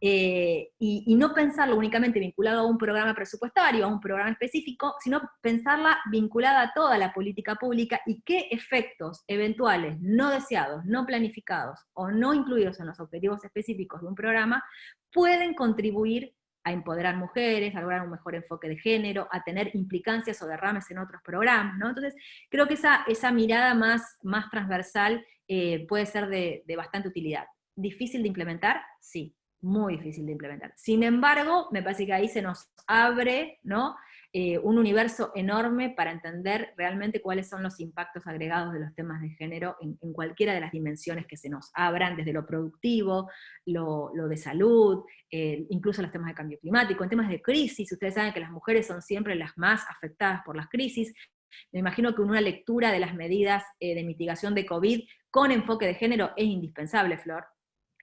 y no pensarlo únicamente vinculado a un programa presupuestario, a un programa específico, sino pensarla vinculada a toda la política pública y qué efectos eventuales no deseados, no planificados o no incluidos en los objetivos específicos de un programa pueden contribuir a empoderar mujeres, a lograr un mejor enfoque de género, a tener implicancias o derrames en otros programas, ¿no? Entonces, creo que esa mirada más transversal puede ser de bastante utilidad. ¿Difícil de implementar? Sí, muy difícil de implementar. Sin embargo, me parece que ahí se nos abre, ¿no?, un universo enorme para entender realmente cuáles son los impactos agregados de los temas de género en cualquiera de las dimensiones que se nos abran, desde lo productivo, lo de salud, incluso los temas de cambio climático, en temas de crisis. Ustedes saben que las mujeres son siempre las más afectadas por las crisis. Me imagino que una lectura de las medidas de mitigación de COVID con enfoque de género es indispensable, Flor.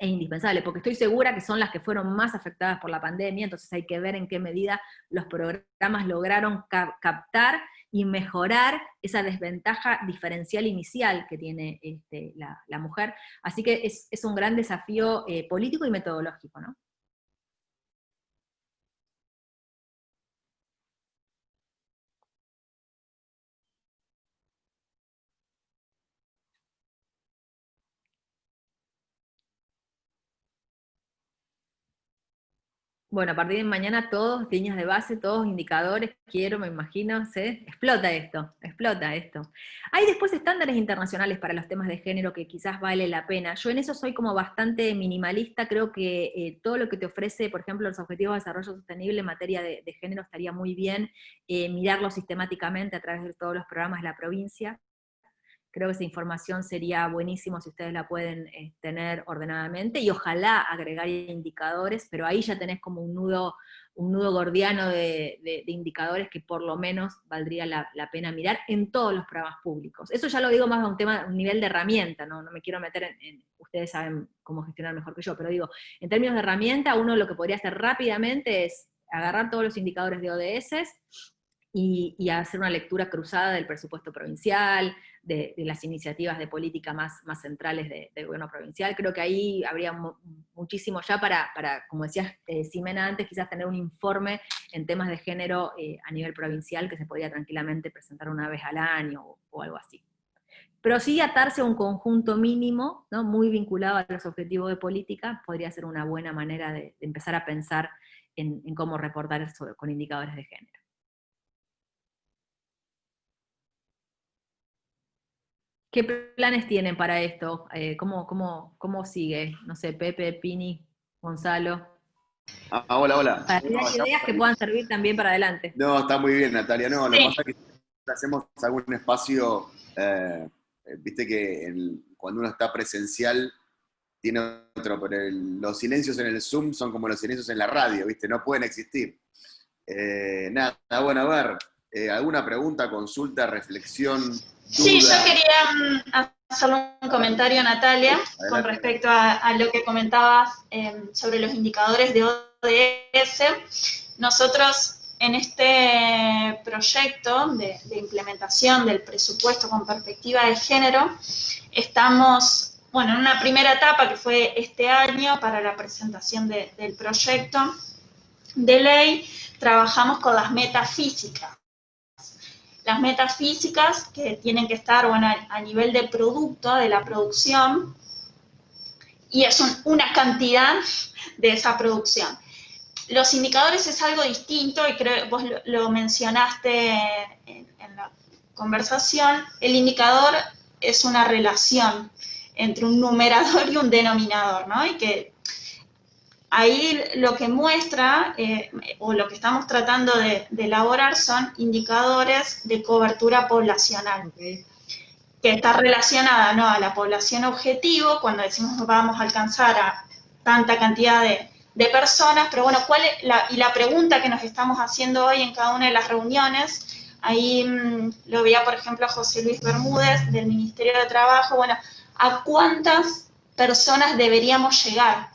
Es indispensable, porque estoy segura que son las que fueron más afectadas por la pandemia, entonces hay que ver en qué medida los programas lograron captar y mejorar esa desventaja diferencial inicial que tiene la mujer. Así que es un gran desafío político y metodológico, ¿no? Bueno, a partir de mañana todos, líneas de base, todos indicadores, me imagino, ¿sí? Explota esto. Hay después estándares internacionales para los temas de género que quizás vale la pena. Yo en eso soy como bastante minimalista, creo que todo lo que te ofrece, por ejemplo, los Objetivos de Desarrollo Sostenible en materia de género estaría muy bien mirarlo sistemáticamente a través de todos los programas de la provincia. Creo que esa información sería buenísimo si ustedes la pueden tener ordenadamente, y ojalá agregar indicadores, pero ahí ya tenés como un nudo gordiano de indicadores que por lo menos valdría la pena mirar en todos los programas públicos. Eso ya lo digo más a un nivel de herramienta, no me quiero meter ustedes saben cómo gestionar mejor que yo, pero digo, en términos de herramienta, uno lo que podría hacer rápidamente es agarrar todos los indicadores de ODS, y hacer una lectura cruzada del presupuesto provincial, de las iniciativas de política más centrales del gobierno provincial. Creo que ahí habría muchísimo ya para como decía Ximena antes, quizás tener un informe en temas de género a nivel provincial que se podría tranquilamente presentar una vez al año o algo así. Pero sí atarse a un conjunto mínimo, ¿no?, muy vinculado a los objetivos de política, podría ser una buena manera de empezar a pensar en cómo reportar eso con indicadores de género. ¿Qué planes tienen para esto? ¿Cómo sigue? No sé, Pepe, Pini, Gonzalo. Hola. Para tirar ideas que puedan servir también para adelante. No, está muy bien, Natalia. No, lo que pasa es que hacemos algún espacio, viste que cuando uno está presencial tiene otro, pero los silencios en el Zoom son como los silencios en la radio, viste, no pueden existir. Nada, bueno, a ver, ¿alguna pregunta, consulta, reflexión? Sí, yo quería hacer un comentario, Natalia, Adelante. con respecto a lo que comentabas sobre los indicadores de ODS. Nosotros en este proyecto de implementación del presupuesto con perspectiva de género, estamos, bueno, en una primera etapa que fue este año para la presentación del proyecto de ley, trabajamos con las metas físicas. Las metas físicas que tienen que estar, bueno, a nivel de producto, de la producción, y es una cantidad de esa producción. Los indicadores es algo distinto, y creo que vos lo mencionaste en la conversación. El indicador es una relación entre un numerador y un denominador, ¿no? Y que ahí lo que muestra, o lo que estamos tratando de elaborar, son indicadores de cobertura poblacional, que está relacionada, ¿no?, a la población objetivo, cuando decimos vamos a alcanzar a tanta cantidad de personas, pero bueno, la pregunta que nos estamos haciendo hoy en cada una de las reuniones, ahí lo veía, por ejemplo, a José Luis Bermúdez, del Ministerio de Trabajo, bueno, ¿a cuántas personas deberíamos llegar?,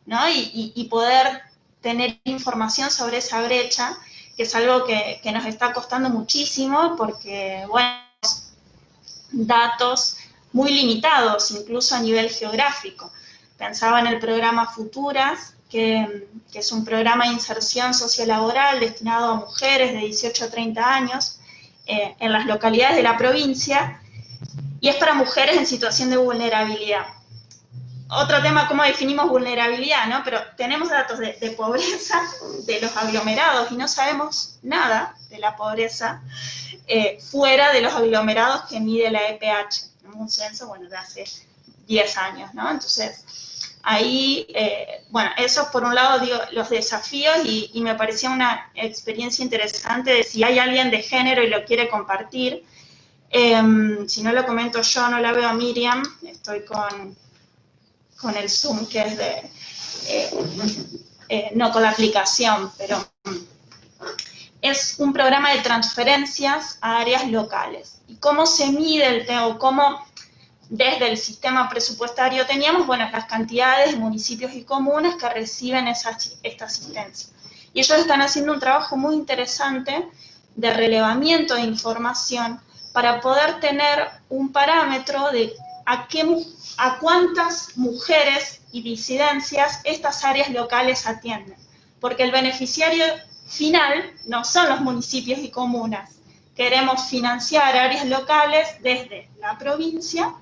¿no? Y poder tener información sobre esa brecha, que es algo que nos está costando muchísimo, porque, bueno, datos muy limitados, incluso a nivel geográfico. Pensaba en el programa Futuras, que es un programa de inserción sociolaboral destinado a mujeres de 18 a 30 años en las localidades de la provincia, y es para mujeres en situación de vulnerabilidad. Otro tema, cómo definimos vulnerabilidad, ¿no? Pero tenemos datos de pobreza de los aglomerados y no sabemos nada de la pobreza fuera de los aglomerados que mide la EPH. Tenemos un censo, bueno, de hace 10 años, ¿no? Entonces, ahí, bueno, eso por un lado, digo, los desafíos, y me parecía una experiencia interesante de si hay alguien de género y lo quiere compartir. Si no lo comento yo, no la veo a Miriam, estoy con el Zoom, que es de, no con la aplicación, pero es un programa de transferencias a áreas locales. ¿Y cómo se mide el tema, o cómo desde el sistema presupuestario teníamos? Bueno, las cantidades de municipios y comunas que reciben esta asistencia. Y ellos están haciendo un trabajo muy interesante de relevamiento de información para poder tener un parámetro de a cuántas mujeres y disidencias estas áreas locales atienden. Porque el beneficiario final no son los municipios y comunas. Queremos financiar áreas locales desde la provincia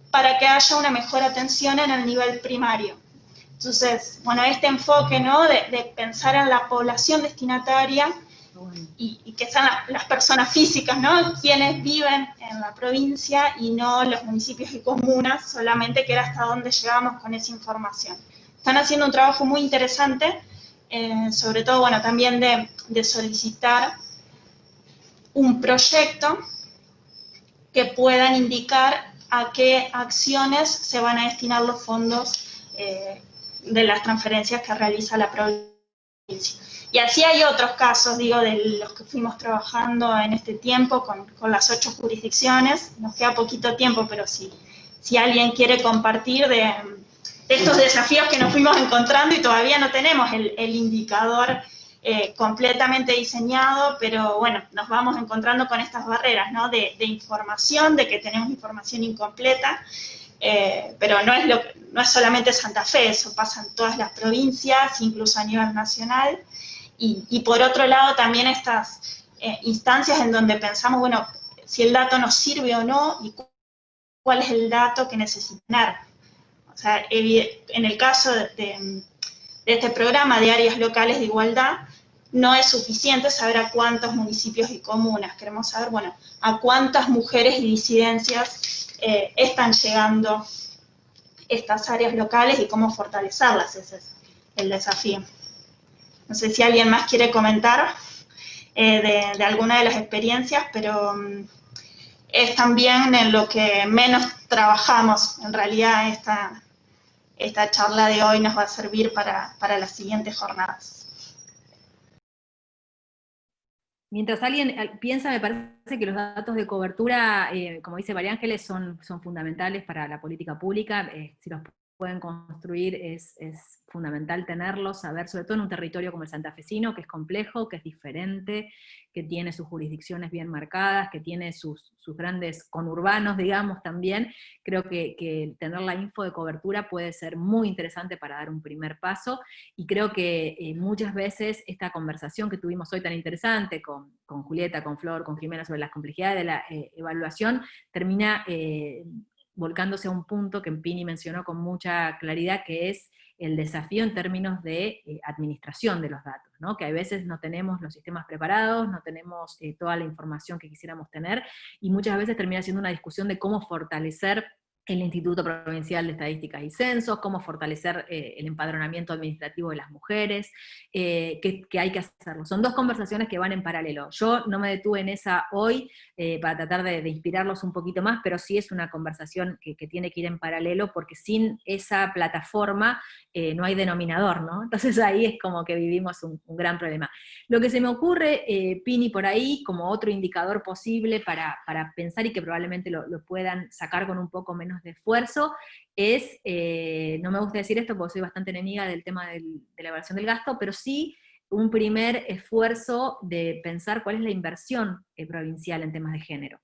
para que haya una mejor atención en el nivel primario. Entonces, bueno, este enfoque, ¿no?, de pensar en la población destinataria y que sean las personas físicas, ¿no?, quienes viven en la provincia y no los municipios y comunas solamente, que era hasta donde llegamos con esa información. Están haciendo un trabajo muy interesante, sobre todo, bueno, también de solicitar un proyecto que puedan indicar a qué acciones se van a destinar los fondos de las transferencias que realiza la provincia. Y así hay otros casos, digo, de los que fuimos trabajando en este tiempo con las 8 jurisdicciones. Nos queda poquito tiempo, pero si alguien quiere compartir de estos desafíos que nos fuimos encontrando, y todavía no tenemos el indicador completamente diseñado, pero bueno, nos vamos encontrando con estas barreras, ¿no?, de información, de que tenemos información incompleta, pero no es solamente Santa Fe, eso pasa en todas las provincias, incluso a nivel nacional. Y por otro lado también estas instancias en donde pensamos, bueno, si el dato nos sirve o no, y cuál es el dato que necesitan. O sea, en el caso de este programa de áreas locales de igualdad, no es suficiente saber a cuántos municipios y comunas. Queremos saber, bueno, a cuántas mujeres y disidencias están llegando estas áreas locales y cómo fortalecerlas. Ese es el desafío. No sé si alguien más quiere comentar de alguna de las experiencias, pero es también en lo que menos trabajamos. En realidad esta charla de hoy nos va a servir para las siguientes jornadas. Mientras alguien piensa, me parece que los datos de cobertura, como dice María Ángeles, son fundamentales para la política pública. Si los pueden construir, es fundamental tenerlos, saber, sobre todo en un territorio como el santafesino, que es complejo, que es diferente, que tiene sus jurisdicciones bien marcadas, que tiene sus grandes conurbanos, digamos, también. Creo que tener la info de cobertura puede ser muy interesante para dar un primer paso, y creo que muchas veces esta conversación que tuvimos hoy tan interesante con Julieta, con Flor, con Jimena, sobre las complejidades de la evaluación, termina volcándose a un punto que Pini mencionó con mucha claridad, que es el desafío en términos de administración de los datos, ¿no? Que a veces no tenemos los sistemas preparados, no tenemos toda la información que quisiéramos tener, y muchas veces termina siendo una discusión de cómo fortalecer el Instituto Provincial de Estadísticas y Censos, cómo fortalecer el empadronamiento administrativo de las mujeres, que hay que hacerlo. Son dos conversaciones que van en paralelo. Yo no me detuve en esa hoy para tratar de inspirarlos un poquito más, pero sí es una conversación que tiene que ir en paralelo, porque sin esa plataforma no hay denominador, ¿no? Entonces ahí es como que vivimos un gran problema. Lo que se me ocurre, Pini, por ahí, como otro indicador posible para pensar, y que probablemente lo puedan sacar con un poco menos de esfuerzo, es, no me gusta decir esto porque soy bastante enemiga del tema de la evaluación del gasto, pero sí un primer esfuerzo de pensar cuál es la inversión provincial en temas de género.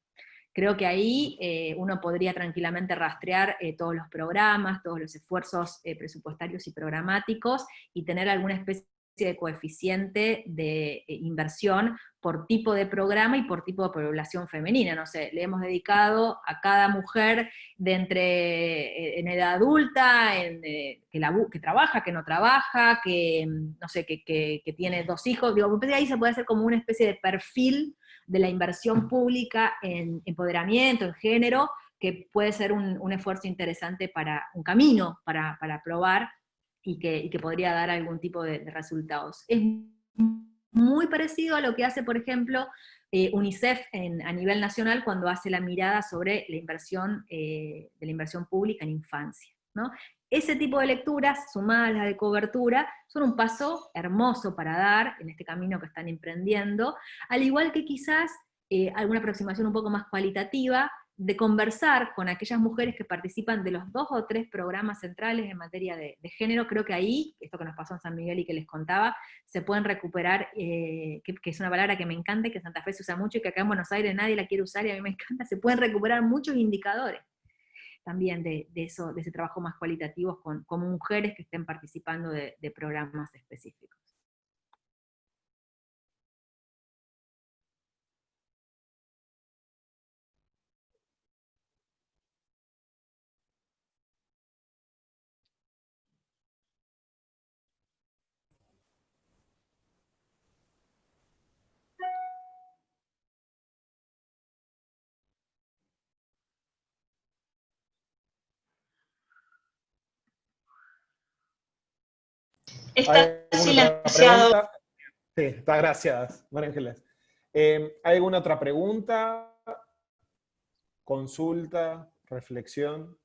Creo que ahí uno podría tranquilamente rastrear todos los programas, todos los esfuerzos presupuestarios y programáticos, y tener alguna especie de coeficiente de inversión por tipo de programa y por tipo de población femenina. No sé, le hemos dedicado a cada mujer en edad adulta, que trabaja, que no trabaja, que, no sé, que tiene 2 hijos. Digo, ahí se puede hacer como una especie de perfil de la inversión pública en empoderamiento, en género, que puede ser un esfuerzo interesante para un camino para probar y que podría dar algún tipo de resultados. Es muy parecido a lo que hace, por ejemplo, UNICEF a nivel nacional cuando hace la mirada sobre la inversión de la inversión pública en infancia, ¿no? Ese tipo de lecturas, sumadas a las de cobertura, son un paso hermoso para dar en este camino que están emprendiendo, al igual que quizás alguna aproximación un poco más cualitativa de conversar con aquellas mujeres que participan de los 2 o 3 programas centrales en materia de género. Creo que ahí, esto que nos pasó en San Miguel y que les contaba, se pueden recuperar, que es una palabra que me encanta y que en Santa Fe se usa mucho y que acá en Buenos Aires nadie la quiere usar y a mí me encanta, se pueden recuperar muchos indicadores también de ese trabajo más cualitativo con mujeres que estén participando de programas específicos. Está silenciado. Sí, está, gracias, María Ángeles. ¿Hay alguna otra pregunta? ¿Consulta? ¿Reflexión?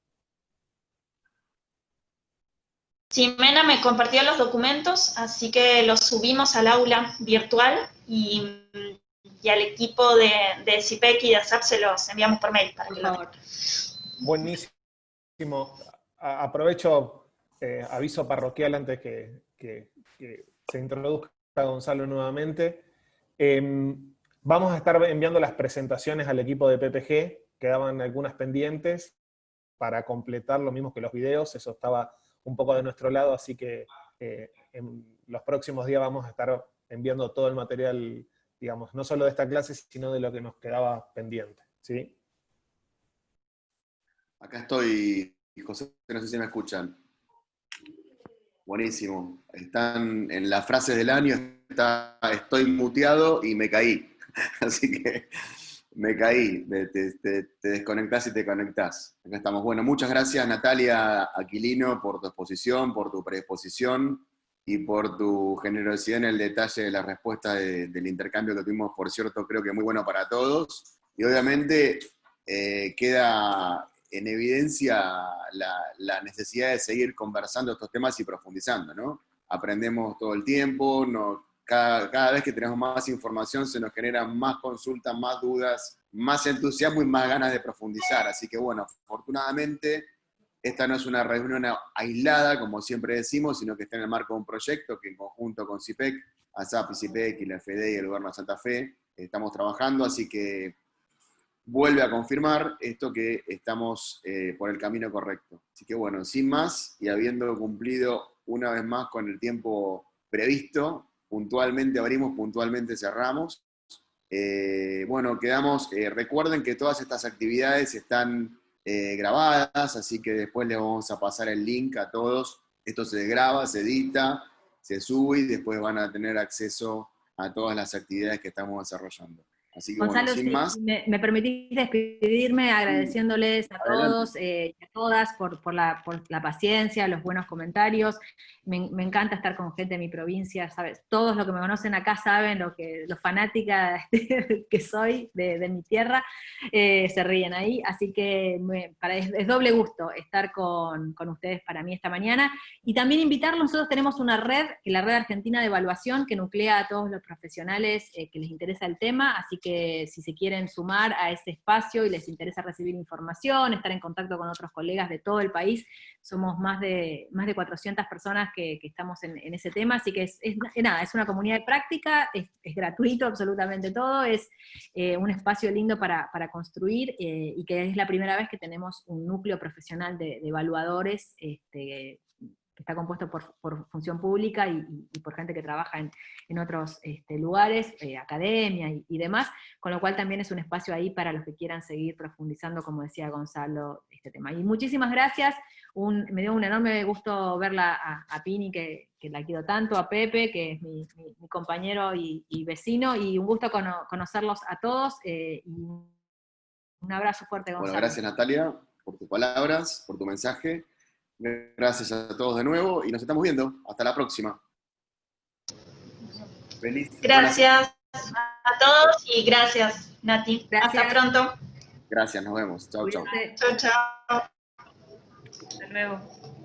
Ximena me compartió los documentos, así que los subimos al aula virtual y al equipo de CIPEC y de ASAP se los enviamos por mail. Para por que favor. Buenísimo. Aprovecho, aviso parroquial antes que se introduzca Gonzalo nuevamente. Vamos a estar enviando las presentaciones al equipo de PPG, quedaban algunas pendientes para completar lo mismo que los videos, eso estaba un poco de nuestro lado, así que en los próximos días vamos a estar enviando todo el material, digamos, no solo de esta clase, sino de lo que nos quedaba pendiente, ¿sí? Acá estoy, José, no sé si me escuchan. Buenísimo. Están en las frases del año, estoy muteado y me caí. Así que me caí, te desconectás y te conectás. Acá estamos. Bueno, muchas gracias Natalia Aquilino por tu exposición, por tu predisposición y por tu generosidad en el detalle de la respuesta del intercambio que tuvimos, por cierto, creo que muy bueno para todos. Y obviamente queda en evidencia la necesidad de seguir conversando estos temas y profundizando, ¿no? Aprendemos todo el tiempo, cada vez que tenemos más información se nos generan más consultas, más dudas, más entusiasmo y más ganas de profundizar. Así que bueno, afortunadamente esta no es una reunión aislada, como siempre decimos, sino que está en el marco de un proyecto que en conjunto con CIPEC, ASAP y CIPEC y la FD y el Gobierno de Santa Fe estamos trabajando, así que vuelve a confirmar esto que estamos por el camino correcto. Así que bueno, sin más, y habiendo cumplido una vez más con el tiempo previsto, puntualmente abrimos, puntualmente cerramos. Bueno, quedamos, recuerden que todas estas actividades están grabadas, así que después les vamos a pasar el link a todos. Esto se graba, se edita, se sube y después van a tener acceso a todas las actividades que estamos desarrollando. Así que Gonzalo, bueno, sin más. si me permitís despedirme agradeciéndoles a todos y a todas por la paciencia, los buenos comentarios. Me encanta estar con gente de mi provincia, ¿sabes? Todos los que me conocen acá saben lo fanática que soy de mi tierra, se ríen ahí, así que es doble gusto estar con ustedes para mí esta mañana. Y también invitarlos, nosotros tenemos una red, la Red Argentina de Evaluación, que nuclea a todos los profesionales que les interesa el tema, así que que si se quieren sumar a ese espacio y les interesa recibir información, estar en contacto con otros colegas de todo el país, somos más de 400 personas que estamos en ese tema, así que es una comunidad de práctica, es gratuito absolutamente todo, es un espacio lindo para construir, y que es la primera vez que tenemos un núcleo profesional de evaluadores, que está compuesto por función pública y por gente que trabaja en otros lugares, academia y demás, con lo cual también es un espacio ahí para los que quieran seguir profundizando, como decía Gonzalo, este tema. Y muchísimas gracias, me dio un enorme gusto verla a Pini, que la quiero tanto, a Pepe, que es mi compañero y vecino, y un gusto conocerlos a todos, y un abrazo fuerte, Gonzalo. Bueno, gracias Natalia por tus palabras, por tu mensaje. Gracias a todos de nuevo y nos estamos viendo. Hasta la próxima. Feliz. Gracias a todos y gracias, Nati. Gracias. Hasta pronto. Gracias, nos vemos. Chau, chau. Chau, chau. Hasta luego.